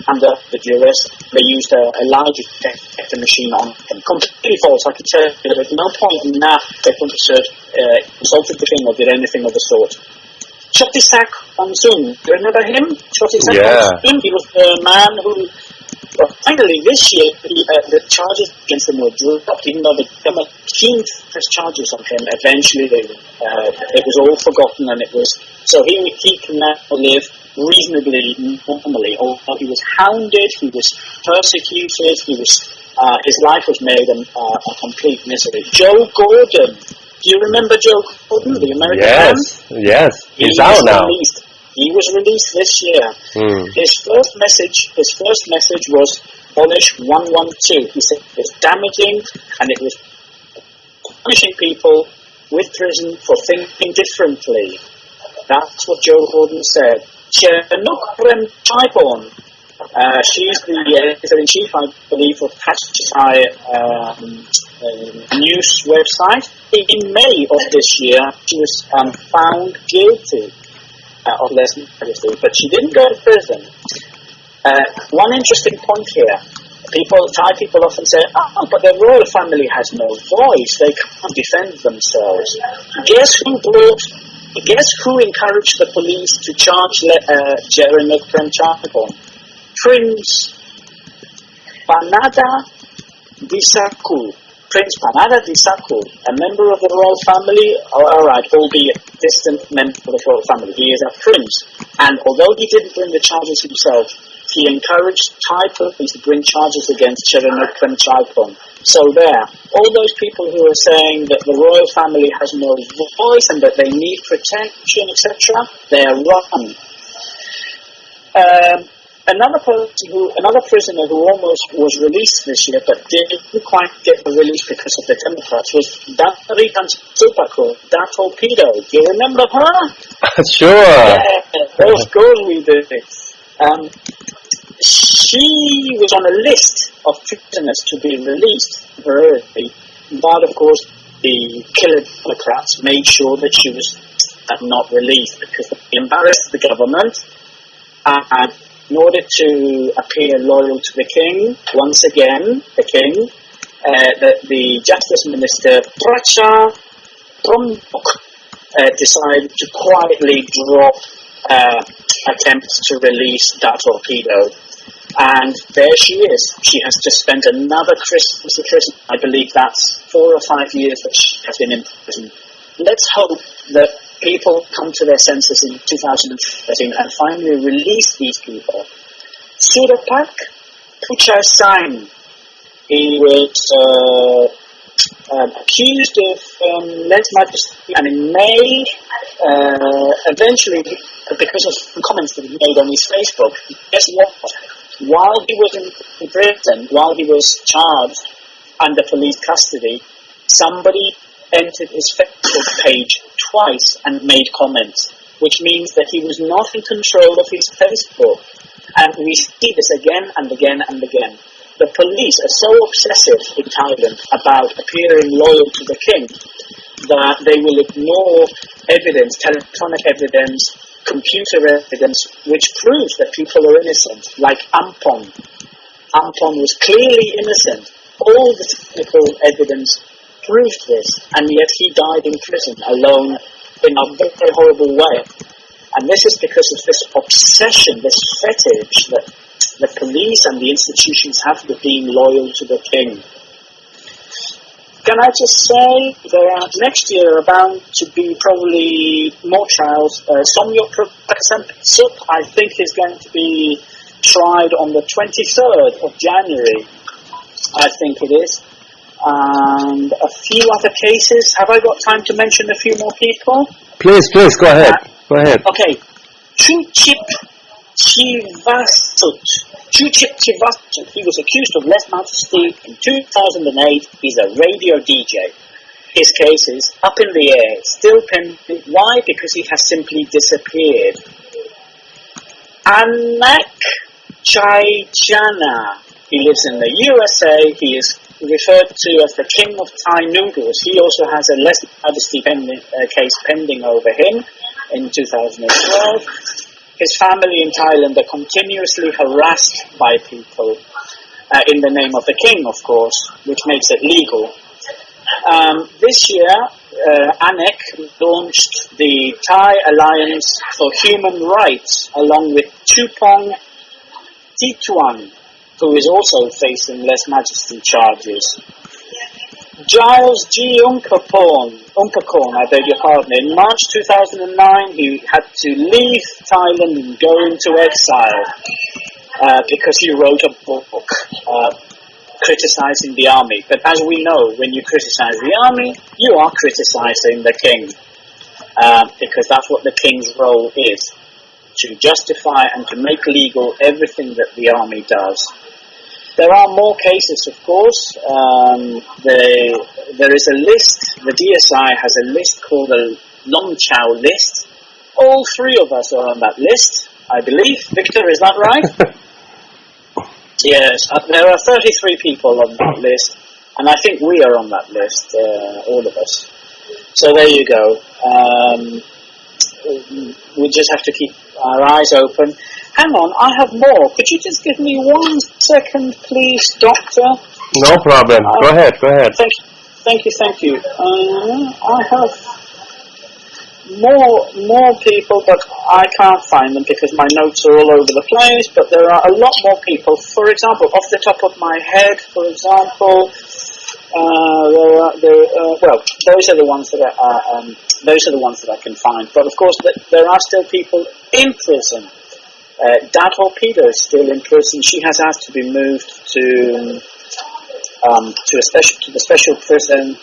Speaker 2: under the duress. They used a lie detector machine on him. Completely false, I can tell you that at no point in that they insulted the king or did anything of the sort. Chotisak Onsun, do you remember him? Chotisak Onsun, he was the man who... Well, finally, this year, the charges against him were dropped, even though the government keen to press charges on him. Eventually, it was all forgotten, and it was... So he can now live reasonably normally, although he was hounded, he was persecuted, his life was made a complete misery. Joe Gordon. Do you remember Joe Gordon, the American man?
Speaker 3: Yes. He's out now.
Speaker 2: He was released this year. His first message was abolish 112. He said it was damaging and it was punishing people with prison for thinking differently. That's what Joe Gordon said. Chernuk Chaibon. She's the editor-in-chief, I believe, of Kachai news website. In May of this year, she was found guilty of lèse majesté, but she didn't go to prison. One interesting point here. Thai people often say, but the royal family has no voice, they can't defend themselves. Guess who encouraged the police to charge Jeremy Premchapon? Prince Panada Disaku. Prince Panada Disaku, a member of the royal family, alright, albeit distant member of the royal family. He is a prince, and although he didn't bring the charges himself, he encouraged Thai police to bring charges against Chernuk Premchapon. So there, all those people who are saying that the royal family has no voice and that they need protection, etc., they are wrong. Another prisoner who almost was released this year but didn't quite get the release because of the Democrats was Daritan Supako, that torpedo. Do you remember her?
Speaker 3: Sure.
Speaker 2: Yeah, those girls we did it. She was on a list of prisoners to be released early, but of course the killer Democrats made sure that she was not released because they embarrassed the government and in order to appear loyal to the king, once again, the king, the Justice Minister, Pracha Promok, decided to quietly drop attempts to release that torpedo. And there she is. She has just spent another Christmas in prison. I believe that's 4 or 5 years that she has been in prison. Let's hope that people come to their senses in 2013 and finally release these people. Surapak Puchasain, he was accused of lèse majesté, and in May, eventually, because of some comments that he made on his Facebook, guess what? While he was in prison, while he was charged under police custody, somebody entered his Facebook page twice and made comments, which means that he was not in control of his Facebook. And we see this again and again and again. The police are so obsessive in Thailand about appearing loyal to the king that they will ignore evidence, telephonic evidence, computer evidence, which proves that people are innocent, like Ampon. Ampon was clearly innocent. All the technical evidence proved this, and yet he died in prison alone in a very horrible way. And this is because of this obsession, this fetish that the police and the institutions have with being loyal to the king. can I just say there are next year bound to be probably more trials. Somyot Praksantsup, I think, is going to be tried on the 23rd of January. I think it is. And a few other cases. Have I got time to mention a few more people?
Speaker 3: Please, go ahead. Go ahead.
Speaker 2: Okay. Chuchip Chivasut. He was accused of lèse majesty in 2008. He's a radio DJ. His case is up in the air, still pending. Why? Because he has simply disappeared. Anak Chaijana. He lives in the USA. He is referred to as the king of Thai noodles. He also has a lèse majesty case pending over him in 2012. His family in Thailand are continuously harassed by people in the name of the king, of course, which makes it legal. This year, Anek launched the Thai Alliance for Human Rights along with Chupong Tituan, who is also facing lèse majesty charges. Giles G. Unkakorn, I beg your pardon. In March 2009, he had to leave Thailand and go into exile because he wrote a book criticizing the army. But as we know, when you criticize the army, you are criticizing the king because that's what the king's role is, to justify and to make legal everything that the army does. There are more cases, of course. There is a list. The DSI has a list called the Long Chow list. All three of us are on that list, I believe. Victor, is that right? Yes. There are 33 people on that list, and I think we are on that list, all of us. So there you go. We just have to keep our eyes open. Hang on, I have more. Could you just give me 1 second, please, Doctor?
Speaker 3: No problem. Go ahead.
Speaker 2: Thank you. I have more people, but I can't find them because my notes are all over the place. But there are a lot more people. For example, off the top of my head, those are the ones that I can find. But of course, there are still people in prison. Dato Peter is still in prison. She has asked to be moved to the special prison,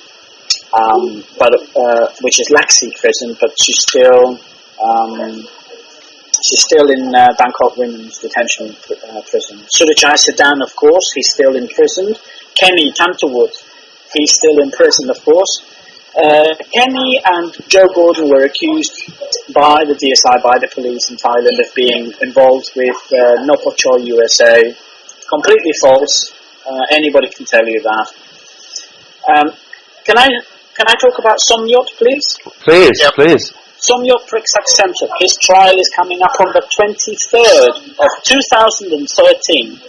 Speaker 2: which is Laxi prison, but she's still in Bangkok Women's Detention Prison. Surajai Sedan, of course, he's still imprisoned. Kenny Tantawood, he's still in prison, of course. Kenny and Joe Gordon were accused by the DSI, by the police in Thailand, of being involved with Nopochoi USA. Completely false. Anybody can tell you that. Can I talk about Somyot, please?
Speaker 3: Please, yep. Please.
Speaker 2: Somyot Praksantsup. His trial is coming up on the 23rd of 2013.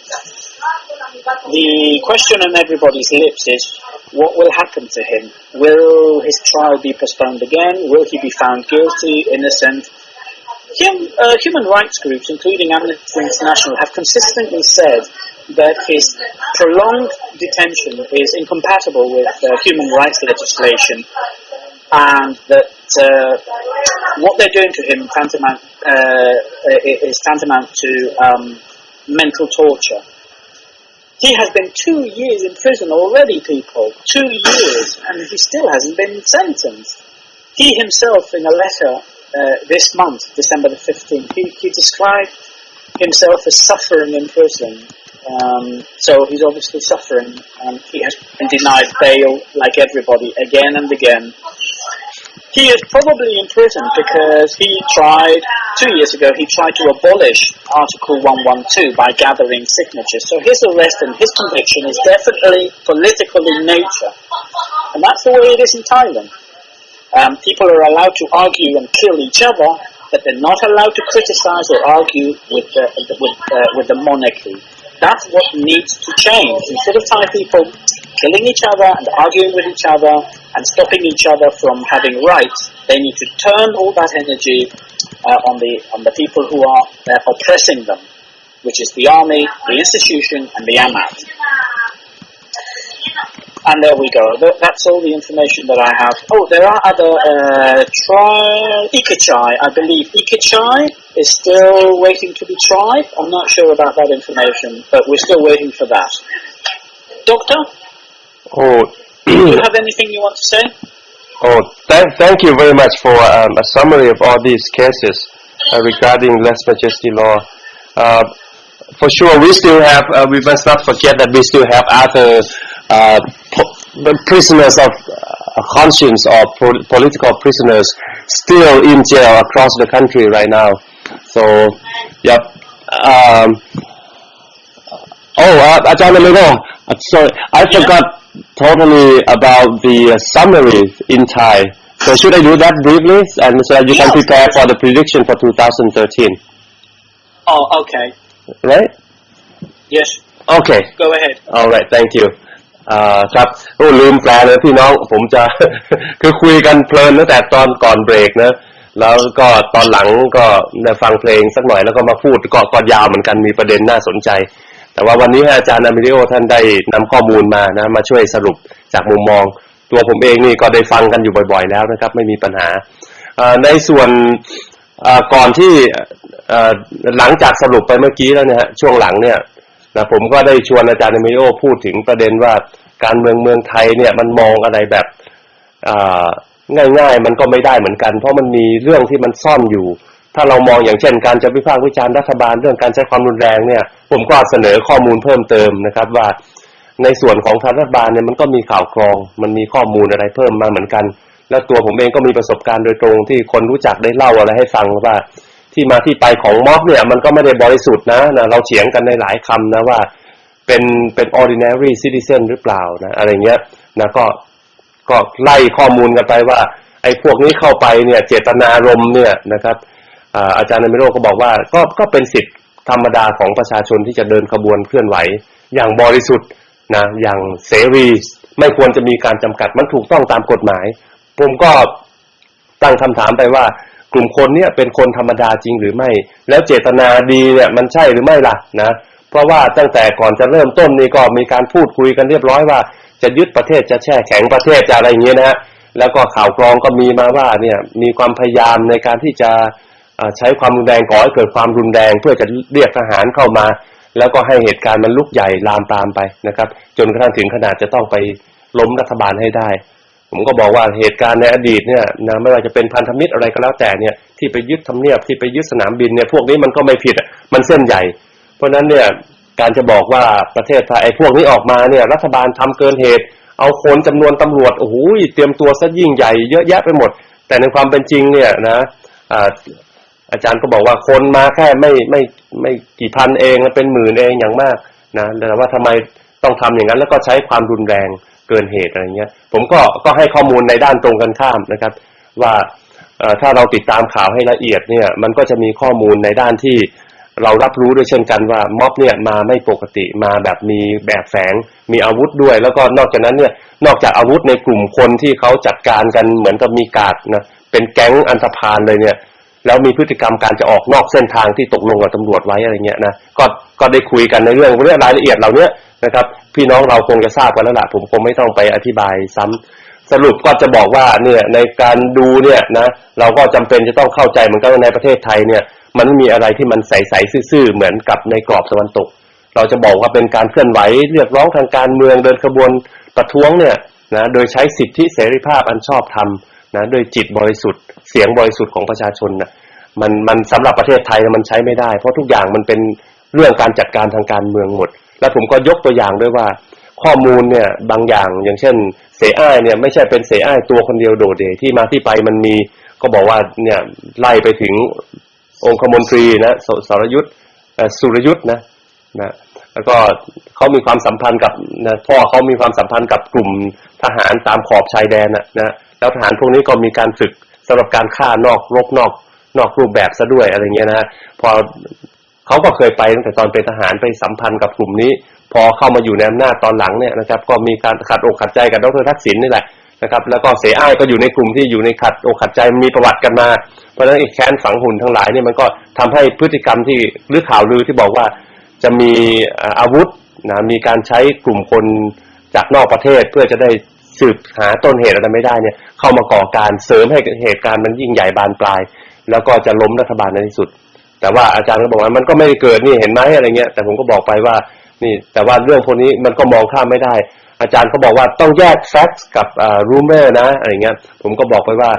Speaker 2: The question on everybody's lips is, what will happen to him? Will his trial be postponed again? Will he be found guilty, innocent? Human rights groups, including Amnesty International, have consistently said that his prolonged detention is incompatible with human rights legislation, and that what they're doing to him is tantamount to mental torture. He has been 2 years in prison already, people. 2 years, and he still hasn't been sentenced. He himself, in a letter this month, December the 15th, he described himself as suffering in prison. So he's obviously suffering, and he has been denied bail, like everybody, again and again. He is probably in prison because he tried, 2 years ago, he tried to abolish Article 112 by gathering signatures. So his arrest and his conviction is definitely political in nature. And that's the way it is in Thailand. People are allowed to argue and kill each other, but they're not allowed to criticize or argue with the monarchy. That's what needs to change. Instead of Thai people killing each other and arguing with each other and stopping each other from having rights, they need to turn all that energy on the people who are oppressing them, which is the army, the institution, and the Amat. And there we go. That's all the information that I have. Oh, there are other Ikachai. I believe Ikachai is still waiting to be tried. I'm not sure about that information, but we're still waiting for that. Doctor?
Speaker 3: Oh,
Speaker 2: do you have anything you want to say?
Speaker 3: Oh, thank you very much for a summary of all these cases regarding lèse majesty law. For sure, we still have. We must not forget that we still have other prisoners of conscience or political prisoners still in jail across the country right now. So, yep. Ajahn Emilio, sorry, I forgot totally about the summary in Thai. So should I do that briefly, and so that you can prepare for the prediction for 2013?
Speaker 2: Oh, okay.
Speaker 3: Right?
Speaker 2: Yes.
Speaker 3: Okay.
Speaker 2: Go ahead.
Speaker 3: All right. Thank you. ครับโอ้ลืมแปลเลยพี่น้องผมจะ คือคุยกันเพลินตั้งแต่ตอนก่อนเบรกนะแล้วก็ตอนหลังก็ได้ฟังเพลงสักหน่อยแล้วก็มาพูดก็ยาวเหมือนกันมีประเด็นน่าสนใจแต่ว่าวันนี้อาจารย์อเมริโอท่านได้นำข้อมูลมานะมาช่วยสรุปจากมุมมองตัวผมเองนี่ก็ได้ฟังกันอยู่บ่อยๆแล้วนะครับไม่มีปัญหาในส่วนก่อนที่หลังจากสรุปไปเมื่อกี้แล้วเนี่ยช่วงหลังเนี่ยนะผมก็ได้ชวนอาจารย์อเมริโอพูดถึงประเด็นว่าการเมืองไทยเนี่ยมันมองอะไรแบบง่ายๆมันก็ไม่ได้เหมือนกันเพราะมันมีเรื่องที่มันซ่อนอยู่ถ้าเรามองอย่างเช่นการจะวิพากษ์วิจารณ์รัฐบาลเรื่องการใช้ความรุนแรงเนี่ยผมก็เสนอข้อมูลเพิ่มเติมนะครับว่าในส่วนของรัฐบาลเนี่ยมันก็มีข่าวกรองมันมีข้อมูลอะไรเพิ่มมาเหมือนกันแล้วตัวผมเองก็มีประสบการณ์โดยตรงที่คนรู้จักได้เล่าอะไรให้ฟังว่าที่มาที่ไปของม็อบเนี่ยมันก็ไม่ได้บริสุทธิ์นะเราเถียงกันในหลายคำนะว่าเป็น ordinary citizen หรือเปล่านะอะไรเงี้ยนะก็ไล่ข้อมูลกันไปว่าไอ้พวกนี้เข้าไปเนี่ยเจตนารมณ์เนี่ยนะครับอาจารย์อเมริโอก็บอกว่าก็เป็นสิทธิธรรมดาของประชาชนที่จะเดินขบวนเคลื่อนไหวอย่างบริสุทธิ์นะอย่างเสรีไม่ควรจะมีการจำกัดมันถูกต้องตามกฎหมายผมก็ตั้งคำถามไปว่ากลุ่มคนเนี่ยเป็นคนธรรมดาจริงหรือไม่แล้วเจตนาดีเนี่ยมันใช่หรือไม่ล่ะนะเพราะว่าตั้งแต่ก่อนจะเริ่มต้นนี่ก็มีการพูดคุยกันเรียบร้อยว่าจะยึดประเทศจะแช่แข็งประเทศจะอะไรอย่างเงี้ยนะฮะแล้วก็ข่าวกรองก็มีมาว่าเนี่ยมีความพยายามในการที่จะใช้ความรุนแรงก่อให้เกิดความรุนแรงเพื่อจะเรียกทหารเข้ามาแล้วก็ให้เหตุการณ์มันลุกใหญ่ลามปามไปนะครับจนกระทั่งถึงขนาดจะต้องไปล้มรัฐบาลให้ได้ผมก็บอกว่าเหตุการณ์ในอดีตเนี่ยนะไม่ว่าจะเป็นพันธมิตรอะไรก็แล้วแต่เนี่ยที่ไปยึดทำเนียบที่ไปยึดสนามบินเนี่ยพวกนี้มันก็ไม่ผิดมันเส้นใหญ่เพราะนั้นเนี่ยการจะบอกว่าประเทศไทยไอ้พวกนี้ออกมาเนี่ยรัฐบาลทำเกินเหตุเอาคนจำนวนตำรวจโอ้โหเตรียมตัวซะยิ่งใหญ่เยอะแยะไปหมดแต่ในความเป็นจริงเนี่ยนะอาจารย์ก็บอกว่าคนมาแค่ไม่กี่พันเองเป็นหมื่นเองอย่างมากนะแต่ว่าทำไมต้องทำอย่างนั้นแล้วก็ใช้ความรุนแรงเกินเหตุอะไรเงี้ยผมก็ให้ข้อมูลในด้านตรงกันข้ามนะครับว่าถ้าเราติดตามข่าวให้ละเอียดเนี่ยมันก็จะมีข้อมูลในด้านที่เรารับรู้ด้วยเช่นกันว่าม็อบเนี่ยมาไม่ปกติมาแบบมีแบบแฝงมีอาวุธด้วยแล้วก็นอกจากนั้นเนี่ยนอกจากอาวุธในกลุ่มคนที่เขาจัดการกันเหมือนกับมีการ์ดนะเป็นแก๊งอันธพาลเลยเนี่ยแล้วมีพฤติกรรมการจะออกนอกเส้นทางที่ตกลงกับตำรวจไว้อะไรเงี้ยนะก็ได้คุยกันในเรื่องรายละเอียดเหล่านี้นะครับพี่น้องเราคงจะทราบกันแล้วล่ะผมคงไม่ต้องไปอธิบายซ้ำสรุปก็จะบอกว่าเนี่ยในการดูเนี่ยนะเราก็จำเป็นจะต้องเข้าใจเหมือนกันว่าในประเทศไทยเนี่ยมันไม่มีอะไรที่มันใสๆซื่อๆเหมือนกับในกรอบตะวันตกเราจะบอกว่าเป็นการเคลื่อนไหวเรียกร้องทางการเมืองเดินขบวนประท้วงเนี่ยนะโดยใช้สิทธิเสรีภาพอันชอบธรรมนะโดยจิตบริสุทธิ์เสียงบริสุทธิ์ของประชาชนนะมันสำหรับประเทศไทยมันใช้ไม่ได้เพราะทุกอย่างมันเป็นเรื่องการจัดการทางการเมืองหมดและผมก็ยกตัวอย่างด้วยว่าข้อมูลเนี่ยบางอย่างอย่างเช่นเสอ้ายเนี่ยไม่ใช่เป็นเสอ้ายตัวคนเดียวโดดเด่นที่มาที่ไปมันมีก็บอกว่าเนี่ยไล่ไปถึงองคมนตรีนะสุรยุทธนะแล้วก็เขามีความสัมพันธ์กับนะพ่อเขามีความสัมพันธ์กับกลุ่มทหารตามขอบชายแดนนะแล้วทหารพวกนี้ก็มีการฝึกสำหรับการฆ่านอกรบนอกรูปแบบซะด้วยอะไรเงี้ยนะพอเขาก็เคยไปตั้งแต่ตอนเป็นทหารไปสัมพันธ์กับกลุ่มนี้พอเข้ามาอยู่ในอำนาจตอนหลังเนี่ยนะครับก็มีการขัดอกขัดใจกับดร.ทักษิณนี่แหละนะครับแล้วก็เสอ้ายก็อยู่ในกลุ่มที่อยู่ในขัดอกขัดใจมีประวัติกันมาเพราะฉะนั้นแค้นฝังหุ่นทั้งหลายเนี่ยมันก็ทำให้พฤติกรรมที่หรือข่าวลือที่บอกว่าจะมีอาวุธนะมีการใช้กลุ่มคน จากนอกประเทศเพื่อจะได้สืบหาต้นเหตุอะไรไม่ได้เนี่ยเข้ามาก่อการเสริมให้เหตุการณ์มันยิ่งใหญ่บานปลายแล้วก็จะล้มรัฐบาลในที่สุดแต่ว่าอาจารย์ก็บอกว่ามันก็ไม่ได้เกิดนี่เห็นไหมอะไรเงี้ยแต่ผมก็บอกไปว่านี่แต่ว่าเรื่องพวกนี้มันก็มองข้ามไม่ได้อาจารย์ก็บอกว่าต้องแยก facts กับ rumor นะอะไรเงี้ยผมก็บอกไปว่า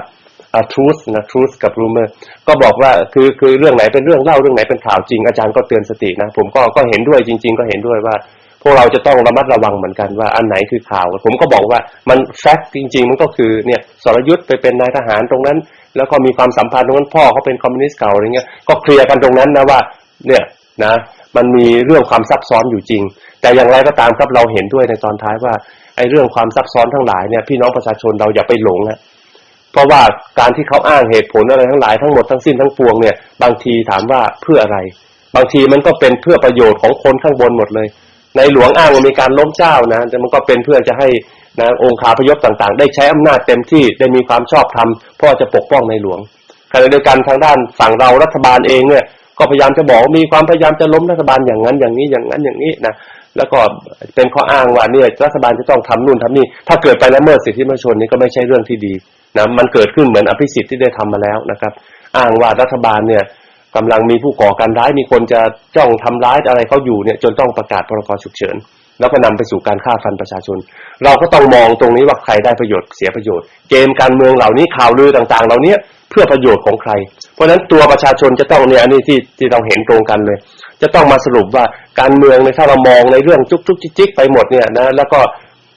Speaker 3: truth นะ truth กับ rumor ก็บอกว่าคือเรื่องไหนเป็นเรื่องเล่าเรื่องไหนเป็นข่าวจริงอาจารย์ก็เตือนสตินะผมก็เห็นด้วยจริงๆก็เห็นด้วยว่าพวกเราจะต้องระมัดระวังเหมือนกันว่าอันไหนคือข่าวผมก็บอกว่ามัน fact จริงๆมันก็คือเนี่ยสรยุทธไปเป็นนายทหารตรงนั้นแล้วก็มีความสัมพันธ์ตรงนั้นพ่อเขาเป็นคอมมิวนิสต์เก่าอะไรเงี้ยก็เคลียร์กันตรงนั้นนะว่าเนี่ยนะมันมีเรื่องความซับซ้อนอยู่จริงแต่อย่างไรก็ตามครับเราเห็นด้วยในตอนท้ายว่าไอ้เรื่องความซับซ้อนทั้งหลายเนี่ยพี่น้องประชาชนเราอย่าไปหลงนะเพราะว่าการที่เขาอ้างเหตุผลอะไรทั้งหลายทั้งหมดทั้งสิ้นทั้งปวงเนี่ยบางทีถามว่าเพื่ออะไรบางทีมันก็เป็นเพื่อประโยชน์ของคนข้างบนหมดเลยในหลวงอ้างว่ามีการล้มเจ้านะแต่มันก็เป็นเพื่อจะให้นะองค์คาพยพต่างๆได้ใช้อำนาจเต็มที่ได้มีความชอบธรรมเพราะจะปกป้องในหลวงขณะเดียวกันทางด้านฝั่งเรารัฐบาลเองเนี่ยก็พยายามจะบอกมีความพยายามจะล้มรัฐบาลอย่างนั้นอย่างนี้อย่างนั้นอย่างนี้นะแล้วก็เป็นข้ออ้างว่าเนี่ยรัฐบาลจะต้องทำนู่นทำนี่ถ้าเกิดไปละเมิดสิทธิมนุษยชนนี่ก็ไม่ใช่เรื่องที่ดีนะมันเกิดขึ้นเหมือนอภิสิทธิ์ที่ได้ทำมาแล้วนะครับอ้างว่ารัฐบาลเนี่ยกำลังมีผู้ก่อการร้ายมีคนจะจ้องทำร้ายอะไรเขาอยู่เนี่ยจนต้องประกาศพรกฉุกเฉินแล้วก็นำไปสู่การฆ่าฟันประชาชนเราก็ต้องมองตรงนี้ว่าใครได้ประโยชน์เสียประโยชน์เกมการเมืองเหล่านี้ข่าวลือต่างๆเหล่านี้เพื่อประโยชน์ของใครเพราะฉะนั้นตัวประชาชนจะต้องเนี่ยอันนี้ที่เราเห็นตรงกันเลยจะต้องมาสรุปว่าการเมืองในถ้าเรามองในเรื่องจุกๆจิกๆไปหมดเนี่ยนะแล้วก็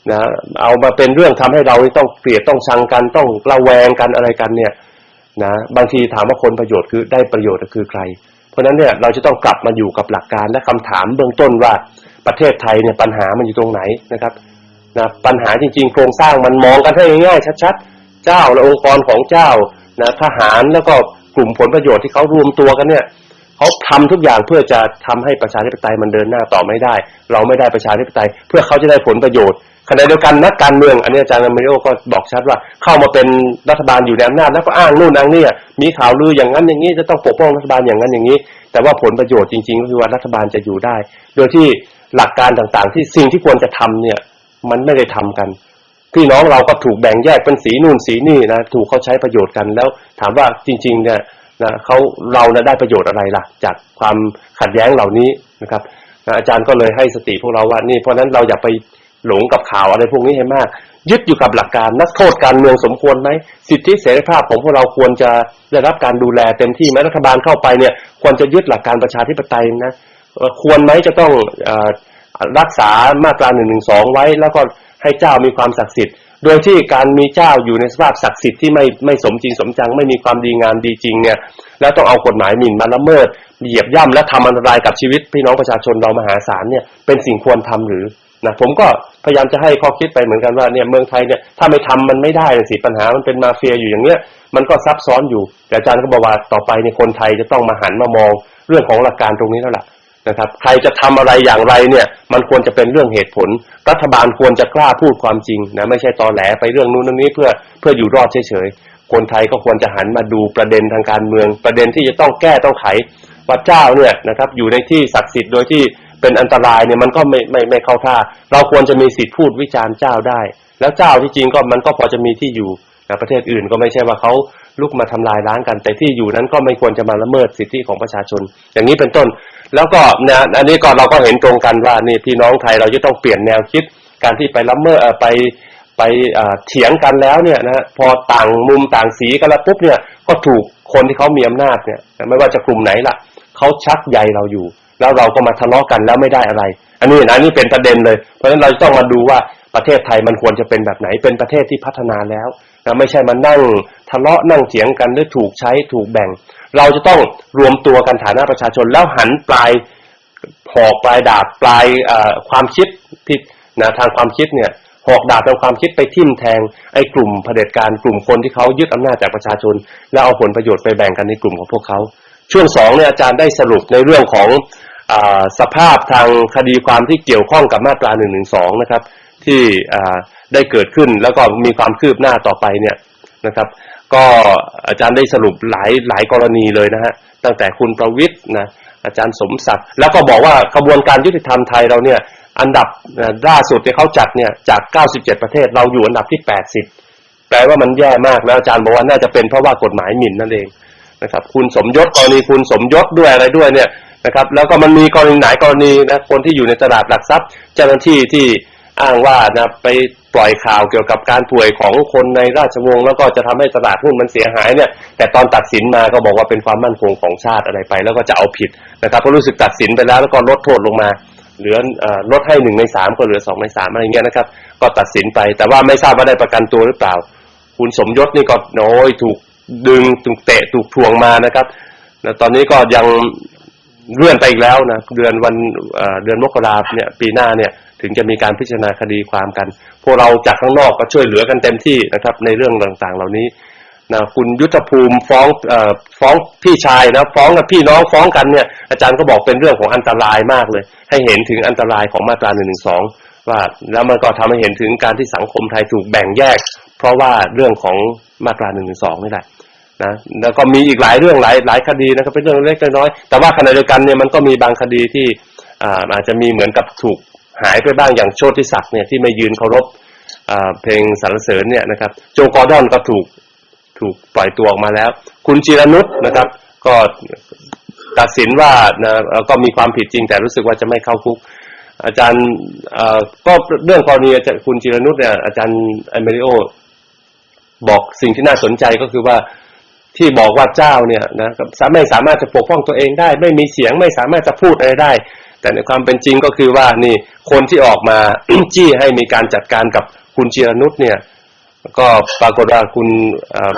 Speaker 3: นะเอามาเป็นเรื่องทำให้เราต้องเกลียดต้องชังกันต้องระแวงกันอะไรกันเนี่ยนะบางทีถามว่าคนประโยชน์คือได้ประโยชน์คือใครเพราะฉะนั้นเนี่ยเราจะต้องกลับมาอยู่กับหลักการและคำถามเบื้องต้นว่าประเทศไทยเนี่ยปัญหามันอยู่ตรงไหนนะครับนะปัญหาจริงๆโครงสร้างมันมองกันให้ง่ายๆชัดๆเจ้าและองค์กรของเจ้านะทหารแล้วก็กลุ่มผลประโยชน์ที่เขารวมตัวกันเนี่ยเขาทำทุกอย่างเพื่อจะทำให้ประชาธิปไตยมันเดินหน้าต่อไม่ได้เราไม่ได้ประชาธิปไตยเพื่อเขาจะได้ผลประโยชน์ขณะเดียวกันนักการเมืองอันนี้อาจารย์Emilioก็บอกชัดว่าเข้ามาเป็นรัฐบาลอยู่ในอำนาจแล้วก็อ้างนู่นอ้างนี่มีข่าวลืออย่างนั้นอย่างนี้จะต้องปกป้องรัฐบาลอย่างนั้นอย่างนี้แต่ว่าผลประโยชน์จริงๆก็คือว่ารัฐบาลจะอยู่ได้โดยที่หลักการต่างๆที่สิ่งที่ควรจะทำเนี่ยมันไม่ได้ทำกันพี่น้องเราก็ถูกแบ่งแยกเป็นสีนู่นสีนี่นะถูกเขาใช้ประโยชน์กันแล้วถามว่าจริงๆเนี่ยนะเราได้ประโยชน์อะไรล่ะจากความขัดแย้งเหล่านี้นะครับอาจารย์ก็เลยให้สติพวกเราว่านี่เพราะนั้นเราอย่าไปหลงกับข่าวอะไรพวกนี้ให้มากยึดอยู่กับหลักการนักโทษการเมืองสมควรไหมสิทธิเสรีภาพของพวกเราควรจะได้รับการดูแลเต็มที่ไหมรัฐบาลเข้าไปเนี่ยควรจะยึดหลักการประชาธิปไตยนะควรไหมจะต้องรักษามาตรา112ไว้แล้วก็ให้เจ้ามีความศักดิ์สิทธิ์โดยที่การมีเจ้าอยู่ในสภาพศักดิ์สิทธิ์ที่ไม่สมจริงสมจังไม่มีความดีงามดีจริงเนี่ยแล้วต้องเอากฎหมายหมิ่นมาละเมิดเหยียบย่ำและทำอันตรายกับชีวิตพี่น้องประชาชนเรามหาศาลเนี่ยเป็นสิ่งควรทำหรือนะผมก็พยายามจะให้ข้อคิดไปเหมือนกันว่าเนี่ยเมืองไทยเนี่ยถ้าไม่ทำมันไม่ได้สิปัญหามันเป็นมาเฟียอยู่อย่างเนี้ยมันก็ซับซ้อนอยู่แต่อาจารย์ก็บอกว่าต่อไปเนี่ยคนไทยจะต้องมาหันมามองเรื่องของหลักการตรงนี้แล้วล่ะนะครับใครจะทำอะไรอย่างไรเนี่ยมันควรจะเป็นเรื่องเหตุผลรัฐบาลควรจะกล้าพูดความจริงนะไม่ใช่ตอแหลไปเรื่องนู้นเรื่องนี้เพื่ออยู่รอดเฉยๆคนไทยก็ควรจะหันมาดูประเด็นทางการเมืองประเด็นที่จะต้องแก้ต้องไขว่าเจ้าเนี่ยนะครับอยู่ในที่ศักดิ์สิทธิ์โดยที่เป็นอันตรายเนี่ยมันก็ไม่เข้าท่าเราควรจะมีสิทธิพูดวิจารณ์เจ้าได้แล้วเจ้าที่จริงก็มันก็พอจะมีที่อยู่นะประเทศอื่นก็ไม่ใช่ว่าเขาลุกมาทำลายล้างกันแต่ที่อยู่นั้นก็ไม่ควรจะมาละเมิดสิทธิของประชาชนอย่างนี้เป็นต้นแล้วก็นะอันนี้ก็เราก็เห็นตรงกันว่านี่พี่น้องไทยเราจะต้องเปลี่ยนแนวคิดการที่ไปละเมิดไปเถียงกันแล้วเนี่ยนะพอต่างมุมต่างสีกันแล้วปุ๊บเนี่ยก็ถูกคนที่เขามีอำนาจเนี่ยไม่ว่าจะกลุ่มไหนล่ะเขาชักใยเราอยู่แล้วเราก็มาทะเลาะกันแล้วไม่ได้อะไรอันนี้เป็นประเด็นเลยเพราะฉะนั้นเราต้องมาดูว่าประเทศไทยมันควรจะเป็นแบบไหนเป็นประเทศที่พัฒนาแล้วนะไม่ใช่มานั่งทะเลาะนั่งเถียงกันหรือถูกใช้ถูกแบ่งเราจะต้องรวมตัวกันฐานะประชาชนแล้วหันปลายหอกปลายดาบปลายความคิดที่นะทางความคิดเนี่ยหอกดาบทางความคิดไปทิ่มแทงไอ้กลุ่มเผด็จการกลุ่มคนที่เขายึดอำนาจจากประชาชนแล้วเอาผลประโยชน์ไปแบ่งกันในกลุ่มของพวกเขาช่วง2เนี่ยอาจารย์ได้สรุปในเรื่องของสภาพทางคดีความที่เกี่ยวข้องกับมาตรา112นะครับที่ได้เกิดขึ้นแล้วก็มีความคืบหน้าต่อไปเนี่ยนะครับก็อาจารย์ได้สรุปหลายกรณีเลยนะฮะตั้งแต่คุณประวิตรนะอาจารย์สมศักดิ์แล้วก็บอกว่ากระบวนการยุติธรรมไทยเราเนี่ย อันดับล่าสุดที่เขาจัดเนี่ยจาก97ประเทศเราอยู่อันดับที่80แปลว่ามันแย่มากแล้วอาจารย์บอกว่าน่าจะเป็นเพราะว่ากฎหมายหมิ่นนั่นเองนะครับคุณสมยศกรณีคุณสมยศด้วยอะไรด้วยเนี่ยนะครับแล้วก็มันมีกรณีไหนกรณีนะคนที่อยู่ในตลาดหลักทรัพย์เจ้าหน้าที่ที่อ้างว่านะไปปล่อยข่าวเกี่ยวกับการป่วยของคนในราชวงศ์แล้วก็จะทำให้ตลาดหุ้นมันเสียหายเนี่ยแต่ตอนตัดสินมาก็บอกว่าเป็นความมั่นคงของชาติอะไรไปแล้วก็จะเอาผิดนะครับเพราะรู้สึกตัดสินไปแล้วก็ลดโทษลงมาเหลือลดให้1ใน3ก็เหลือ2ใน3อะไรเงี้ยนะครับก็ตัดสินไปแต่ว่าไม่ทราบว่าได้ประกันตัวหรือเปล่าคุณสมยศนี่ก็โอ้ยถูกดึงถูกเตะถูกทวงมานะครับแล้วตอนนี้ก็ยังเลื่อนไปอีกแล้วนะเดือนมกราคมเนี่ยปีหน้าเนี่ยถึงจะมีการพิจารณาคดีความกันพวกเราจากข้างนอกก็ช่วยเหลือกันเต็มที่นะครับในเรื่องต่างๆเหล่านี้นะคุณยุทธภูมิฟ้องพี่ชายนะฟ้องกับพี่น้องฟ้องกันเนี่ยอาจารย์ก็บอกเป็นเรื่องของอันตรายมากเลยให้เห็นถึงอันตรายของมาตรา112ว่าแล้วมันก็ทำให้เห็นถึงการที่สังคมไทยถูกแบ่งแยกเพราะว่าเรื่องของมาตรา112นี่แหละนะแล้วก็มีอีกหลายเรื่องหลายคดีนะครับเป็นเรื่องเล็กน้อยแต่ว่าขณะเดียวกันเนี่ยมันก็มีบางคดีที่อาจจะมีเหมือนกับถูกหายไปบ้างอย่างโชติศักดิ์เนี่ยที่ไม่ยืนเคารพเพลงสรรเสริญเนี่ยนะครับโจกอร์ดอนก็ถูกปล่อยตัวออกมาแล้วคุณจิรนุชนะครับก็ตัดสินว่านะก็มีความผิดจริงแต่รู้สึกว่าจะไม่เข้าคุกอาจารย์ก็เรื่องกรณีคุณจิรนุชเนี่ยอาจารย์เอเมริโอบอกสิ่งที่น่าสนใจก็คือว่าที่บอกว่าเจ้าเนี่ยนะไม่สามารถจะปกป้องตัวเองได้ไม่มีเสียงไม่สามารถจะพูดอะไรได้แต่ในความเป็นจริงก็คือว่านี่คนที่ออกมา จี้ให้มีการจัดการกับคุณจิรนุชเนี่ยก็ปรากฏว่าคุณ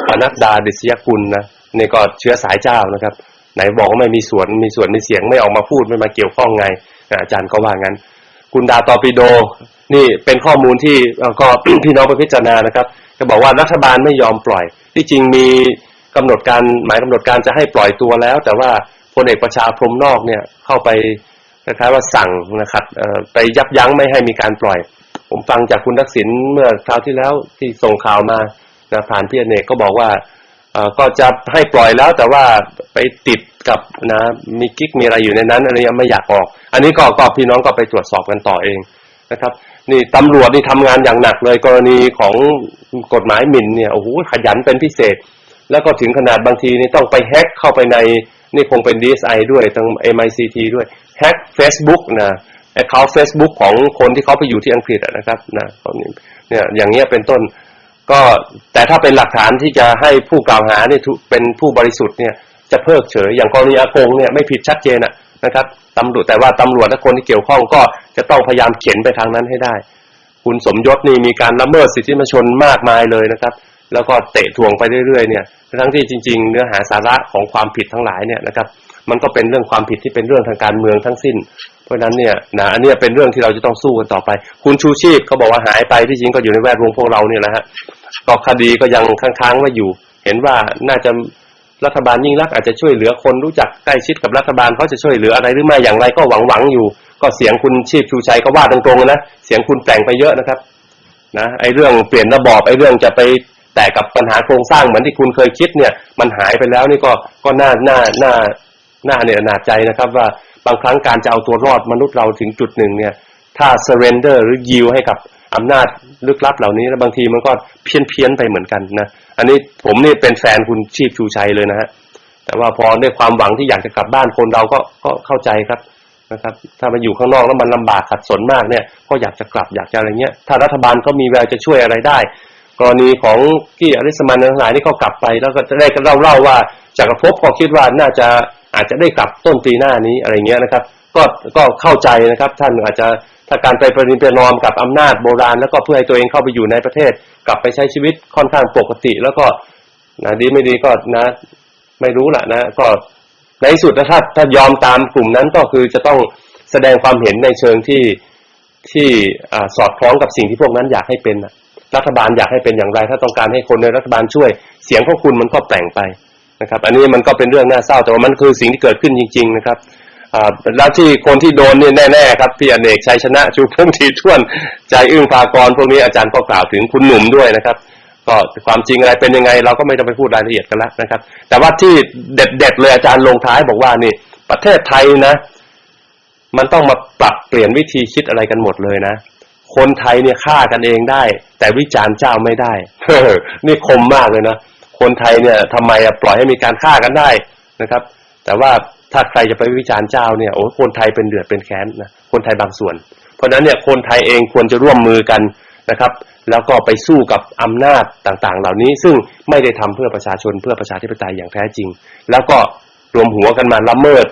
Speaker 3: ปนัดดาดิษยกุลนะนี่ก็เชื้อสายเจ้านะครับไหนบอกว่าไม่มีส่วนมีเสียงไม่ออกมาพูดไม่มาเกี่ยวข้องไงอาจารย์ก็ว่างั้นคุณดาตอปิโดนี่เป็นข้อมูลที่ก็ พี่น้องไปพิจารณานะครับจะบอกว่ารัฐบาลไม่ยอมปล่อยที่จริงมีกำหนดการจะให้ปล่อยตัวแล้วแต่ว่าพลเอกประชาพรหมนอกเนี่ยเข้าไปคล้ายๆว่าสั่งนะครับไปยับยั้งไม่ให้มีการปล่อยผมฟังจากคุณทักษิณเมื่อคราวที่แล้วที่ส่งข่าวมาผ่านพี่อเนกก็บอกว่าก็จะให้ปล่อยแล้วแต่ว่าไปติดกับนะมีกิ๊กมีอะไรอยู่ในนั้นอะไรยังไม่อยากออกอันนี้ก็พี่น้องก็ไปตรวจสอบกันต่อเองนะครับนี่ตำรวจนี่ทำงานอย่างหนักเลยกรณีของกฎหมายหมิ่นเนี่ยโอ้โหขยันเป็นพิเศษแล้วก็ถึงขนาดบางทีนี่ต้องไปแฮ็กเข้าไปในนี่คงเป็น DSI ด้วยทาง MICT ด้วยแฮ็ก Facebook นะaccount Facebook ของคนที่เขาไปอยู่ที่อังกฤษนะครับนะเนี่ยอย่างเงี้ยเป็นต้นก็แต่ถ้าเป็นหลักฐานที่จะให้ผู้กล่าวหาเนี่ยเป็นผู้บริสุทธิ์เนี่ยจะเพิกเฉยอย่างกรณีอากงเนี่ยไม่ผิดชัดเจนนะครับตำรวจแต่ว่าตำรวจและคนที่เกี่ยวข้องก็จะต้องพยายามเข็นไปทางนั้นให้ได้คุณสมยศนี่มีการละเมิดสิทธิมนุษยชนมากมายเลยนะครับแล้วก็เตะถ่วงไปเรื่อยๆเนี่ยทั้งที่จริงๆเนื้อหาสาระของความผิดทั้งหลายเนี่ยนะครับมันก็เป็นเรื่องความผิดที่เป็นเรื่องทางการเมืองทั้งสิ้นเพราะฉะนั้นเนี่ยนะอันนี้เป็นเรื่องที่เราจะต้องสู้กันต่อไปคุณชูชีพเขาบอกว่าหายไปที่จริงก็อยู่ในแวดวงพวกเราเนี่ยแหละฮะก็คดีก็ยังค้างๆไว้อยู่เห็นว่าน่าจะรัฐบาลยิ่งรักอาจจะช่วยเหลือคนรู้จักใกล้ชิดกับรัฐบาลเขาจะช่วยเหลืออะไรหรือไม่อย่างไรก็หวังอยู่ก็เสียงคุณชีพชูชัยก็ว่าตรงๆนะเสียงคุณแต่งไปเยอะนะครับนะไอ้เรื่องเปลี่ยนระบอบไอ้เรื่องจะไปแต่กับปัญหาโครงสร้างเหมือนที่คุณเคยคิดเนี่ยมันหายไปแล้วนี่ก็น่าเนี่ยหนาใจนะครับว่าบางครั้งการจะเอาตัวรอดมนุษย์เราถึงจุดหนึ่งเนี่ยถ้า surrender หรือ yield ให้กับอำนาจลึกลับเหล่านี้แล้วบางทีมันก็เพี้ยนไปเหมือนกันนะอันนี้ผมนี่เป็นแฟนคุณชีพชูชัยเลยนะฮะแต่ว่าพอด้วยความหวังที่อยากจะกลับบ้านคนเราก็เข้าใจครับนะครับถ้ามาอยู่ข้างนอกแล้วมันลำบากขัดสนมากเนี่ยก็อยากจะกลับอยากจะอะไรเงี้ยถ้ารัฐบาลเขามีแววจะช่วยอะไรได้กรณีของกี้อริสมันทั้งหลายนี่เขากลับไปแล้วก็จะได้เล่าว่าจักรภพก็คิดว่าน่าจะอาจจะได้กลับต้นปีหน้านี้อะไรเงี้ยนะครับก็เข้าใจนะครับท่านอาจจะถ้าการไปประนีประนอมกับอำนาจโบราณแล้วก็เพื่อให้ตัวเองเข้าไปอยู่ในประเทศกลับไปใช้ชีวิตค่อนข้างปกติแล้วก็นะดีไม่ดีก็นะไม่รู้ล่ะนะก็ในที่สุดถ้ายอมตามกลุ่มนั้นก็คือจะต้องแสดงความเห็นในเชิงที่สอดคล้องกับสิ่งที่พวกนั้นอยากให้เป็นรัฐบาลอยากให้เป็นอย่างไรถ้าต้องการให้คนในรัฐบาลช่วยเสียงของคุณมันก็แปลงไปนะครับอันนี้มันก็เป็นเรื่องน่าเศร้าแต่ว่ามันคือสิ่งที่เกิดขึ้นจริงๆนะครับแล้วที่คนที่โดนเนี่ยแน่ๆครับพี่อเนกชัยชนะชูพงษ์ทีท่วนใจอึ้งภากรพวกนี้อาจารย์ก็กล่าวถึงคุณหนุ่มด้วยนะครับก็ความจริงอะไรเป็นยังไงเราก็ไม่ต้องไปพูดรายละเอียดกันละนะครับแต่ว่าที่เด็ดๆเลยอาจารย์ลงท้ายบอกว่านี่ประเทศไทยนะ มันต้องมาปรับเปลี่ยนวิธีคิดอะไรกันหมดเลยนะคนไทยเนี่ยฆ่ากันเองได้แต่วิจารณ์เจ้าไม่ได้ นี่คมมากเลยนะคนไทยเนี่ยทำไมปล่อยให้มีการฆ่ากันได้นะครับแต่ว่าถ้าใครจะไปวิจารณ์เจ้าเนี่ยโอ้คนไทยเป็นเดือดเป็นแค้นนะคนไทยบางส่วนเพราะฉะนั้นเนี่ยคนไทยเองควรจะร่วมมือกันนะครับแล้วก็ไปสู้กับอำนาจต่างๆเหล่านี้ซึ่งไม่ได้ทำเพื่อประชาชนเพื่อประชาธิปไตยอย่างแท้จริงแล้วก็รวมหัวกันมาละเมิด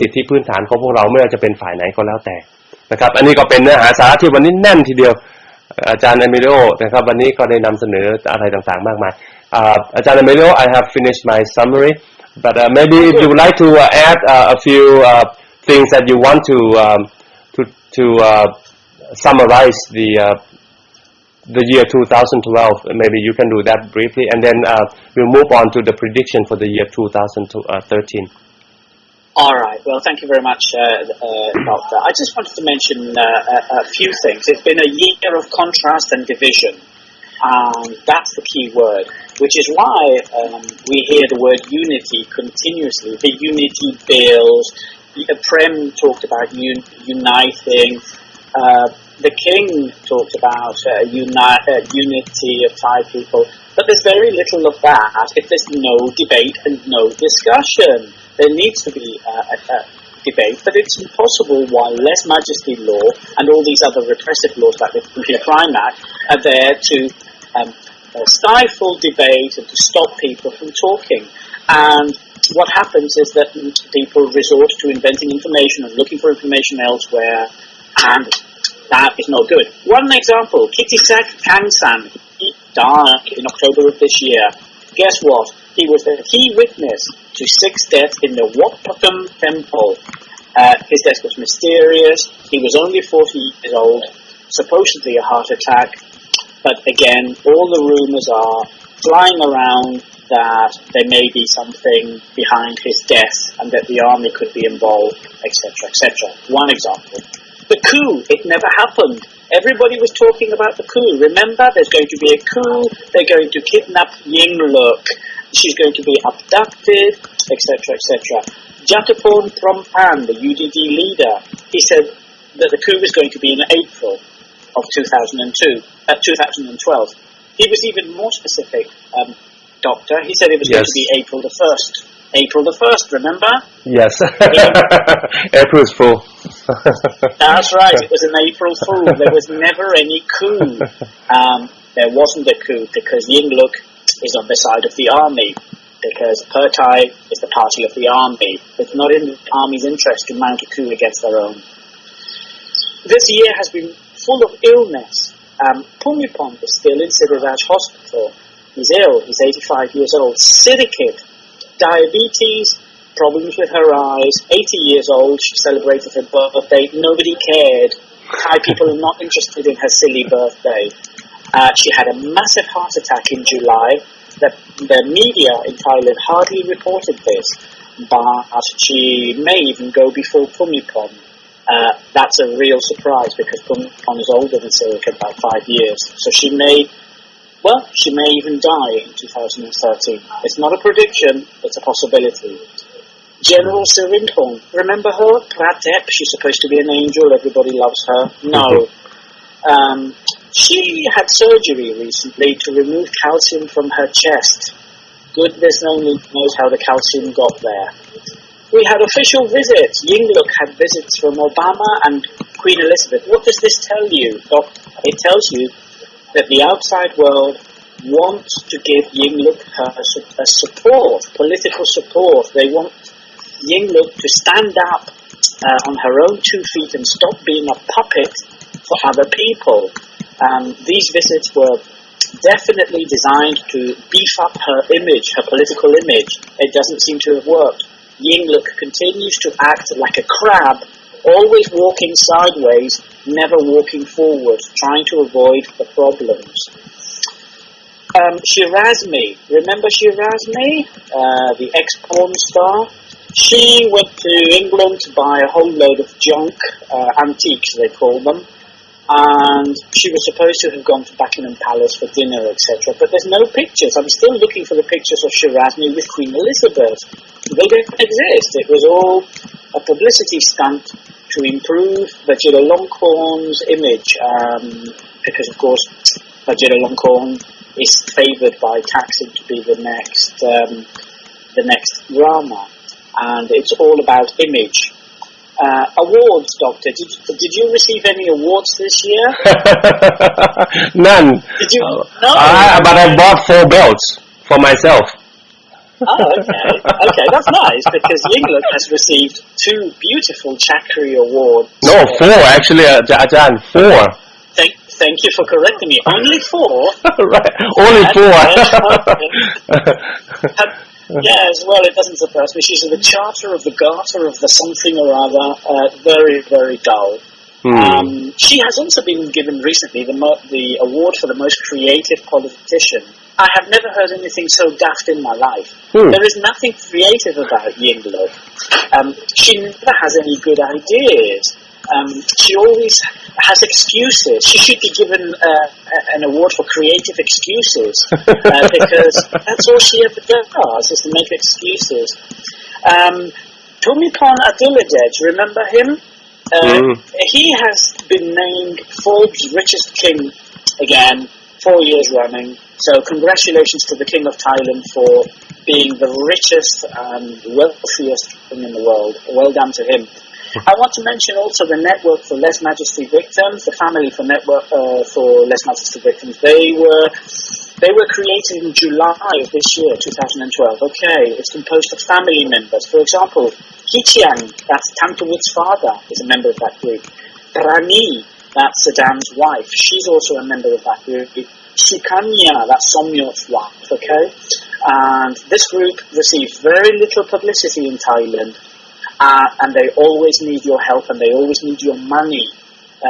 Speaker 3: สิทธิพื้นฐานของพวกเราไม่ว่าจะเป็นฝ่ายไหนก็แล้วแต่นะครับอันนี้ก็เป็นเนื้อหาสาระที่วันนี้แน่นทีเดียวอาจารย์ Emilio นะครับวันนี้ก็ได้นำเสนออะไรต่างๆมากมายอาจารย์ Emilio I have finished my summary but maybe if you would like to add a few things that you want to summarize the year 2012 maybe you can do that briefly and then we'll move on to the prediction for the year 2013
Speaker 2: All right. Well, thank you very much, Doctor. I just wanted to mention a few things. It's been a year of contrast and division. That's the key word, which is why we hear the word unity continuously. The unity bills. The Prem talked about uniting. The King talked about unity of Thai people. But there's very little of that if there's no debate and no discussion. There needs to be a debate, but it's impossible while lèse majesty law and all these other repressive laws like the Nuclear Crime Act are there to stifle debate and to stop people from talking. And what happens is that people resort to inventing information and looking for information elsewhere, and that is not good. One example, Kittisak Kangsan, he died in October of this year. Guess what? He was the key witness to 6 deaths in the Wapakum temple. His death was mysterious. He was only 40 years old, supposedly a heart attack. But again, all the rumors are flying around that there may be something behind his death and that the army could be involved, etc., etc. One example. The coup, it never happened. Everybody was talking about the coup. Remember, there's going to be a coup. They're going to kidnap Yingluck. She's going to be abducted, etc., etc. Jatapon Trompan, the UDD leader, he said that the coup was going to be in April of 2012. He was even more specific, Doctor. He said it was going to be April the 1st. April the 1st, remember?
Speaker 3: Yes. April's Fool.
Speaker 2: That's right, it was an April Fool. There was never any coup. There wasn't a coup because Yingluck is on the side of the army, because Pertai is the party of the army. It's not in the army's interest to mount a coup against their own. This year has been full of illness. Pumipon is still in Siriraj Hospital. He's ill, he's 85 years old. Sidikit, diabetes, problems with her eyes, 80 years old, she celebrated her birthday, nobody cared. Thai people are not interested in her silly birthday. She had a massive heart attack in July. The media in Thailand hardly reported this, but she may even go before Pumipon. That's a real surprise because Pumipon is older than Sirik about 5 years. So she may even die in 2013. It's not a prediction, it's a possibility. General Sirintong, remember her? Pratep, she's supposed to be an angel, everybody loves her. No. She had surgery recently to remove calcium from her chest. Goodness only knows how the calcium got there. We had official visits. Yingluck had visits from Obama and Queen Elizabeth. What does this tell you, Doctor? It tells you that the outside world wants to give Yingluck a support, political support. They want Yingluck to stand up on her own 2 feet and stop being a puppet for other people. These visits were definitely designed to beef up her image, her political image. It doesn't seem to have worked. Yingluck continues to act like a crab, always walking sideways, never walking forward, trying to avoid the problems. Shirazmi, remember Shirazmi, the ex-porn star? She went to England to buy a whole load of junk, antiques they call them, and she was supposed to have gone to Buckingham Palace for dinner, etc. But there's no pictures. I'm still looking for the pictures of Shirazmi with Queen Elizabeth. They don't exist. It was all a publicity stunt to to improve Vajiralongkorn's image, because of course Vajiralongkorn is favoured by Thaksin to be the next Rama, and it's all about image. Awards, Doctor. Did you receive any awards this year?
Speaker 3: None.
Speaker 2: Did you? No.
Speaker 3: But I bought 4 belts for myself.
Speaker 2: Oh, okay. Okay, that's nice, because Yingluck has received 2 beautiful Chakri awards.
Speaker 3: No, 4 actually, Ajahn, 4.
Speaker 2: Thank you for correcting me. Only 4?
Speaker 3: Right, only 4.
Speaker 2: Yes, well, it doesn't surprise me. She's the Charter of the Garter of the something or other, very, very dull. She has also been given recently the award for the most creative politician. I have never heard anything so daft in my life. There is nothing creative about Yingluck. She never has any good ideas. She always has excuses. She should be given an award for creative excuses, because that's all she ever does, is to make excuses. Tumipon Aduladej, remember him? He has been named Forbes' richest king again, 4 years running. So congratulations to the King of Thailand for being the richest and wealthiest king in the world. Well done to him. I want to mention also the Network for Less Majesty Victims, the Family for Network for Less Majesty Victims. They were created in July of this year, 2012. Okay, it's composed of family members. For example, Kichiang, that's Tantawut's father, is a member of that group. Rani, that's Saddam's wife. She's also a member of that group. Sukanya, that's Somyot's wife. Okay, and this group receives very little publicity in Thailand. And they always need your help, and they always need your money,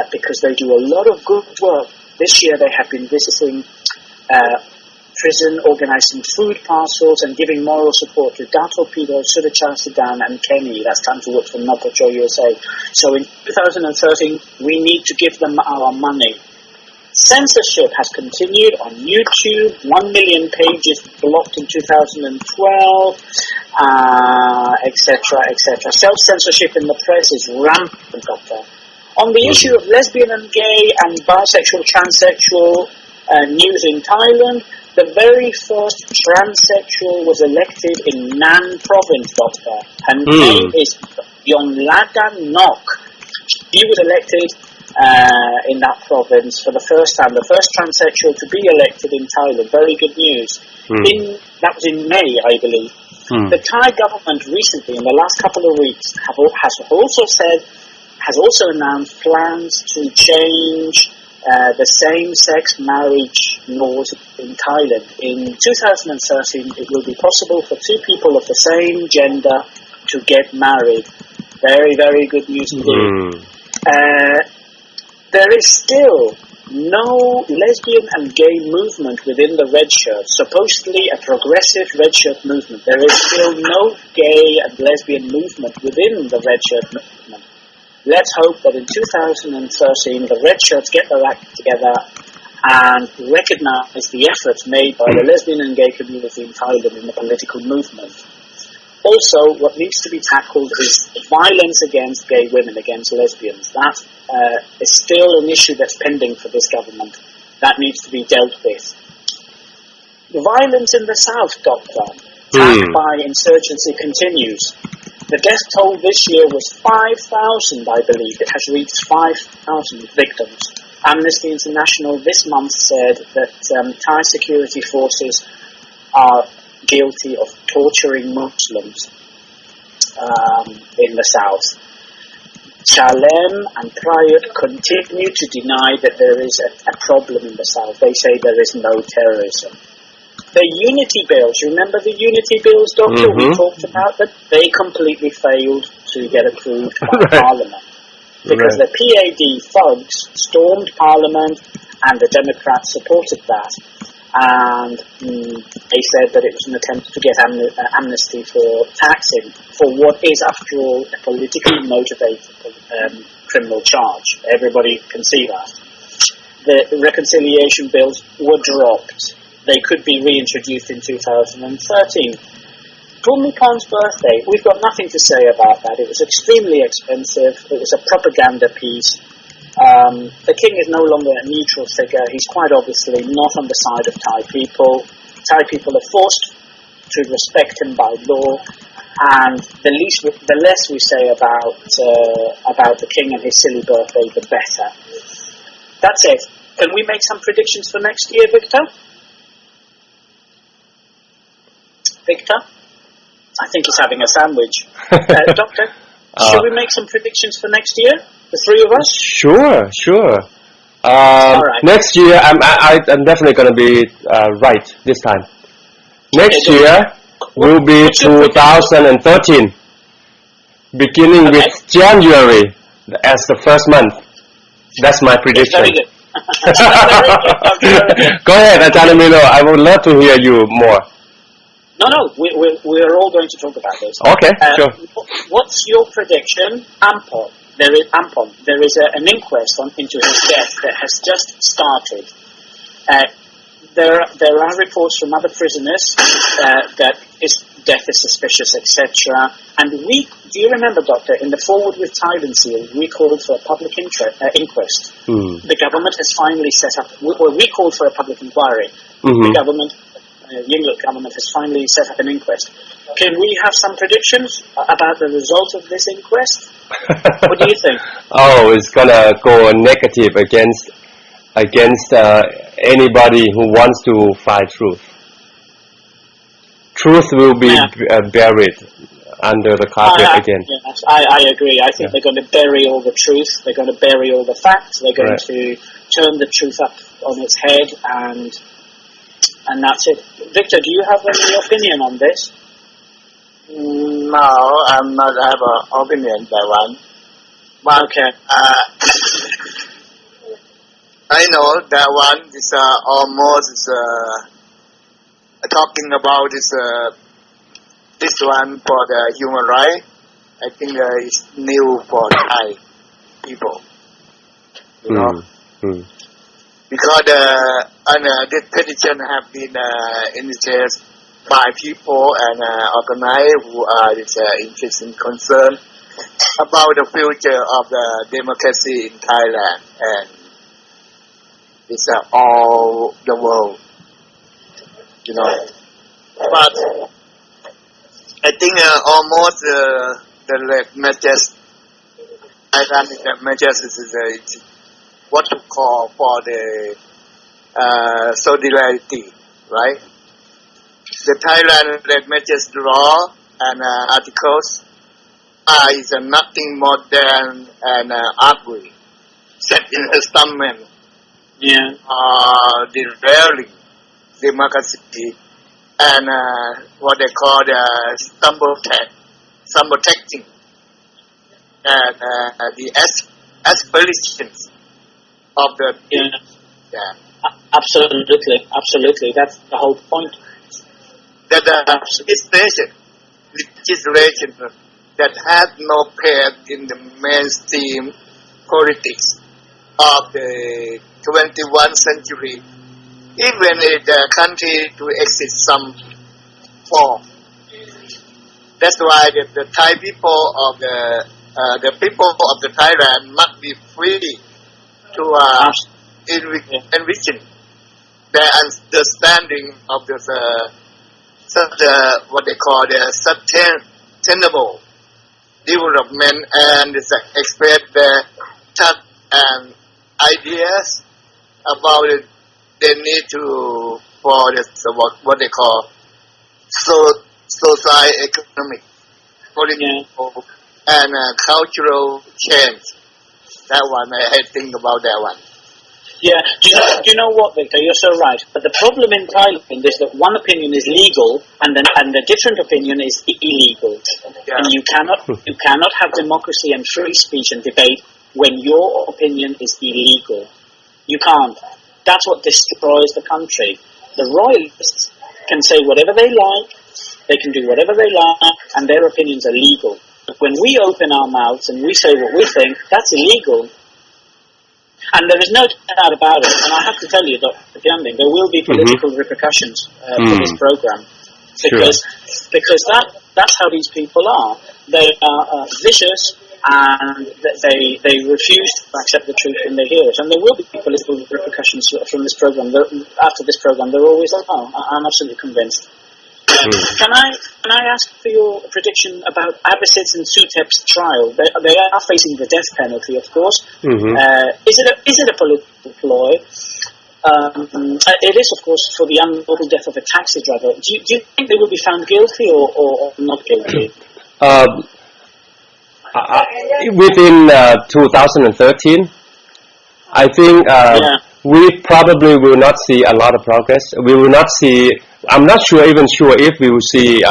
Speaker 2: because they do a lot of good work. This year they have been visiting prison, organising food parcels and giving moral support to Dato Pido, Sudachar Sudan and Kenny. That's time to work for Nopocho USA. So in 2013 we need to give them our money. Censorship has continued on YouTube. 1 million pages blocked in 2012, etc., etc. Self-censorship in the press is rampant, Doctor. On the issue of lesbian and gay and bisexual, transsexual news in Thailand, the very first transsexual was elected in Nan province, Doctor. Her name is Yonglada Nok. She was elected in that province for the first time, the first transsexual to be elected in Thailand. Very good news. That was in May, I believe. The Thai government recently, in the last couple of weeks, has also announced plans to change the same-sex marriage laws in Thailand. In 2013, it will be possible for 2 people of the same gender to get married. Very, very good news indeed. There is still no lesbian and gay movement within the red shirt, supposedly a progressive red shirt movement. There is still no gay and lesbian movement within the red shirt movement. Let's hope that in 2013 the red shirts get their act together and recognise the efforts made by the lesbian and gay community in Thailand in the political movement. Also, what needs to be tackled is violence against gay women, against lesbians. That is still an issue that's pending for this government. That needs to be dealt with. The violence in the south, Doctor, tagged by insurgency, continues. The death toll this year was 5,000, I believe. It has reached 5,000 victims. Amnesty International this month said that Thai security forces are guilty of torturing Muslims in the south. Chalem and Prayut continue to deny that there is a problem in the south. They say there is no terrorism. The unity bills, remember the unity bills, Doctor? We talked about that. They completely failed to get approved by Parliament. Because the PAD thugs stormed Parliament and the Democrats supported that. And they said that it was an attempt to get amnesty for Thaksin for what is, after all, a politically motivated criminal charge. Everybody can see that. The reconciliation bills were dropped. They could be reintroduced in 2013. Bhumikan's birthday, we've got nothing to say about that. It was extremely expensive. It was a propaganda piece. The king is no longer a neutral figure. He's quite obviously not on the side of Thai people. Thai people are forced to respect him by law, and the less we say about the king and his silly birthday, the better. That's it. Can we make some predictions for next year, Victor? Victor? I think he's having a sandwich. Doctor, should we make some predictions for next year? The three of us?
Speaker 3: Sure.
Speaker 2: All right.
Speaker 3: Next year, I'm definitely going to be right this time. Next year will be 2013, beginning with January as the first month. That's my prediction.
Speaker 2: Very good. Very good.
Speaker 3: Go ahead, Ajahn Emilio. I would love to hear you more.
Speaker 2: No, we're all going to talk about this.
Speaker 3: Okay, sure.
Speaker 2: What's your prediction? Ampon. There is an inquest into his death that has just started. There are reports from other prisoners that his death is suspicious, etc. And do you remember, Doctor, in the Forward with Tide Seal, we called for a public inquest. The government has finally set up, we called for a public inquiry. The government, Yingluck government has finally set up an inquest. Can we have some predictions about the result of this inquest? What do you think?
Speaker 3: It's gonna go negative against anybody who wants to find truth. Truth will be buried under the carpet again.
Speaker 2: Yes, I agree. I think they're going to bury all the truth. They're going to bury all the facts. They're going to turn the truth up on its head, and that's it. Victor, do you have any opinion on this?
Speaker 1: No, I'm not have an opinion that one. But
Speaker 2: okay.
Speaker 1: I know that one is almost talking about this one for the human right. I think it's new for Thai people. You know, because this petition have been initiated by people and organized who are interested and concerned about the future of the democracy in Thailand and it's all the world, you know. But I think almost the measures, measures is what to call for the solidarity, right? The Thailand measures law and articles is nothing more than an artery set in a statement. Derailing democracy and what they call the stumble taxing and the aspirations of the
Speaker 2: absolutely that's the whole point.
Speaker 1: That legislation that had no place in the mainstream politics of the 21st century, even if the country to exist some form. That's why the Thai people of the people of the Thailand must be free to envision their understanding of this what they call the sustainable development and express their thoughts and ideas about it. They need to for this what they call socio-economic, political, and cultural change. That one I think about that one.
Speaker 2: Yeah, do you know what, Victor? You're so right. But the problem in Thailand is that one opinion is legal, and a different opinion is illegal. Yeah. And you cannot have democracy and free speech and debate when your opinion is illegal. You can't. That's what destroys the country. The royalists can say whatever they like, they can do whatever they like, and their opinions are legal. But when we open our mouths and we say what we think, that's illegal. And there is no doubt about it. And I have to tell you, Dr. Pyanding, there will be political repercussions for this program. Because that's how these people are. They are vicious, and they refuse to accept the truth when they hear it. And there will be political repercussions from this program. After this program, there always are. I'm absolutely convinced. Can I ask for your prediction about Abbasid's and Sutep's trial? They are facing the death penalty, of course. Is it a political ploy? It is, of course, for the unlawful death of a taxi driver. Do you think they will be found guilty or not guilty?
Speaker 3: Within 2013, I think we probably will not see a lot of progress. We will not see. I'm not even sure if we will see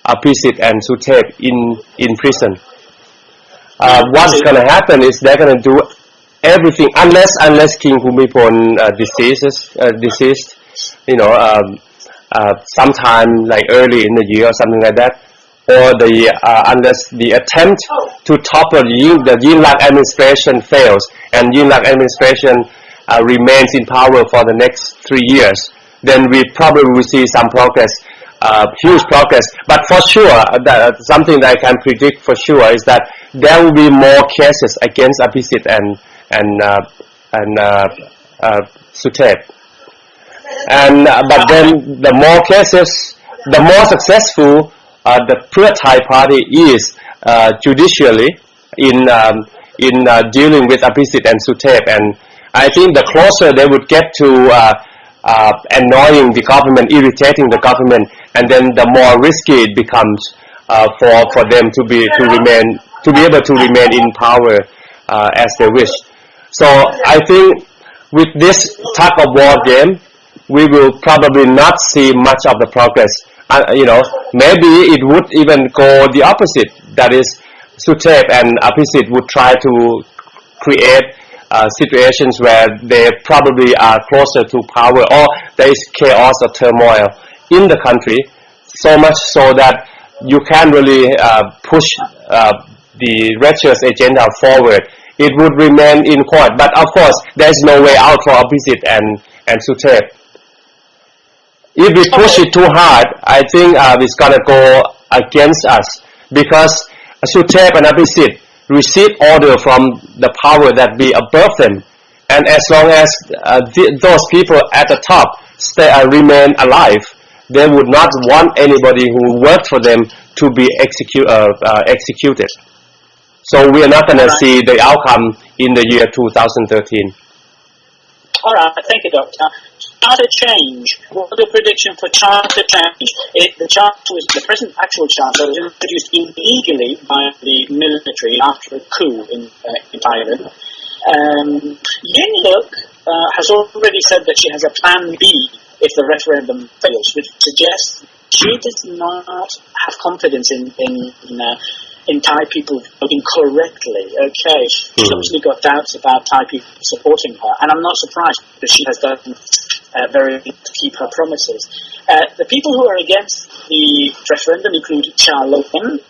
Speaker 3: Abhisit and Sutep in prison. What's going to happen is they're going to do everything unless King Bhumibol deceased, sometime like early in the year or something like that, or unless the attempt to topple the Yingluck administration fails and Yingluck administration remains in power for the next 3 years, then we probably will see some progress, huge progress. But for sure, something that I can predict for sure is that there will be more cases against Abhisit and Sutep. But then the more cases, the more successful the Pheu Thai party is judicially in dealing with Abhisit and Sutep. And I think the closer they would get to annoying the government, irritating the government, and then the more risky it becomes for them to be able to remain in power as they wish. So I think with this tug of war game, we will probably not see much of the progress. Maybe it would even go the opposite. That is, Sutep and Abhisit would try to create situations where they probably are closer to power, or there is chaos or turmoil in the country, so much so that you can't really push the righteous agenda forward. It would remain in court. But of course, there's no way out for Abhisit and Sutep. If we push it too hard, I think it's going to go against us, because Sutep and Abhisit receive order from the power that be above them. And as long as those people at the top remain alive, they would not want anybody who worked for them to be executed. So we are not going to see the outcome in the year 2013.
Speaker 2: All right, thank you, Doctor. Charter change. What are the prediction for charter change? The present actual charter was introduced illegally by the military after a coup in Thailand. Yingluck has already said that she has a plan B if the referendum fails, which suggests she does not have confidence in Thai people voting correctly. Okay, she's obviously got doubts about Thai people supporting her, and I'm not surprised because she has done very to keep her promises. The people who are against the referendum include Cha Loen.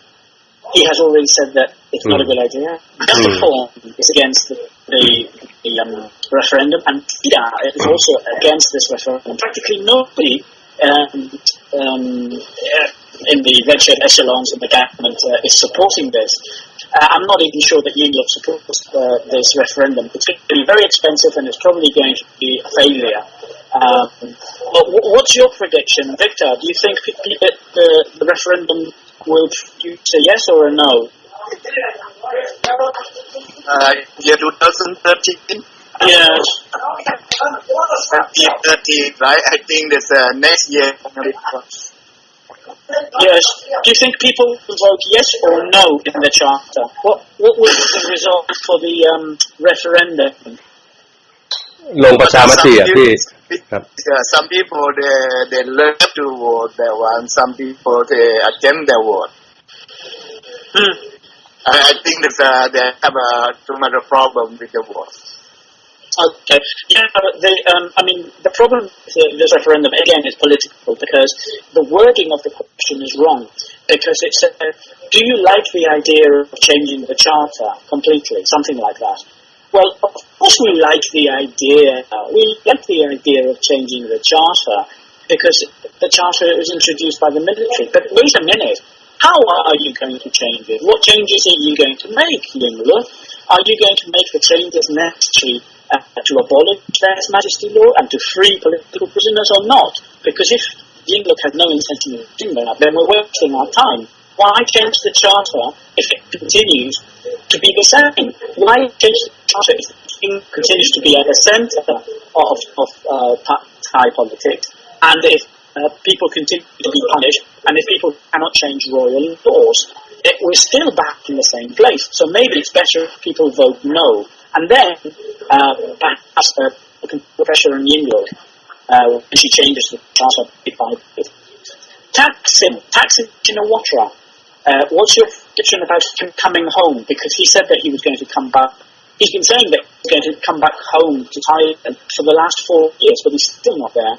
Speaker 2: He has already said that it's not a good idea. Dr. Khun is against the referendum, and Tida is also against this referendum. Practically nobody in the venture echelons of the government is supporting this. I'm not even sure that Yingluck supports this referendum. It's going to be very expensive, and it's probably going to be a failure. What's your prediction, Victor? Do you think the referendum will say yes or a no?
Speaker 1: Year 2013.
Speaker 2: Yes.
Speaker 1: 2013, right? I think this next year.
Speaker 2: Yes. Do you think people will vote yes or no in the charter? What will be the result for the referendum?
Speaker 3: ลงประชามติพี่
Speaker 1: Some people they love to vote that one. Some people they attempt their vote. I think that they have too much a problem with the vote.
Speaker 2: Okay. Yeah, but the problem with this referendum, again, is political, because the wording of the question is wrong. Because it said, do you like the idea of changing the charter completely? Something like that. Well, of course we like the idea. We like the idea of changing the charter, because the charter was introduced by the military. But wait a minute. How are you going to change it? What changes are you going to make, Emilio? Are you going to make the changes necessary to abolish their Majesty law and to free political prisoners or not? Because if Yingluck has no intention of doing that, then we're wasting our time. Why change the charter if it continues to be the same? Why change the charter if it continues to be at the centre of Thai politics? And if people continue to be punished, and if people cannot change royal laws, we're still back in the same place. So maybe it's better if people vote no. And then, perhaps the pressure on Yingluck when she changes the charter bit by bit. Taksin Shinawatra. What's your prediction about him coming home? Because he said that he was going to come back. He's been saying that he's going to come back home to Thailand for the last 4 years, but he's still not there.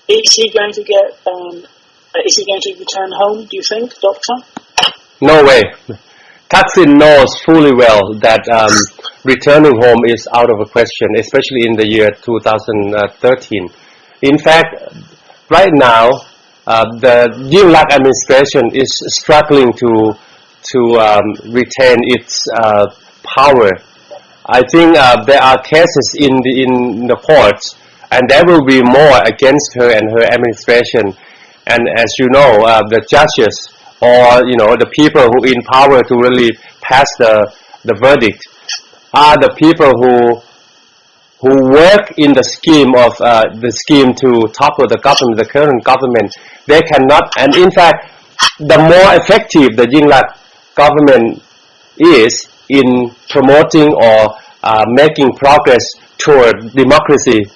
Speaker 2: Is he going to get? Is he going to return home? Do you think, Doctor?
Speaker 3: No way. Thaksin knows fully well that returning home is out of a question, especially in the year 2013. In fact, right now, the Yingluck administration is struggling to retain its power. I think there are cases in the courts, and there will be more against her and her administration. And as you know, the judges or the people who in power to really pass the verdict are the people who work in the scheme to topple the government, the current government. They cannot, and in fact, the more effective the Yingluck government is in promoting or making progress toward democracy,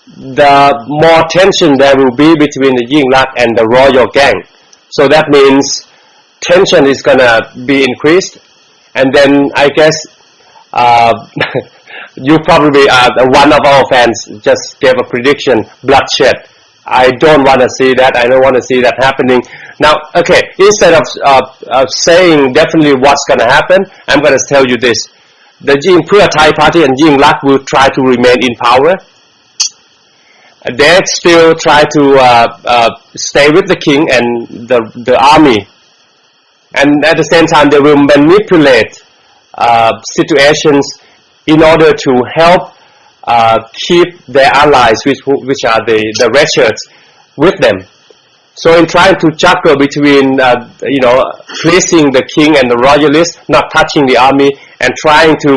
Speaker 3: the more tension there will be between the Yingluck and the royal gang. So that means tension is going to be increased, and then I guess you probably one of our fans just gave a prediction: bloodshed. I don't want to see that. I don't want to see that happening. Now, okay, instead of saying definitely what's going to happen, I'm going to tell you this: the Pheu Thai party and Yingluck will try to remain in power. They still try to stay with the king and the army, and at the same time they will manipulate situations in order to help keep their allies, which are the Richards, with them. So in trying to juggle between pleasing the king and the royalists, not touching the army, and trying to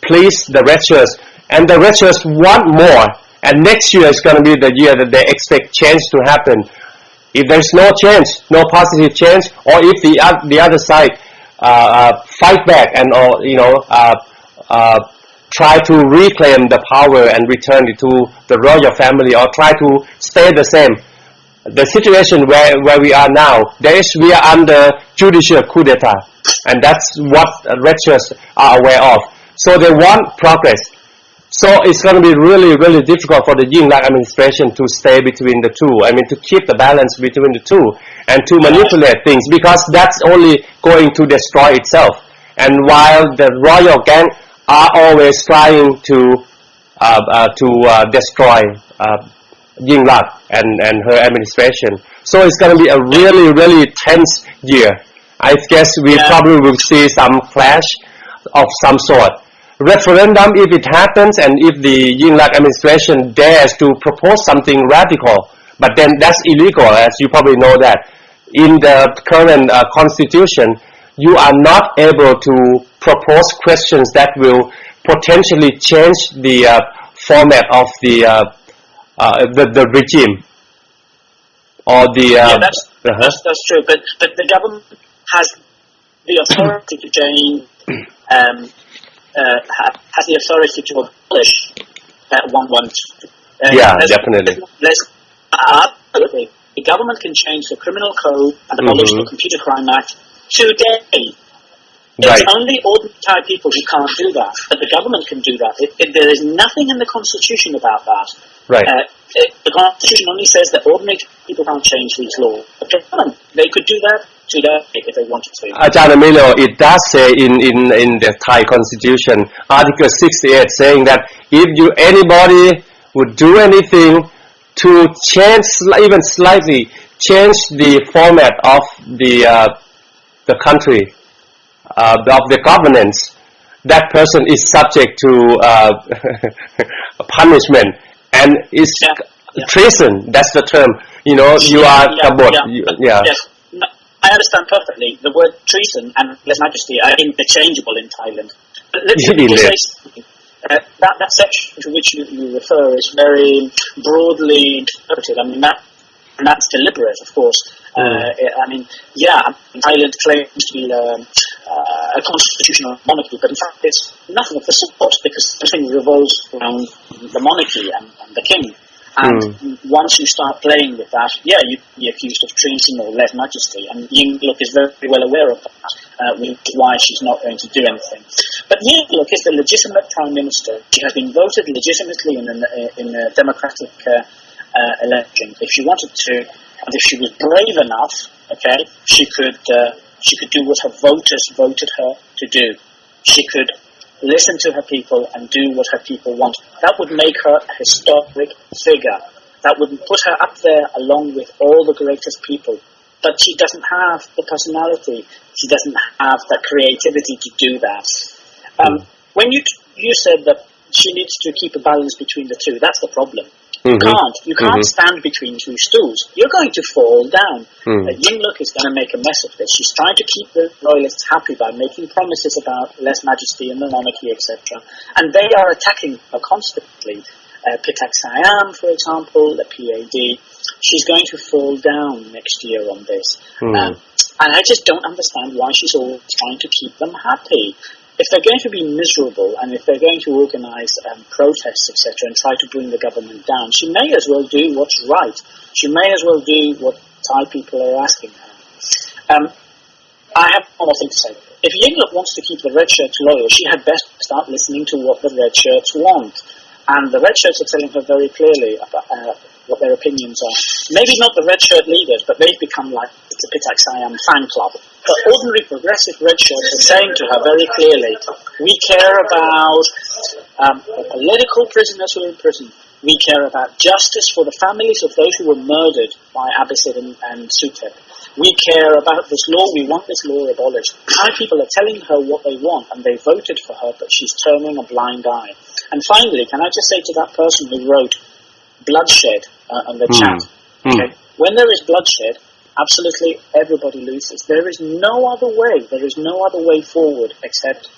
Speaker 3: please the Richards, and the Richards want more. And next year is going to be the year that they expect change to happen. If there's no change, no positive change, or if the other side fight back and try to reclaim the power and return it to the royal family, or try to stay the same, the situation where we are now, we are under judicial coup d'etat, and that's what Richards are aware of. So they want progress. So it's going to be really, really difficult for the Yingluck administration to stay between the two. I mean, to keep the balance between the two and to manipulate things, because that's only going to destroy itself. And while the royal gang are always trying to destroy Yingluck and her administration, so it's going to be a really, really tense year. I guess we probably will see some clash of some sort. Referendum, if it happens, and if the Yingluck administration dares to propose something radical, but then that's illegal, as you probably know that. In the current constitution, you are not able to propose questions that will potentially change the format of the regime or the.
Speaker 2: That's true, but the government has the authority to change. Has the authority to abolish that 112.
Speaker 3: Definitely.
Speaker 2: Absolutely. The government can change the criminal code and abolish the Computer Crime Act today. It's only ordinary Thai people who can't do that, but the government can do that. There is nothing in the Constitution about that.
Speaker 3: Right.
Speaker 2: The Constitution only says that ordinary people can't change these laws. But they could do that today if they wanted to.
Speaker 3: Ajahn Emilio, it does say in the Thai Constitution, Article 68, saying that if anybody would do anything to change even slightly, change the format of the country, of the governance, that person is subject to punishment and is treason. That's the term. You know, you are kabot.
Speaker 2: Yes. No, I understand perfectly. The word treason and lèse majesty are interchangeable in Thailand. Let me just say something. That section to which you refer is very broadly interpreted. I mean, that's deliberate, of course. I mean, Thailand claims to be a constitutional monarchy, but in fact it's nothing of the sort, because everything revolves around the monarchy and the king. And once you start playing with that, you'd be accused of treason or lèse majesty, and Yingluck is very well aware of that, which is why she's not going to do anything. But Yingluck is the legitimate prime minister. She has been voted legitimately in a democratic election. If she wanted to, and if she was brave enough, she could do what her voters voted her to do. She could listen to her people and do what her people want. That would make her a historic figure. That would put her up there along with all the greatest people. But she doesn't have the personality. She doesn't have the creativity to do that. When you said that she needs to keep a balance between the two, that's the problem. You can't stand between two stools. You're going to fall down. Yingluck is going to make a mess of this. She's trying to keep the royalists happy by making promises about lèse majesty and the monarchy, etc. And they are attacking her constantly. Pitak Siam, for example, the PAD. She's going to fall down next year on this. And I just don't understand why she's always trying to keep them happy. If they're going to be miserable, and if they're going to organise protests, etc., and try to bring the government down, she may as well do what's right. She may as well do what Thai people are asking her. I have one more thing to say. If Yingluck wants to keep the red shirts loyal, she had best start listening to what the red shirts want. And the red shirts are telling her very clearly about what their opinions are. Maybe not the red shirt leaders, but they've become like the Pitak Siam fan club. The ordinary progressive red shirts are saying to her very clearly, we care about political prisoners who are in prison. We care about justice for the families of those who were murdered by Abbasid and Suthep. We care about this law. We want this law abolished. Thai people are telling her what they want, and they voted for her, but she's turning a blind eye. And finally, can I just say to that person who wrote bloodshed on the chat, when there is bloodshed, absolutely everybody loses. There is no other way. There is no other way forward except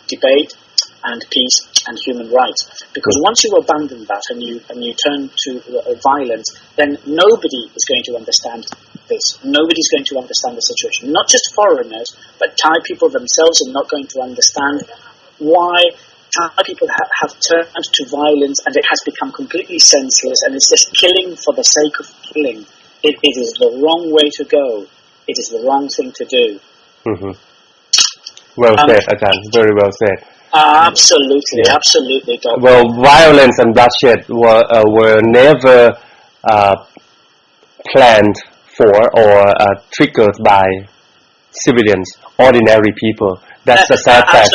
Speaker 2: debate and peace and human rights. Because once you abandon that and you turn to violence, then nobody is going to understand this. Nobody's going to understand the situation. Not just foreigners, but Thai people themselves are not going to understand why Thai people have turned to violence, and it has become completely senseless, and it's just killing for the sake of killing. It is the wrong way to go. It is the wrong thing to do.
Speaker 3: Well said, Ajahn. Very well said.
Speaker 2: Absolutely, absolutely. Doctor.
Speaker 3: Well, violence and bloodshed were never planned for or triggered by civilians, ordinary people. That's the sad fact.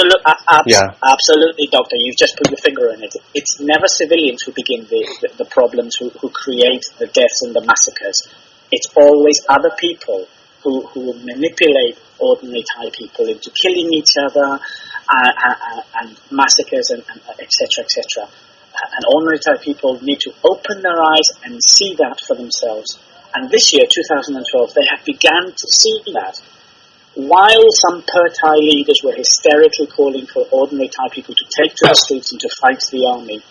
Speaker 2: Absolutely, Doctor. You've just put your finger on it. It's never civilians who begin the problems, who create the deaths and the massacres. It's always other people who manipulate ordinary Thai people into killing each other and massacres and etc. etc. And ordinary Thai people need to open their eyes and see that for themselves. And this year, 2012, they have begun to see that. While some per-Thai leaders were hysterically calling for ordinary Thai people to take to the streets and to fight the army,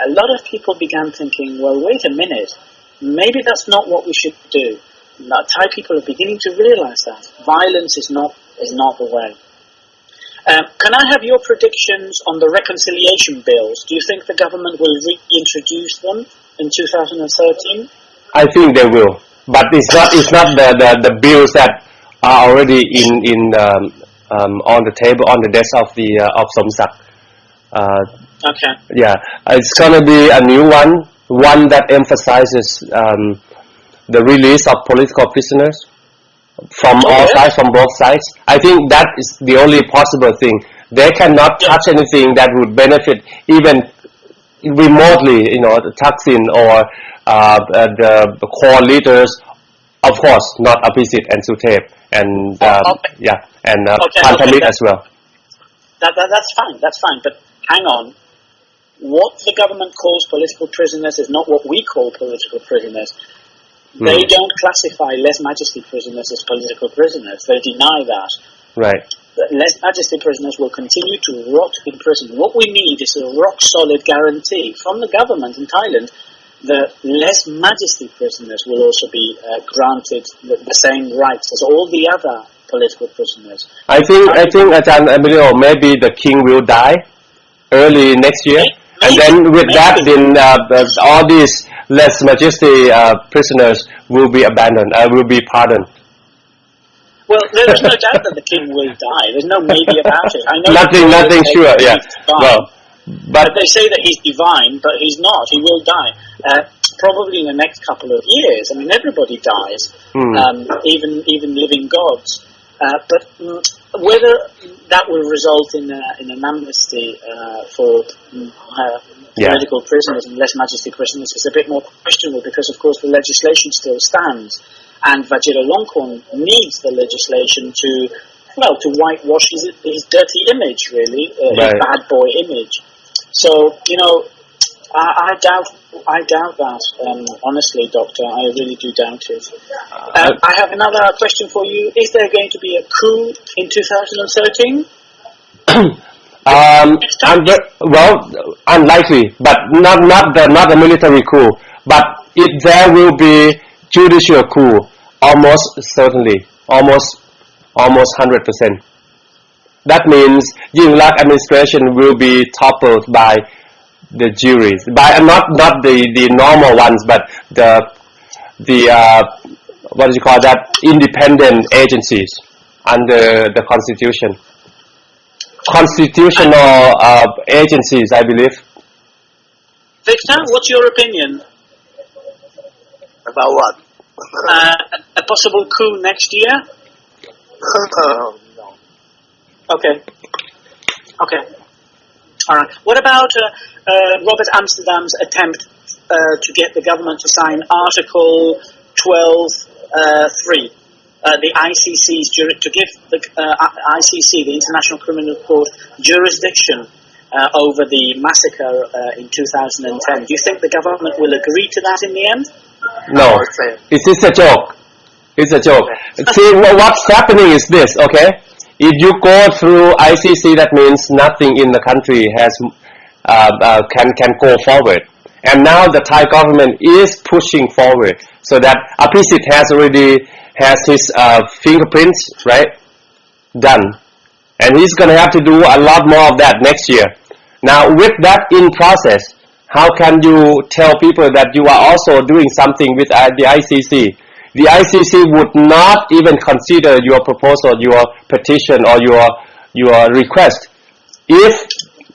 Speaker 2: a lot of people began thinking, well, wait a minute, maybe that's not what we should do. Now, Thai people are beginning to realize that. Violence is not the way. Can I have your predictions on the reconciliation bills? Do you think the government will reintroduce them in 2013?
Speaker 3: I think they will, but it's not the bills that are already on the table, on the desk of Somsak.
Speaker 2: Okay.
Speaker 3: Yeah, it's gonna be a new one that emphasizes the release of political prisoners from all sides, from both sides. I think that is the only possible thing. They cannot touch anything that would benefit even remotely, the Thaksin or the core leaders Of course, not Abhisit and Suthep and Panthamit as well.
Speaker 2: That's fine. That's fine. But hang on. What the government calls political prisoners is not what we call political prisoners. They don't classify lèse majesty prisoners as political prisoners. They deny that.
Speaker 3: Right.
Speaker 2: Lèse majesty prisoners will continue to rot in prison. What we need is a rock-solid guarantee from the government in Thailand that lèse majesty prisoners will also be granted the same rights as all the other political prisoners.
Speaker 3: I think Ajahn Emilio, maybe the king will die early next year, and then with that, then all these lèse majesty prisoners will be abandoned. Will be pardoned.
Speaker 2: Well, there's no doubt that the king will die. There's no maybe about it. I know
Speaker 3: nothing sure. Yeah. Well,
Speaker 2: but they say that he's divine, but he's not. He will die. Probably in the next couple of years. I mean, everybody dies, even living gods. But whether that will result in an amnesty for political prisoners and lèse majesty prisoners is a bit more questionable because, of course, the legislation still stands, and Vajiralongkorn needs the legislation to whitewash his dirty image, really, his bad boy image. So, I doubt that, honestly, Doctor. I really do doubt it. I have another question for you. Is there going to be a coup in 2013?
Speaker 3: Unlikely, but not a military coup. But if there will be judicial coup, almost certainly, almost 100%. That means Yingluck administration will be toppled by the juries, by not the normal ones, but the what do you call that, independent agencies under the constitution, constitutional agencies, I believe.
Speaker 2: Victor, what's your opinion
Speaker 1: about what?
Speaker 2: A possible coup next year?
Speaker 1: No.
Speaker 2: Okay. All right. What about Robert Amsterdam's attempt to get the government to sign Article 12.3, the ICC's to give the ICC, the International Criminal Court, jurisdiction over the massacre in 2010? Do you think the government will agree to that in the end?
Speaker 3: No, it's a joke. It's a joke. See, what's happening is this, okay? If you go through ICC, that means nothing in the country has can go forward. And now the Thai government is pushing forward, so that Abhisit has his fingerprints, right, done, and he's going to have to do a lot more of that next year. Now, with that in process, how can you tell people that you are also doing something with the ICC? The ICC would not even consider your proposal, your petition, or your request if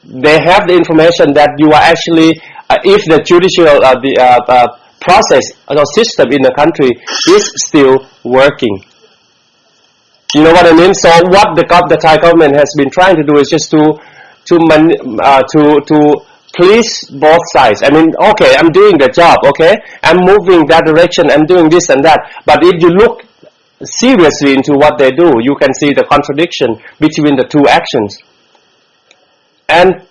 Speaker 3: they have the information that you are actually, if the judicial process or system in the country is still working. You know what I mean? So what the Thai government has been trying to do is just to please both sides. I mean, okay, I'm doing the job, okay? I'm moving that direction, I'm doing this and that. But if you look seriously into what they do, you can see the contradiction between the two actions. And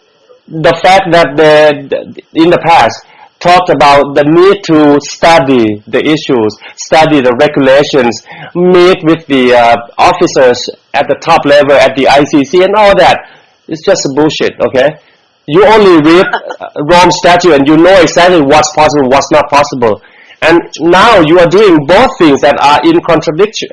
Speaker 3: the fact that they, in the past, talked about the need to study the issues, study the regulations, meet with the officers at the top level at the ICC and all that, it's just bullshit, okay? You only read Rome Statute and you know exactly what's possible, what's not possible. And now you are doing both things that are in contradiction.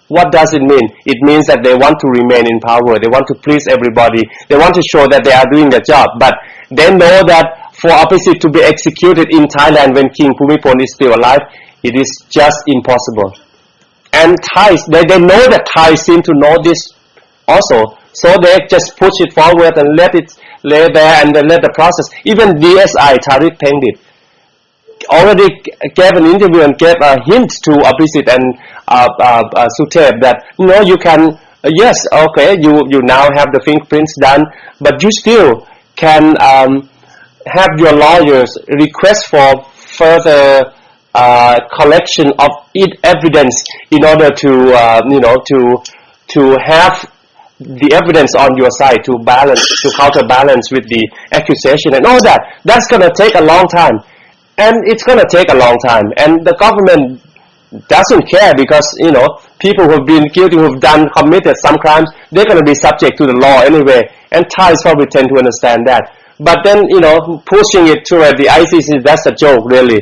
Speaker 3: What does it mean? It means that they want to remain in power. They want to please everybody. They want to show that they are doing their job. But they know that for Abhisit to be executed in Thailand when King Bhumibol is still alive, it is just impossible. And Thais, they know that Thais seem to know this also. So they just push it forward and let it lay there and then let the process. Even DSI, Tariq Pengdit, already gave an interview and gave a hint to Abhisit and Suthep that, you can, yes, okay, you now have the fingerprints done, but you still can have your lawyers request for further collection of evidence in order to to have the evidence on your side to counterbalance with the accusation and all that. That's going to take a long time, and it's going to take a long time, and the government doesn't care because people who have been guilty, who have committed some crimes, they're going to be subject to the law anyway, and Thais probably tend to understand that. But then pushing it toward the ICC, that's a joke, really.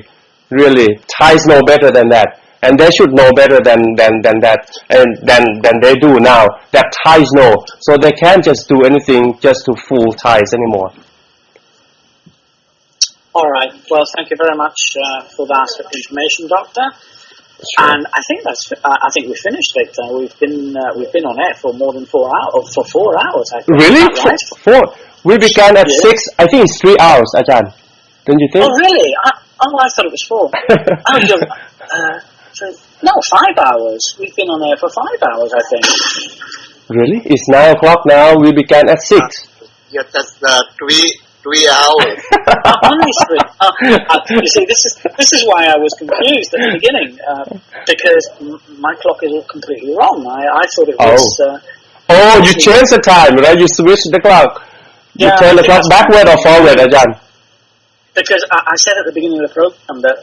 Speaker 3: Thais know better than that, and they should know better than that, and than they do now. That Thais know, so they can't just do anything just to fool Thais anymore.
Speaker 2: All right. Well, thank you very much for that information, Doctor. Sure. And I think we finished, Victor. We've been on air for more than 4 hours. For 4 hours, I think.
Speaker 3: Really?
Speaker 2: Right?
Speaker 3: 4? We began at 6. I think it's 3 hours, Ajahn. Don't you think?
Speaker 2: Oh, really? I thought it was 4. No, 5 hours. We've been on air for 5 hours, I think.
Speaker 3: Really? It's 9 o'clock now. We began at 6.
Speaker 1: Yeah, that's 3 hours.
Speaker 2: Honestly, you see, this is why I was confused at the beginning, because my clock is all completely wrong. I thought it was.
Speaker 3: You changed the time, right? You switched the clock. You turn the clock backward or forward, Ajahn?
Speaker 2: Because I said at the beginning of the program that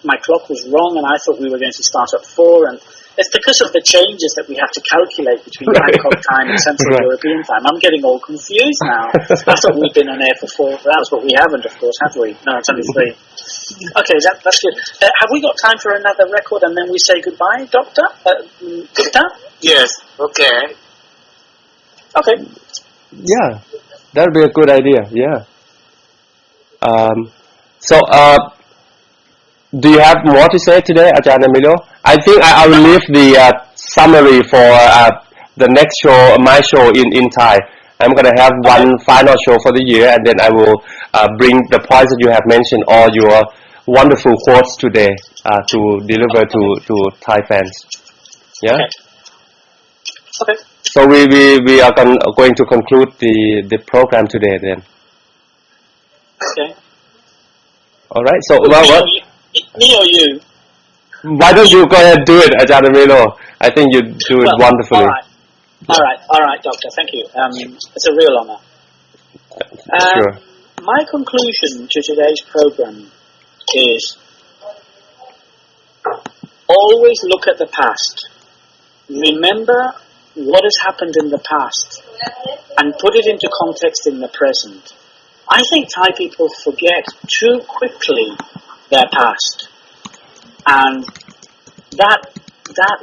Speaker 2: my clock was wrong, and I thought we were going to start at 4, and it's because of the changes that we have to calculate between Bangkok time and Central European time. I'm getting all confused now. I thought we'd been on air for 4 hours, but we haven't, of course, have we? No, it's only 3. Okay, that's good. Have we got time for another record, and then we say goodbye, Doctor? Victor?
Speaker 1: Yes. Okay.
Speaker 2: Okay.
Speaker 3: Yeah, that would be a good idea. Yeah. Do you have more to say today, Ajahn Emilio? I think I will leave the summary for the next show, my show in Thai. I'm going to have one final show for the year, and then I will bring the points that you have mentioned, all your wonderful quotes today to deliver to Thai fans. Yeah?
Speaker 2: Okay.
Speaker 3: So we are going to conclude the program today then.
Speaker 2: Okay.
Speaker 3: All right. So
Speaker 2: me or you?
Speaker 3: Why don't you go ahead and do it, Ajahn Emilio? I think you do it wonderfully.
Speaker 2: All right, Doctor. Thank you. It's a real honor.
Speaker 3: Sure.
Speaker 2: My conclusion to today's program is always look at the past. Remember what has happened in the past and put it into context in the present. I think Thai people forget too quickly their past, and that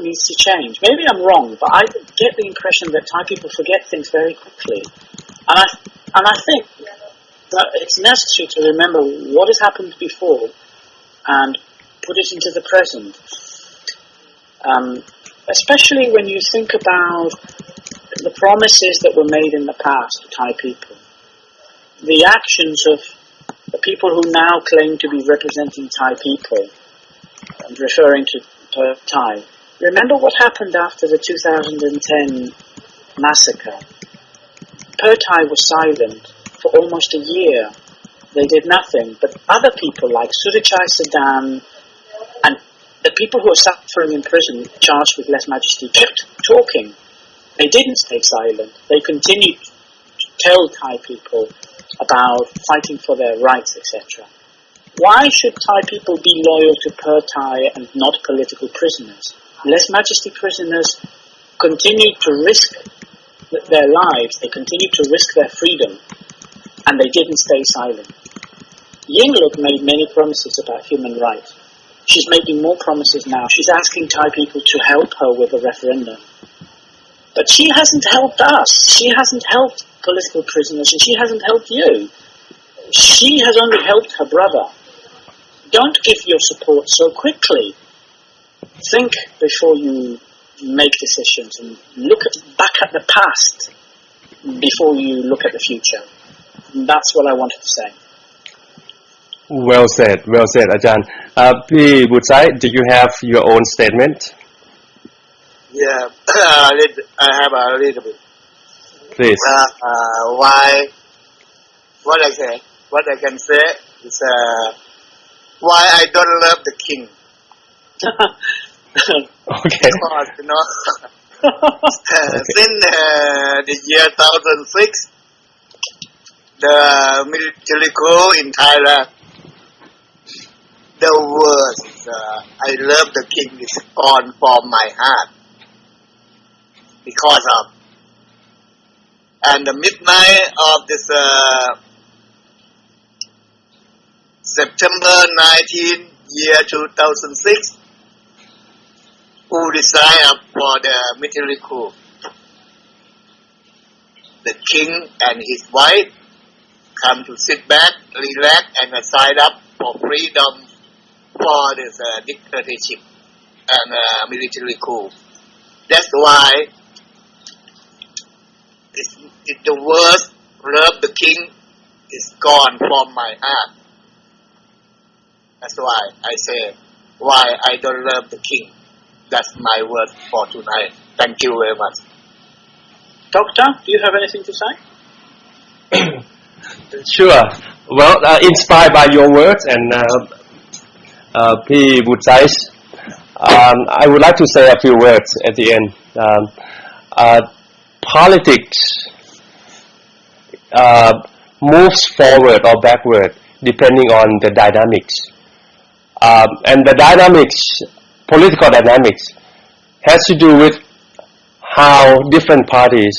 Speaker 2: needs to change. Maybe I'm wrong, but I get the impression that Thai people forget things very quickly, and I think that it's necessary to remember what has happened before and put it into the present. Especially when you think about the promises that were made in the past to Thai people, the actions of the people who now claim to be representing Thai people, and referring to Thai. Remember what happened after the 2010 massacre. Thai was silent for almost a year. They did nothing, but other people like Sudichai Sadan and the people who are suffering in prison, charged with lèse majesty, kept talking. They didn't stay silent. They continued to tell Thai people about fighting for their rights, etc. Why should Thai people be loyal to Thai and not political prisoners? Lèse majesty prisoners continued to risk their lives. They continued to risk their freedom, and they didn't stay silent. Yingluck made many promises about human rights. She's making more promises now. She's asking Thai people to help her with the referendum. But she hasn't helped us. She hasn't helped political prisoners, and she hasn't helped you. She has only helped her brother. Don't give your support so quickly. Think before you make decisions, and look back at the past before you look at the future. And that's what I wanted to say.
Speaker 3: Well said, Ajahn. Woodside, do you have your own statement?
Speaker 1: Yeah, I have a little bit.
Speaker 3: Please.
Speaker 1: What I can say is why I don't love the king.
Speaker 3: Okay.
Speaker 1: Because since the year 2006, the military coup in Thailand, the words I love the king is gone from my heart because of and the midnight of this September 19 year 2006 who decided up for the military coup. The king and his wife come to sit back, relax and sign up for freedom for this dictatorship and military coup. That's why it's the worst love the king is gone from my heart. That's why I say why I don't love the king. That's my word for tonight. Thank you very much.
Speaker 2: Doctor, do you have anything to say?
Speaker 3: Sure. Well, inspired by your words and P. Woodside, I would like to say a few words at the end. Politics moves forward or backward depending on the dynamics. And the dynamics, political dynamics, has to do with how different parties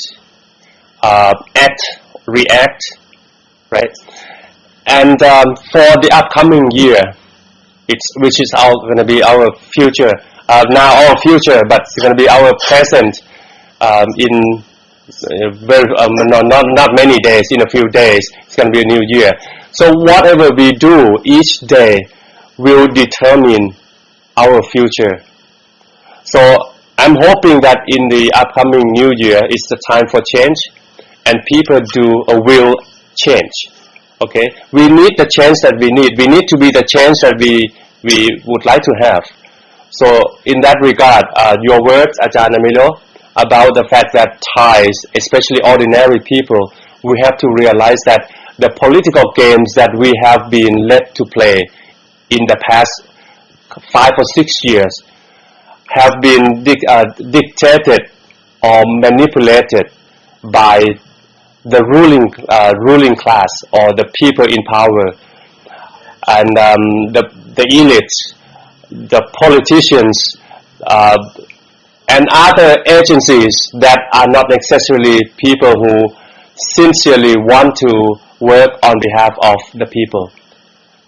Speaker 3: act, react, right? And for the upcoming year, which is going to be our future, now our future, but it's going to be our present in very not many days, in a few days, it's going to be a new year. So whatever we do each day will determine our future. So I'm hoping that in the upcoming new year is the time for change, and people will change. Okay, we need the change that we need. We need to be the change that we would like to have. So in that regard, your words, Ajahn Emilio, about the fact that Thais, especially ordinary people, we have to realize that the political games that we have been led to play in the past 5 or 6 years have been dictated or manipulated by the ruling class or the people in power, and the elites, the politicians, and other agencies that are not necessarily people who sincerely want to work on behalf of the people.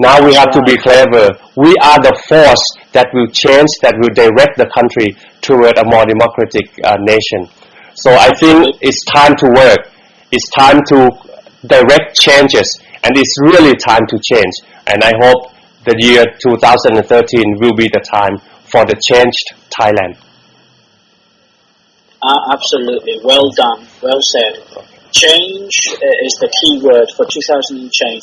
Speaker 3: Now we have to be clever. We are the force that will change, that will direct the country toward a more democratic nation. So I think it's time to work. It's time to direct changes, and it's really time to change. And I hope the year 2013 will be the time for the changed Thailand.
Speaker 2: Absolutely. Well done. Well said. Change is the key word for 2013.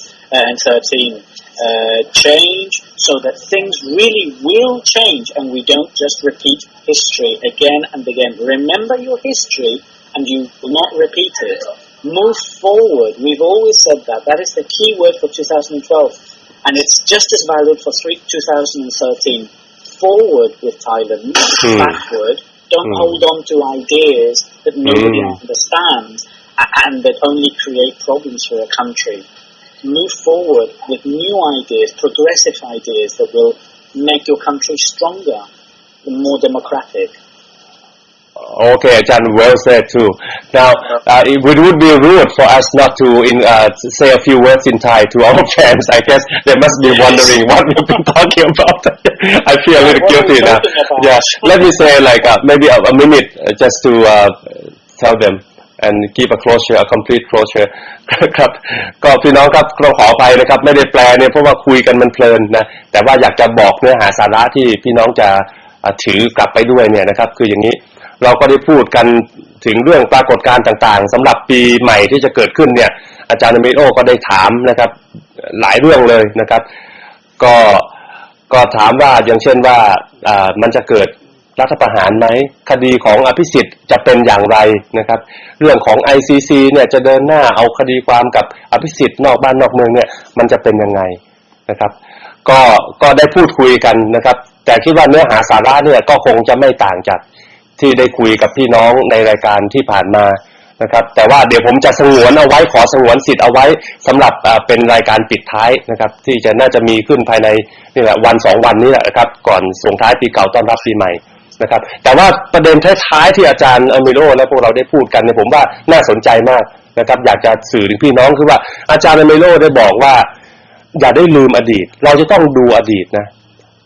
Speaker 2: Change so that things really will change and we don't just repeat history again and again. Remember your history and you will not repeat it. Move forward. We've always said that. That is the key word for 2012. And it's just as valid for 2013. Forward with Thailand, backward. Don't hold on to ideas that nobody understands and that only create problems for a country. Move forward with new ideas, progressive ideas that will make your country stronger and more democratic.
Speaker 3: Okay, Ajahn, well said too. Now, it would be rude for us not to say a few words in Thai to our fans. I guess they must be wondering what we've been talking about. I feel a little guilty now. Yeah, let me say maybe a minute just to tell them and keep a closure, a complete closure. ครับก็พี่น้องครับต้องขออภัยนะครับไม่ได้แปลเนี่ยเพราะว่าคุยกันมันเพลินนะแต่ว่าอยากจะบอกเนื้อหาสาระที่พี่น้องจะถือกลับไปด้วยเนี่ยนะครับคืออย่างนี้เราก็ได้พูดกันถึงเรื่องปรากฏการณ์ต่างๆสำหรับปีใหม่ที่จะเกิดขึ้นเนี่ยอาจารย์เมโอก็ได้ถามนะครับหลายเรื่องเลยนะครับก็ถามว่าอย่างเช่นว่ามันจะเกิดรัฐประหารไหมคดีของอภิสิทธิ์จะเป็นอย่างไรนะครับเรื่องของ ICC เนี่ยจะเดินหน้าเอาคดีความกับอภิสิทธิ์นอกบ้านนอกเมืองเนี่ยมันจะเป็นยังไงนะครับ ก็ได้พูดคุยกันนะครับแต่คิดว่าเนื้อหาสาระเนี่ยก็คงจะไม่ต่างจากที่ได้คุยกับพี่น้องในรายการที่ผ่านมานะครับแต่ว่าเดี๋ยวผมจะสงวนเอาไว้ขอสงวนสิทธิ์เอาไว้สำหรับเป็นรายการปิดท้ายนะครับที่จะน่าจะมีขึ้นภายในนี่แหละวัน2วันนี้แหละครับก่อนส่งท้ายปีเก่าต้อนรับปีใหม่นะครับแต่ว่าประเด็นท้ายๆที่อาจารย์อเมโลและพวกเราได้พูดกันเนี่ยผมว่าน่าสนใจมากนะครับอยากจะสื่อถึงพี่น้องคือว่าอาจารย์อเมโลได้บอกว่าอย่าได้ลืมอดีตเราจะต้องดูอดีตนะ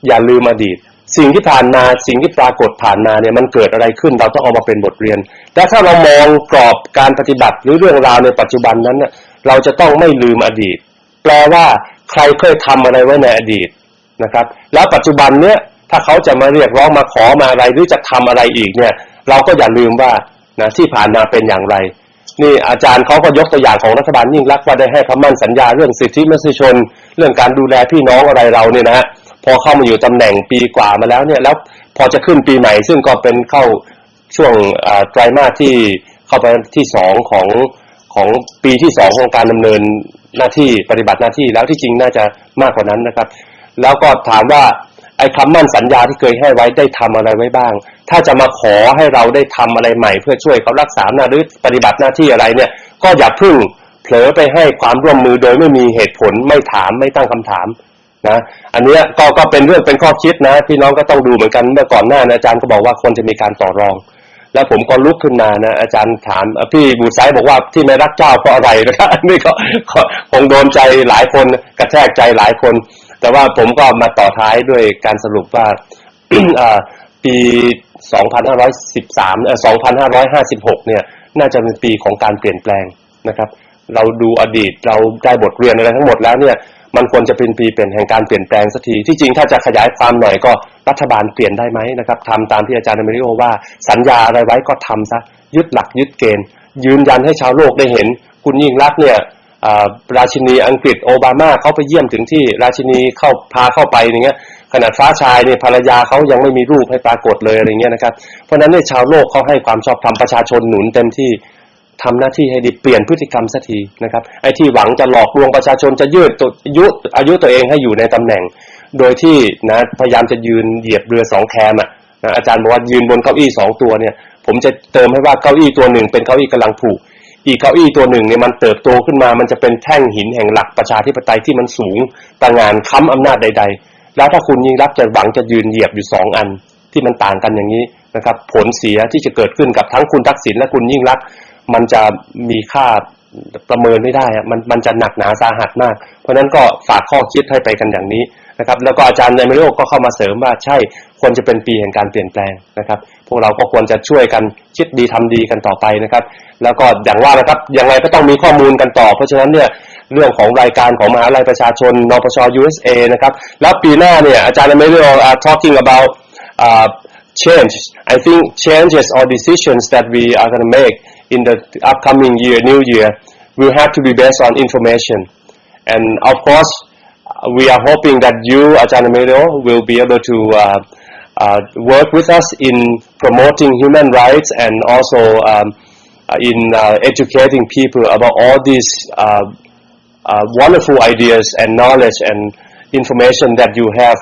Speaker 3: อย่าลืมอดีตสิ่งที่ผ่านมาสิ่งที่ปรากฏผ่านมาเนี่ยมันเกิดอะไรขึ้นเราต้องเอามาเป็นบทเรียนแต่ถ้าเรามองกรอบการปฏิบัติหรือเรื่องราวในปัจจุบันนั้นเนี่ยเราจะต้องไม่ลืมอดีตแปลว่าใครเคยทำอะไรไว้ในอดีตนะครับแล้วปัจจุบันเนี่ยถ้าเขาจะมาเรียกร้องมาขอมาอะไรหรือจะทำอะไรอีกเนี่ยเราก็อย่าลืมว่านะที่ผ่านมาเป็นอย่างไรนี่อาจารย์เขาก็ยกตัวอย่างของรัฐบาลยิ่งลักษณ์ว่าได้ให้คำมั่นสัญญาเรื่องสิทธิมนุษยชนเรื่องการดูแลพี่น้องอะไรเราเนี่ยนะฮะพอเข้ามาอยู่ตำแหน่งปีกว่ามาแล้วเนี่ยแล้วพอจะขึ้นปีใหม่ซึ่งก็เป็นเข้าช่วงไตรมาสที่เข้าไปที่2ของปีที่2ของการดำเนินหน้าที่ปฏิบัติหน้าที่แล้วที่จริงน่าจะมากกว่านั้นนะครับแล้วก็ถามว่าไอ้คำมั่นสัญญาที่เคยให้ไว้ได้ทำอะไรไว้บ้างถ้าจะมาขอให้เราได้ทำอะไรใหม่เพื่อช่วยเขารักษาหน้าหรือปฏิบัติหน้าที่อะไรเนี่ยก็อย่าพึ่งเผลอไปให้ความร่วมมือโดยไม่มีเหตุผลไม่ถามไม่ตั้งคำถามนะอันนี้ก็เป็นเรื่องเป็นข้อคิดนะพี่น้องก็ต้องดูเหมือนกันเมื่อก่อนหน้านะอาจารย์ก็บอกว่าคนจะมีการต่อรองแล้วผมก็ลุกขึ้นมานะอาจารย์ถามพี่บูไซบอกว่าที่ไม่รักเจ้าเพราะอะไรนะครับนี่ก็คงโดนใจหลายคนกระแทกใจหลายคนแต่ว่าผมก็มาต่อท้ายด้วยการสรุปว่า ปี2513 2556เนี่ยน่าจะเป็นปีของการเปลี่ยนแปลงนะครับเราดูอดีตเราได้บทเรียนอะไรทั้งหมดแล้วเนี่ยมันควรจะเป็นปีเป็นแห่งการเปลี่ยนแปลงสักทีที่จริงถ้าจะขยายความหน่อยก็รัฐบาลเปลี่ยนได้ไหมนะครับทำตามที่อาจารย์อเมริโอว่าสัญญาอะไรไว้ก็ทำซะยึดหลักยึดเกณฑ์ยืนยันให้ชาวโลกได้เห็นคุณยิ่งลักษณ์เนี่ยราชินีอังกฤษโอบามาเขาไปเยี่ยมถึงที่ราชินีพาเข้าไปอย่างเงี้ยขนาดฟ้าชายเนี่ยภรรยาเขายังไม่มีรูปให้ปรากฏเลยอะไรเงี้ยนะครับเพราะนั้นเนี่ยชาวโลกเขาให้ความชอบธรรมประชาชนหนุนเต็มที่ทำหน้าที่ให้ดีเปลี่ยนพฤติกรรมสักทีนะครับไอ้ที่หวังจะหลอกลวงประชาชนจะยืดอายุตัวเองให้อยู่ในตำแหน่งโดยที่นะพยายามจะยืนเหยียบเรือ2แคมนะอาจารย์บอกว่ายืนบนเก้าอี้2ตัวเนี่ยผมจะเติมให้ว่าเก้าอี้ตัวหนึ่งเป็นเก้าอี้กำลังผูกอีกเก้าอี้ตัวหนึ่งเนี่ยมันเติบโตขึ้นมามันจะเป็นแท่งหินแห่งหลักประชาธิปไตยที่มันสูงตระหง่านค้ำอำนาจใดๆแล้วถ้าคุณยิ่งรักจะหวังจะยืนเหยียบอยู่2อันที่มันต่างกันอย่างนี้นะครับผลเสียที่จะเกิดขึ้นกับทั้งคุณทักษิณและคุณยิ่งรักมันจะมีค่าประเมินไม่ได้มันจะหนักหนาสาหัสมากเพราะนั้นก็ฝากข้อคิดให้ไปกันอย่างนี้นะครับแล้วก็อาจารย์ในเมโลก็เข้ามาเสริมว่าใช่ควรจะเป็นปีแห่งการเปลี่ยนแปลงนะครับพวกเราก็ควรจะช่วยกันคิดดีทำดีกันต่อไปนะครับแล้วก็อย่างว่านะครับยังไงก็ต้องมีข้อมูลกันต่อเพราะฉะนั้นเนี่ยเรื่องของรายการของมหาวิทยาลัยประชาชนนปช USA นะครับแล้วปีหน้าเนี่ยอาจารย์ในเมโลtalking about change I think changes or decisions that we are going to make in the upcoming year, new year, will have to be based on information. And of course, we are hoping that you, Ajahn Emilio, will be able to work with us in promoting human rights and also in educating people about all these wonderful ideas and knowledge and information that you have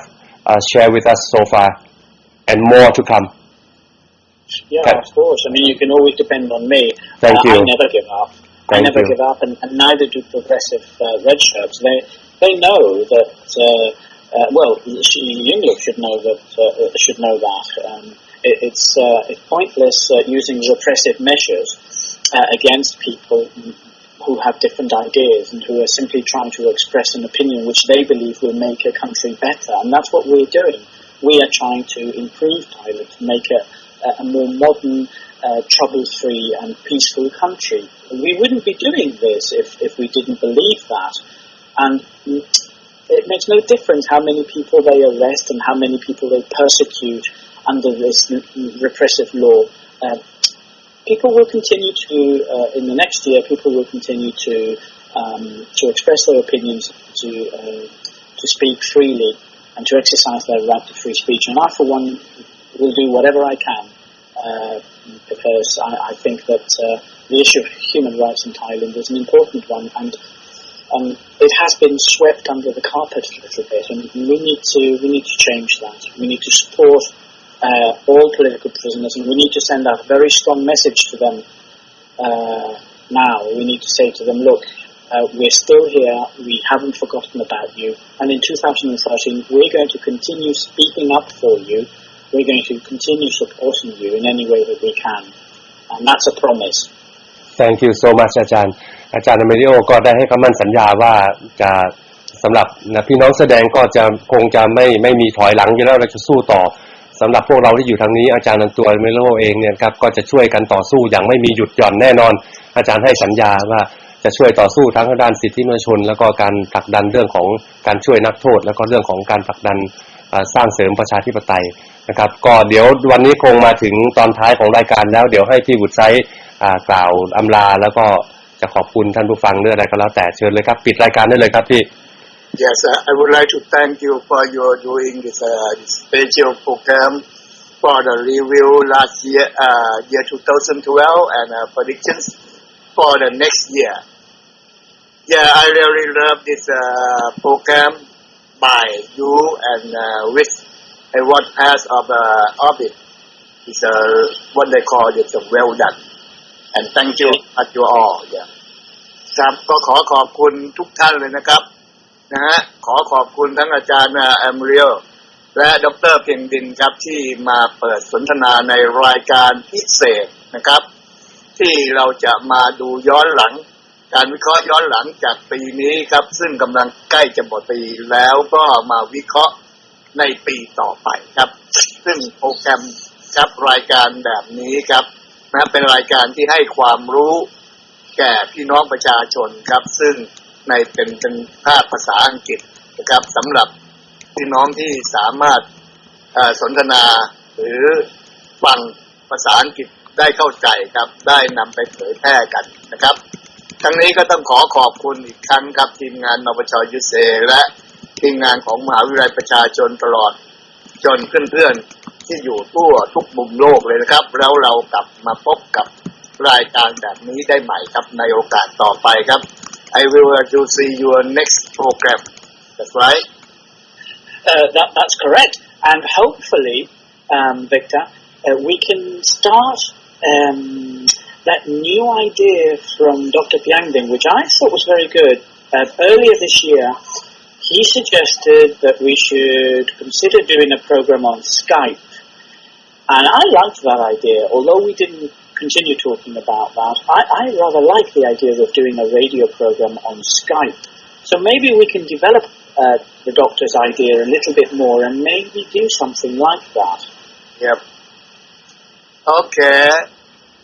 Speaker 3: shared with us so far, and more to come.
Speaker 2: Yeah, of course. I mean, you can always depend on me.
Speaker 3: Thank you.
Speaker 2: I never give up. I never give up, and neither do progressive red shirts. They know that. Well, Emilio should know that. It's pointless using repressive measures against people who have different ideas and who are simply trying to express an opinion which they believe will make a country better. And that's what we're doing. We are trying to improve Thailand, to make it a more modern, trouble-free and peaceful country. We wouldn't be doing this if we didn't believe that. And it makes no difference how many people they arrest and how many people they persecute under this repressive law. People will continue to, in the next year, people will continue to express their opinions, to speak freely and to exercise their right to free speech. And I, for one, will do whatever I can because I think that the issue of human rights in Thailand is an important one, and it has been swept under the carpet a little bit, and we need to change that. We need to support all political prisoners, and we need to send out a very strong message to them now. We need to say to them, look, we're still here, we haven't forgotten about you, and in 2013 we're going to continue speaking up for you, we're going to continue supporting you in any way that we can, and that's a promise.
Speaker 3: Thank you so much อาจารย์อเมริโอก็ได้ให้คำมั่นสัญญาว่าจะสำหรับพี่น้องแสดงก็จะคงจะไม่มีถอยหลังอยู่แล้วเราจะสู้ต่อสำหรับพวกเราที่อยู่ทางนี้อาจารย์ตัวเอมิลิโอเองเนี่ยครับก็จะช่วยกันต่อสู้อย่างไม่มีหยุดหย่อนแน่นอนอาจารย์ให้สัญญาว่าจะช่วยต่อสู้ทั้งด้านสิทธิมนุษยชนแล้วก็การผลักดันเรื่องของการช่วยนักโทษแล้วก็เรื่องของการผลักดันสร้างเสริมประชาธิปไตยนะครับก็เดี๋ยววันนี้คงมาถึงตอนท้ายของรายการแล้วเดี๋ยวให้พี่วุฒิไซด์กล่าวอำลาแล้วก็จะขอบคุณท่านผู้ฟังเรื่องอะไรก็แล้วแต่เชิญเลยครับปิดรายการได้เลยครับพี่
Speaker 1: Yes, I would like to thank you for your doing this special program for the review last year, year 2012, and predictions for the next year. Yeah, I really love this program by you and with what part of it is what they call it well done. And thank you at you all. Yeah. ครับก็ขอบคุณทุกท่านเลยนะครับนะฮะขอบคุณทั้งอาจารย์แอมเรียลและดร.เพียงดินครับที่มาเปิดสนทนาในรายการพิเศษนะครับที่เราจะมาดูย้อนหลังการวิเคราะห์ย้อนหลังจากปีนี้ครับซึ่งกำลังใกล้จะหมดปีแล้วก็มาวิเคราะห์ในปีต่อไปครับซึ่งโปรแกรมครับรายการแบบนี้ครับนะเป็นรายการที่ให้ความรู้แก่พี่น้องประชาชนครับซึ่งในเป็นภาษาอังกฤษนะครับสำหรับพี่น้องที่สามารถสนทนาหรือฟังภาษาอังกฤษได้เข้าใจครับได้นำไปเผยแพร่กันนะครับทั้งนี้ก็ต้องขอบคุณอีกครั้งครับทีมงานนปช.ยูเซและทีมงานของมหาวิทยาลัยประชาชนตลอดจนเพื่อนๆที่อยู่ทั่วทุกมุมโลกเลยนะครับแล้วเรากลับมาพบกับรายการแบบนี้ได้ใหม่ครับในโอกาสต่อไปครับI will see your next program. That's right.
Speaker 2: That's correct. And hopefully, Victor, we can start that new idea from Dr. Piangding, which I thought was very good. Earlier this year, he suggested that we should consider doing a program on Skype. And I liked that idea, although we didn't continue talking about that. I rather like the idea of doing a radio program on Skype. So maybe we can develop the doctor's idea a little bit more and maybe do something like that.
Speaker 1: Yep. Okay.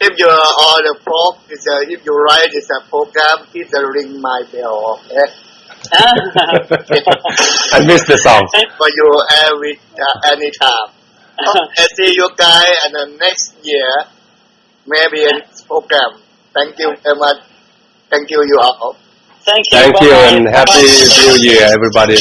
Speaker 1: If you are the folk, if you write this program, please ring my bell. Okay.
Speaker 3: I missed the song.
Speaker 1: For you every anytime. Okay, see you guys and the next year. Maybe a program. Thank you very much. Thank you all.
Speaker 2: Thank you.
Speaker 3: Thank you and happy New Year, everybody.